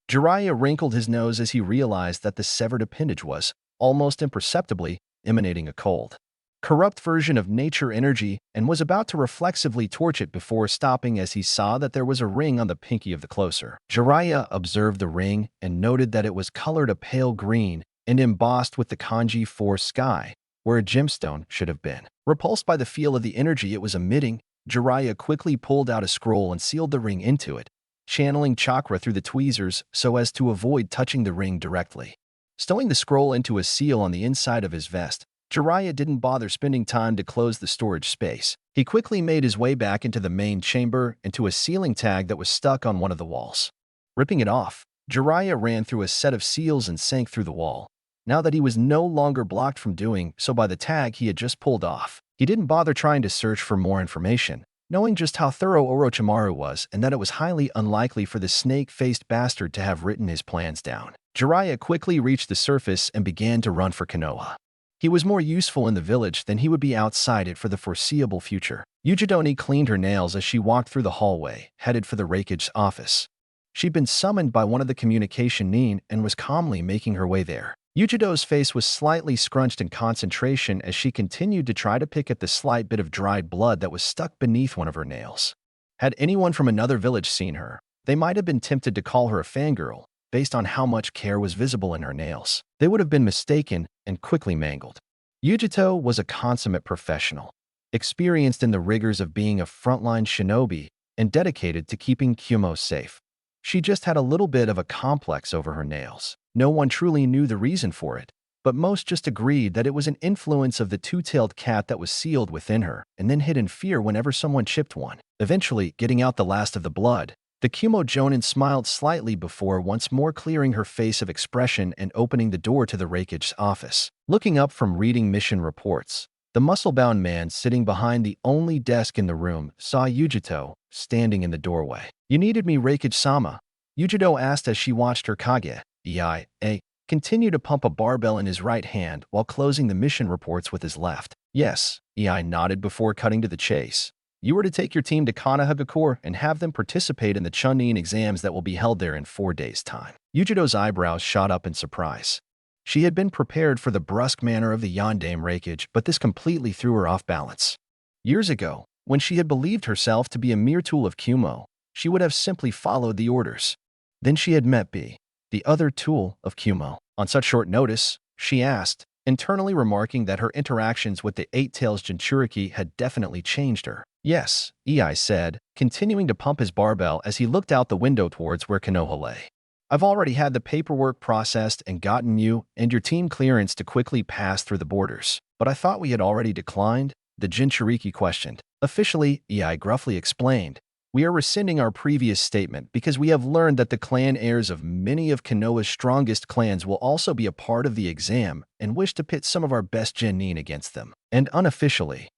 Jiraiya wrinkled his nose as he realized that the severed appendage was, almost imperceptibly, emanating a cold, corrupt version of nature energy and was about to reflexively torch it before stopping as he saw that there was a ring on the pinky of the closer. Jiraiya observed the ring and noted that it was colored a pale green and embossed with the kanji for sky, where a gemstone should have been. Repulsed by the feel of the energy it was emitting, Jiraiya quickly pulled out a scroll and sealed the ring into it, channeling chakra through the tweezers so as to avoid touching the ring directly. Stowing the scroll into a seal on the inside of his vest, Jiraiya didn't bother spending time to close the storage space. He quickly made his way back into the main chamber and to a ceiling tag that was stuck on one of the walls. Ripping it off, Jiraiya ran through a set of seals and sank through the wall, now that he was no longer blocked from doing so by the tag he had just pulled off. He didn't bother trying to search for more information, knowing just how thorough Orochimaru was and that it was highly unlikely for the snake-faced bastard to have written his plans down. Jiraiya quickly reached the surface and began to run for Konoha. He was more useful in the village than he would be outside it for the foreseeable future. Yujidoni cleaned her nails as she walked through the hallway, headed for the Raikage's office. She'd been summoned by one of the communication nin and was calmly making her way there. Yujido's face was slightly scrunched in concentration as she continued to try to pick at the slight bit of dried blood that was stuck beneath one of her nails. Had anyone from another village seen her, they might have been tempted to call her a fangirl, based on how much care was visible in her nails. They would have been mistaken and quickly mangled. Yujito was a consummate professional, experienced in the rigors of being a frontline shinobi and dedicated to keeping Kumo safe. She just had a little bit of a complex over her nails. No one truly knew the reason for it, but most just agreed that it was an influence of the two-tailed cat that was sealed within her and then hid in fear whenever someone chipped one. Eventually, getting out the last of the blood, the Kumo Jonin smiled slightly before once more clearing her face of expression and opening the door to the Raikage's office. Looking up from reading mission reports, the muscle-bound man sitting behind the only desk in the room saw Yujito standing in the doorway. "You needed me, Raikage-sama?" Yujito asked as she watched her Kage, EIA, continue to pump a barbell in his right hand while closing the mission reports with his left. "Yes," EI nodded before cutting to the chase. "You were to take your team to Kanahagakure and have them participate in the Chunin exams that will be held there in 4 days' time." Yujito's eyebrows shot up in surprise. She had been prepared for the brusque manner of the Yondaime Raikage, but this completely threw her off balance. Years ago, when she had believed herself to be a mere tool of Kumo, she would have simply followed the orders. Then she had met B, the other tool of Kumo. On such short notice, she asked, internally remarking that her interactions with the Eight Tails Jinchuriki had definitely changed her. "Yes," Ei said, continuing to pump his barbell as he looked out the window towards where Konoha lay. "I've already had the paperwork processed and gotten you and your team clearance to quickly pass through the borders. But I thought we had already declined?" the Jinchuriki questioned. "Officially," Ei gruffly explained, "we are rescinding our previous statement because we have learned that the clan heirs of many of Konoha's strongest clans will also be a part of the exam and wish to pit some of our best genin against them." "And unofficially?"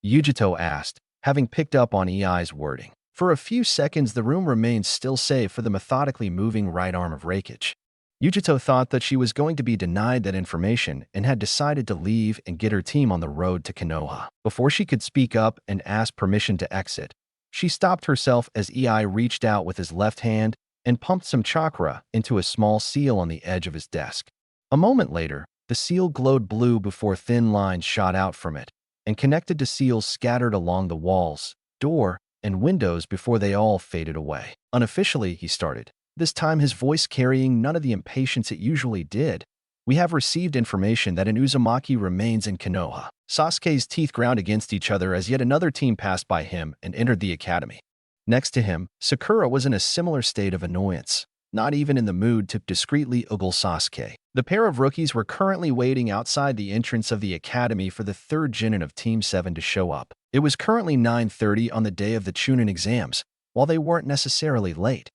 Yujito asked, having picked up on Ei's wording. For a few seconds, the room remained still save for the methodically moving right arm of Raikage. Yujito thought that she was going to be denied that information and had decided to leave and get her team on the road to Konoha. Before she could speak up and ask permission to exit, she stopped herself as Ei reached out with his left hand and pumped some chakra into a small seal on the edge of his desk. A moment later, the seal glowed blue before thin lines shot out from it and connected to seals scattered along the walls, door, and windows before they all faded away. "Unofficially," he started, this time his voice carrying none of the impatience it usually did, "we have received information that an Uzumaki remains in Konoha." Sasuke's teeth ground against each other as yet another team passed by him and entered the academy. Next to him, Sakura was in a similar state of annoyance, not even in the mood to discreetly ogle Sasuke. The pair of rookies were currently waiting outside the entrance of the academy for the third genin of Team 7 to show up. It was currently 9:30 on the day of the Chunin exams, while they weren't necessarily late.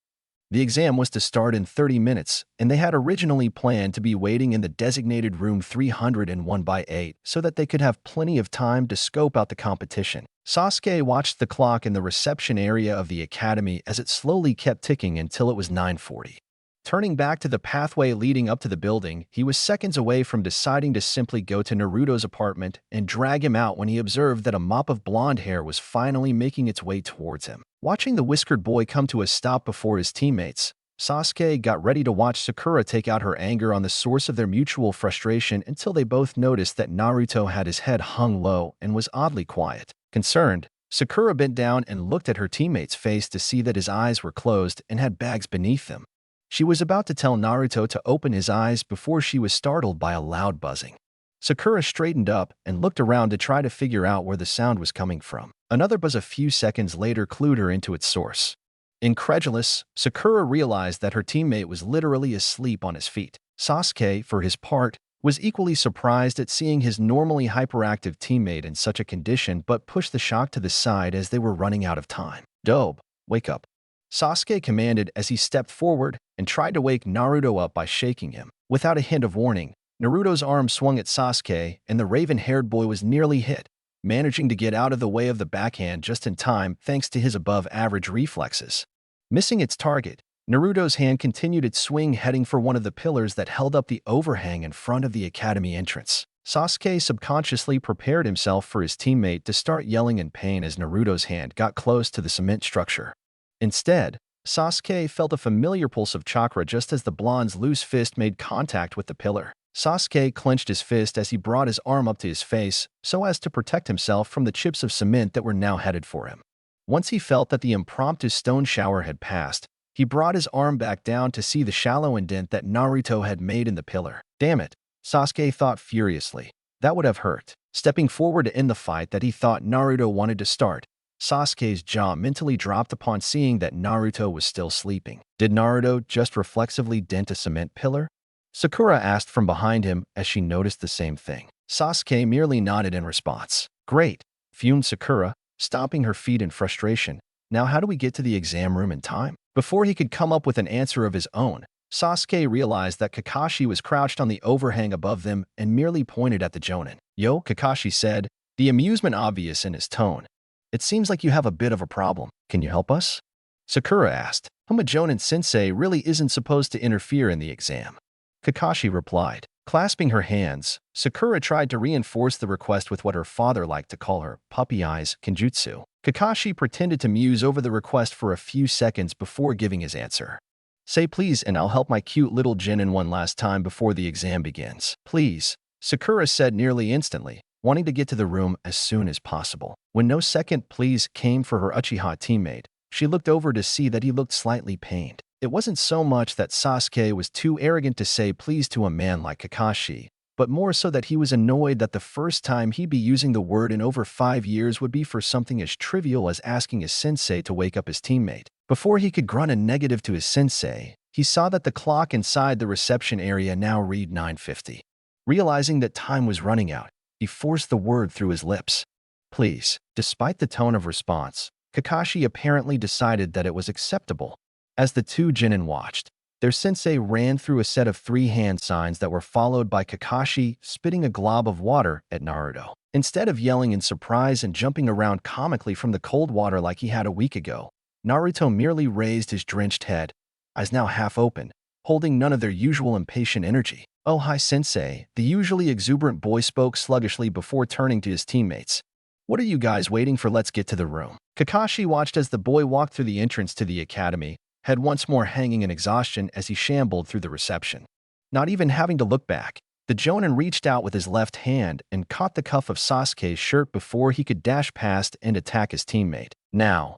The exam was to start in 30 minutes, and they had originally planned to be waiting in the designated room 301/8 so that they could have plenty of time to scope out the competition. Sasuke watched the clock in the reception area of the academy as it slowly kept ticking until it was 9:40. Turning back to the pathway leading up to the building, he was seconds away from deciding to simply go to Naruto's apartment and drag him out when he observed that a mop of blonde hair was finally making its way towards him. Watching the whiskered boy come to a stop before his teammates, Sasuke got ready to watch Sakura take out her anger on the source of their mutual frustration until they both noticed that Naruto had his head hung low and was oddly quiet. Concerned, Sakura bent down and looked at her teammate's face to see that his eyes were closed and had bags beneath them. She was about to tell Naruto to open his eyes before she was startled by a loud buzzing. Sakura straightened up and looked around to try to figure out where the sound was coming from. Another buzz a few seconds later clued her into its source. Incredulous, Sakura realized that her teammate was literally asleep on his feet. Sasuke, for his part, was equally surprised at seeing his normally hyperactive teammate in such a condition but pushed the shock to the side as they were running out of time. "Dobe, wake up," Sasuke commanded as he stepped forward and tried to wake Naruto up by shaking him. Without a hint of warning, Naruto's arm swung at Sasuke and the raven-haired boy was nearly hit, managing to get out of the way of the backhand just in time thanks to his above-average reflexes. Missing its target, Naruto's hand continued its swing heading for one of the pillars that held up the overhang in front of the academy entrance. Sasuke subconsciously prepared himself for his teammate to start yelling in pain as Naruto's hand got close to the cement structure. Instead, Sasuke felt a familiar pulse of chakra just as the blonde's loose fist made contact with the pillar. Sasuke clenched his fist as he brought his arm up to his face so as to protect himself from the chips of cement that were now headed for him. Once he felt that the impromptu stone shower had passed, He brought his arm back down to see the shallow indent that Naruto had made in the pillar. Damn it, Sasuke thought furiously. That would have hurt. Stepping forward to end the fight that he thought Naruto wanted to start, Sasuke's jaw mentally dropped upon seeing that Naruto was still sleeping. Did Naruto just reflexively dent a cement pillar? Sakura asked from behind him as she noticed the same thing. Sasuke merely nodded in response. Great, fumed Sakura, stomping her feet in frustration. Now how do we get to the exam room in time? Before he could come up with an answer of his own, Sasuke realized that Kakashi was crouched on the overhang above them and merely pointed at the Jonin. Yo, Kakashi said, the amusement obvious in his tone. It seems like you have a bit of a problem. Can you help us? Sakura asked. Jonin-sensei really isn't supposed to interfere in the exam. Kakashi replied. Clasping her hands, Sakura tried to reinforce the request with what her father liked to call her puppy eyes kenjutsu. Kakashi pretended to muse over the request for a few seconds before giving his answer. Say please and I'll help my cute little Jinin one last time before the exam begins. Please, Sakura said nearly instantly, wanting to get to the room as soon as possible. When no second please came for her Uchiha teammate, she looked over to see that he looked slightly pained. It wasn't so much that Sasuke was too arrogant to say please to a man like Kakashi, but more so that he was annoyed that the first time he'd be using the word in over 5 years would be for something as trivial as asking his sensei to wake up his teammate. Before he could grunt a negative to his sensei, he saw that the clock inside the reception area now read 9:50. Realizing that time was running out, he forced the word through his lips. Please. Despite the tone of response, Kakashi apparently decided that it was acceptable. As the two Jinin watched, their sensei ran through a set of 3 hand signs that were followed by Kakashi spitting a glob of water at Naruto. Instead of yelling in surprise and jumping around comically from the cold water like he had a week ago, Naruto merely raised his drenched head, eyes now half open, holding none of their usual impatient energy. Oh hi sensei, the usually exuberant boy spoke sluggishly before turning to his teammates. What are you guys waiting for? Let's get to the room. Kakashi watched as the boy walked through the entrance to the academy, head once more hanging in exhaustion as he shambled through the reception. Not even having to look back, the Jonin reached out with his left hand and caught the cuff of Sasuke's shirt before he could dash past and attack his teammate. Now,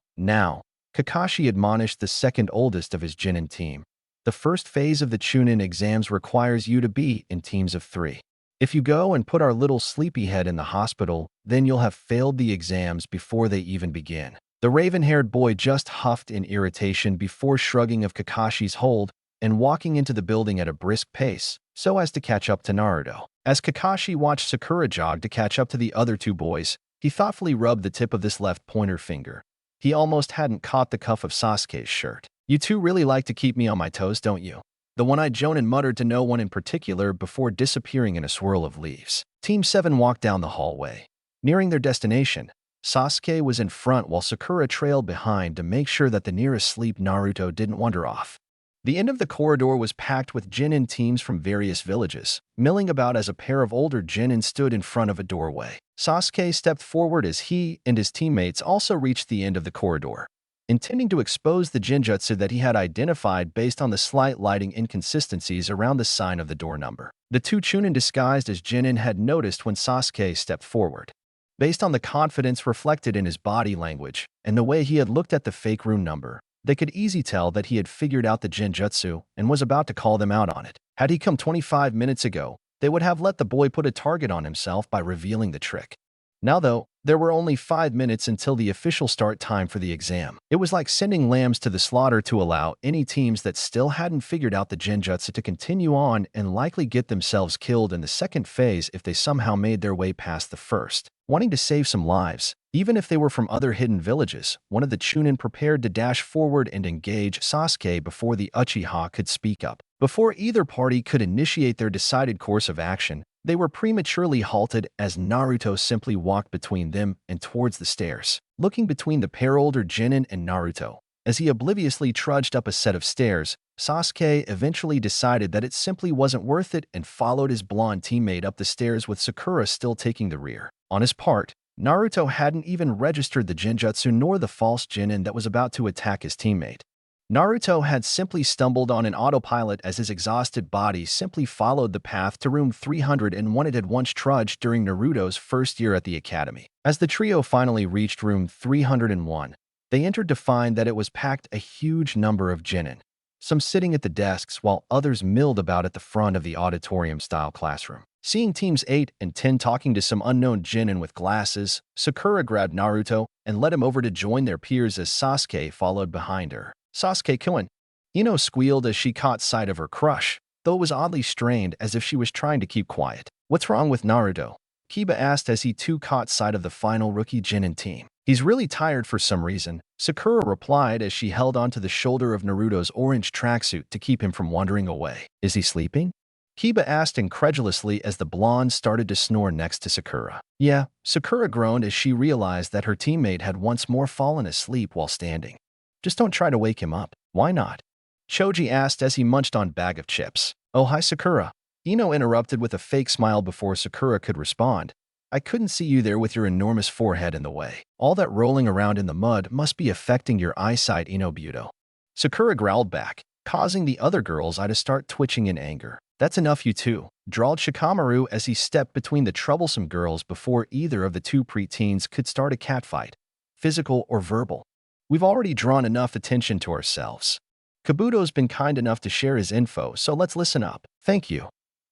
Kakashi admonished the second oldest of his Jinin team. The first phase of the Chunin exams requires you to be in teams of 3. If you go and put our little sleepyhead in the hospital, then you'll have failed the exams before they even begin. The raven-haired boy just huffed in irritation before shrugging of Kakashi's hold and walking into the building at a brisk pace so as to catch up to Naruto. As Kakashi watched Sakura jog to catch up to the other 2 boys, he thoughtfully rubbed the tip of this left pointer finger. He almost hadn't caught the cuff of Sasuke's shirt. You two really like to keep me on my toes, don't you? The one-eyed Jonin muttered to no one in particular before disappearing in a swirl of leaves. Team 7 walked down the hallway. Nearing their destination, Sasuke was in front while Sakura trailed behind to make sure that the nearest sleep Naruto didn't wander off. The end of the corridor was packed with Jinin teams from various villages, milling about as a pair of older Jinin stood in front of a doorway. Sasuke stepped forward as he and his teammates also reached the end of the corridor, intending to expose the Genjutsu that he had identified based on the slight lighting inconsistencies around the sign of the door number. The 2 Chunin disguised as Jinin had noticed when Sasuke stepped forward. Based on the confidence reflected in his body language and the way he had looked at the fake rune number, they could easily tell that he had figured out the Genjutsu and was about to call them out on it. Had he come 25 minutes ago, they would have let the boy put a target on himself by revealing the trick. Now though, there were only 5 minutes until the official start time for the exam. It was like sending lambs to the slaughter to allow any teams that still hadn't figured out the Genjutsu to continue on and likely get themselves killed in the second phase if they somehow made their way past the first. Wanting to save some lives, even if they were from other hidden villages, one of the Chunin prepared to dash forward and engage Sasuke before the Uchiha could speak up. Before either party could initiate their decided course of action, they were prematurely halted as Naruto simply walked between them and towards the stairs. Looking between the pair older Jinin and Naruto, as he obliviously trudged up a set of stairs, Sasuke eventually decided that it simply wasn't worth it and followed his blonde teammate up the stairs with Sakura still taking the rear. On his part, Naruto hadn't even registered the Genjutsu nor the false Jinin that was about to attack his teammate. Naruto had simply stumbled on an autopilot as his exhausted body simply followed the path to room 301 it had once trudged during Naruto's first year at the academy. As the trio finally reached room 301, They entered to find that it was packed a huge number of genin, some sitting at the desks while others milled about at the front of the auditorium-style classroom. Seeing teams 8 and 10 talking to some unknown genin with glasses, Sakura grabbed Naruto and led him over to join their peers as Sasuke followed behind her. Sasuke-kun! Ino squealed as she caught sight of her crush, though it was oddly strained as if she was trying to keep quiet. What's wrong with Naruto? Kiba asked as he too caught sight of the final rookie genin team. He's really tired for some reason, Sakura replied as she held onto the shoulder of Naruto's orange tracksuit to keep him from wandering away. Is he sleeping? Kiba asked incredulously as the blonde started to snore next to Sakura. Yeah, Sakura groaned as she realized that her teammate had once more fallen asleep while standing. Just don't try to wake him up. Why not? Choji asked as he munched on a bag of chips. Oh, hi Sakura. Ino interrupted with a fake smile before Sakura could respond. I couldn't see you there with your enormous forehead in the way. All that rolling around in the mud must be affecting your eyesight, Inobuto. Sakura growled back, causing the other girl's eye to start twitching in anger. That's enough, you two, drawled Shikamaru as he stepped between the troublesome girls before either of the two preteens could start a catfight, physical or verbal. We've already drawn enough attention to ourselves. Kabuto's been kind enough to share his info, so let's listen up. Thank you,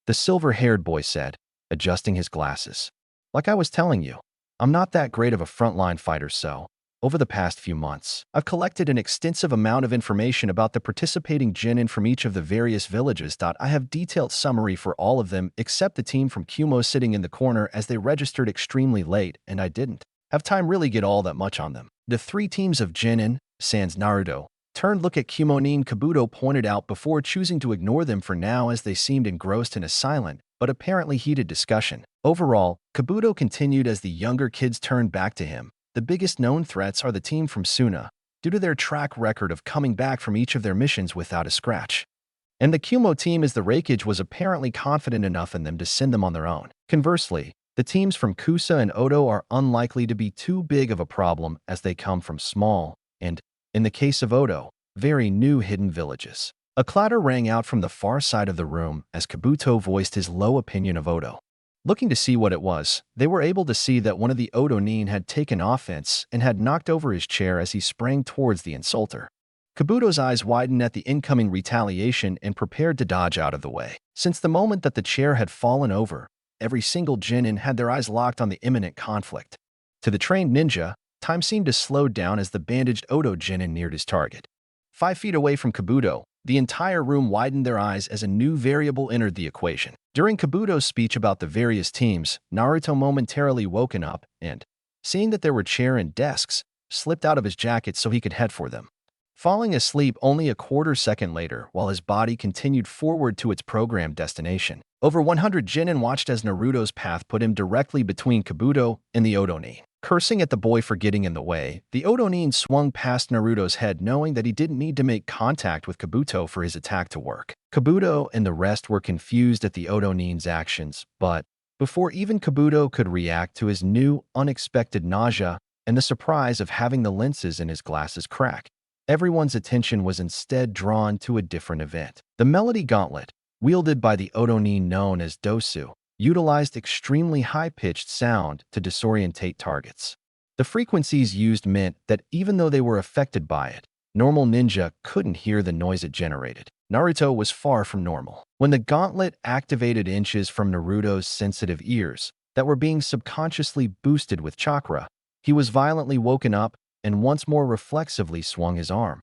the silver-haired boy said, adjusting his glasses. Like I was telling you, I'm not that great of a frontline fighter, so over the past few months, I've collected an extensive amount of information about the participating genin from each of the various villages. I have detailed summary for all of them except the team from Kumo sitting in the corner as they registered extremely late and I didn't have time really get all that much on them. The three teams of genin, sans Naruto, turned look at Kumonin Kabuto pointed out before choosing to ignore them for now as they seemed engrossed in a silent, but apparently heated discussion. Overall, Kabuto continued as the younger kids turned back to him. The biggest known threats are the team from Suna, due to their track record of coming back from each of their missions without a scratch. And the Kumo team as the Raikage was apparently confident enough in them to send them on their own. Conversely, the teams from Kusa and Odo are unlikely to be too big of a problem as they come from small, and, in the case of Odo, very new hidden villages. A clatter rang out from the far side of the room as Kabuto voiced his low opinion of Odo. Looking to see what it was, they were able to see that one of the Odo-nin had taken offense and had knocked over his chair as he sprang towards the insulter. Kabuto's eyes widened at the incoming retaliation and prepared to dodge out of the way. Since the moment that the chair had fallen over, every single genin had their eyes locked on the imminent conflict. To the trained ninja, time seemed to slow down as the bandaged Odo genin neared his target. 5 feet away from Kabuto, the entire room widened their eyes as a new variable entered the equation. During Kabuto's speech about the various teams, Naruto momentarily woken up and, seeing that there were chairs and desks, slipped out of his jacket so he could head for them. Falling asleep only a quarter second later while his body continued forward to its programmed destination. Over 100 genin watched as Naruto's path put him directly between Kabuto and the Odo-nin. Cursing at the boy for getting in the way, the Odo-nin swung past Naruto's head knowing that he didn't need to make contact with Kabuto for his attack to work. Kabuto and the rest were confused at the Odo-nin's actions, but before even Kabuto could react to his new, unexpected nausea and the surprise of having the lenses in his glasses crack, everyone's attention was instead drawn to a different event. The Melody Gauntlet, wielded by the Odo-nin known as Dosu, utilized extremely high-pitched sound to disorientate targets. The frequencies used meant that even though they were affected by it, normal ninja couldn't hear the noise it generated. Naruto was far from normal. When the gauntlet activated inches from Naruto's sensitive ears that were being subconsciously boosted with chakra, he was violently woken up and once more reflexively swung his arm.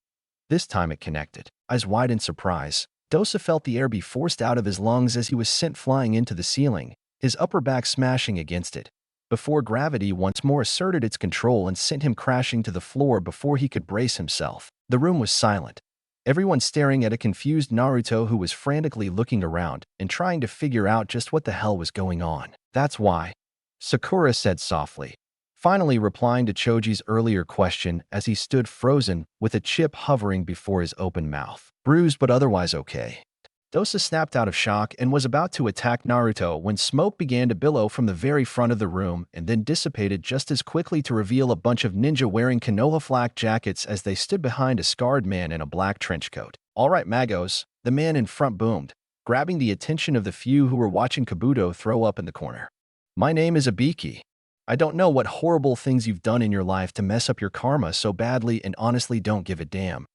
This time it connected. Eyes wide in surprise, Dosa felt the air be forced out of his lungs as he was sent flying into the ceiling, his upper back smashing against it, before gravity once more asserted its control and sent him crashing to the floor before he could brace himself. The room was silent, everyone staring at a confused Naruto who was frantically looking around and trying to figure out just what the hell was going on. That's why, Sakura said softly, finally replying to Choji's earlier question as he stood frozen with a chip hovering before his open mouth. Bruised but otherwise okay. Dosa snapped out of shock and was about to attack Naruto when smoke began to billow from the very front of the room and then dissipated just as quickly to reveal a bunch of ninja wearing canola flak jackets as they stood behind a scarred man in a black trench coat. All right, Magos, the man in front boomed, grabbing the attention of the few who were watching Kabuto throw up in the corner. My name is Abiki. I don't know what horrible things you've done in your life to mess up your karma so badly and honestly don't give a damn.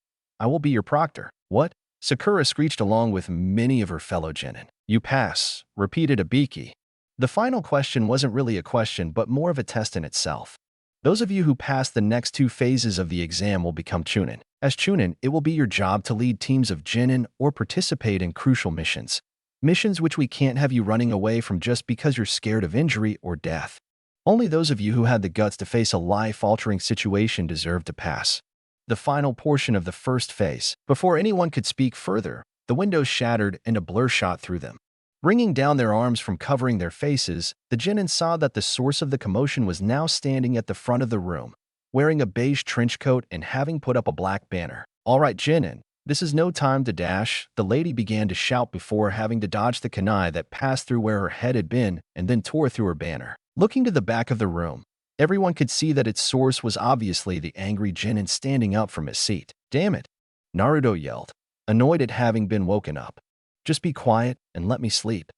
I will be your proctor. What? Sakura screeched along with many of her fellow genin. You pass, repeated Abiki. The final question wasn't really a question but more of a test in itself. Those of you who pass the next two phases of the exam will become chunin. As chunin, it will be your job to lead teams of genin or participate in crucial missions. Missions which we can't have you running away from just because you're scared of injury or death. Only those of you who had the guts to face a life-altering situation deserve to pass. The final portion of the first phase. Before anyone could speak further, the windows shattered and a blur shot through them. Bringing down their arms from covering their faces, the genin saw that the source of the commotion was now standing at the front of the room, wearing a beige trench coat and having put up a black banner. All right, genin, this is no time to dash, the lady began to shout before having to dodge the kunai that passed through where her head had been and then tore through her banner. Looking to the back of the room, everyone could see that its source was obviously the angry genin standing up from his seat. Damn it, Naruto yelled, annoyed at having been woken up. Just be quiet and let me sleep.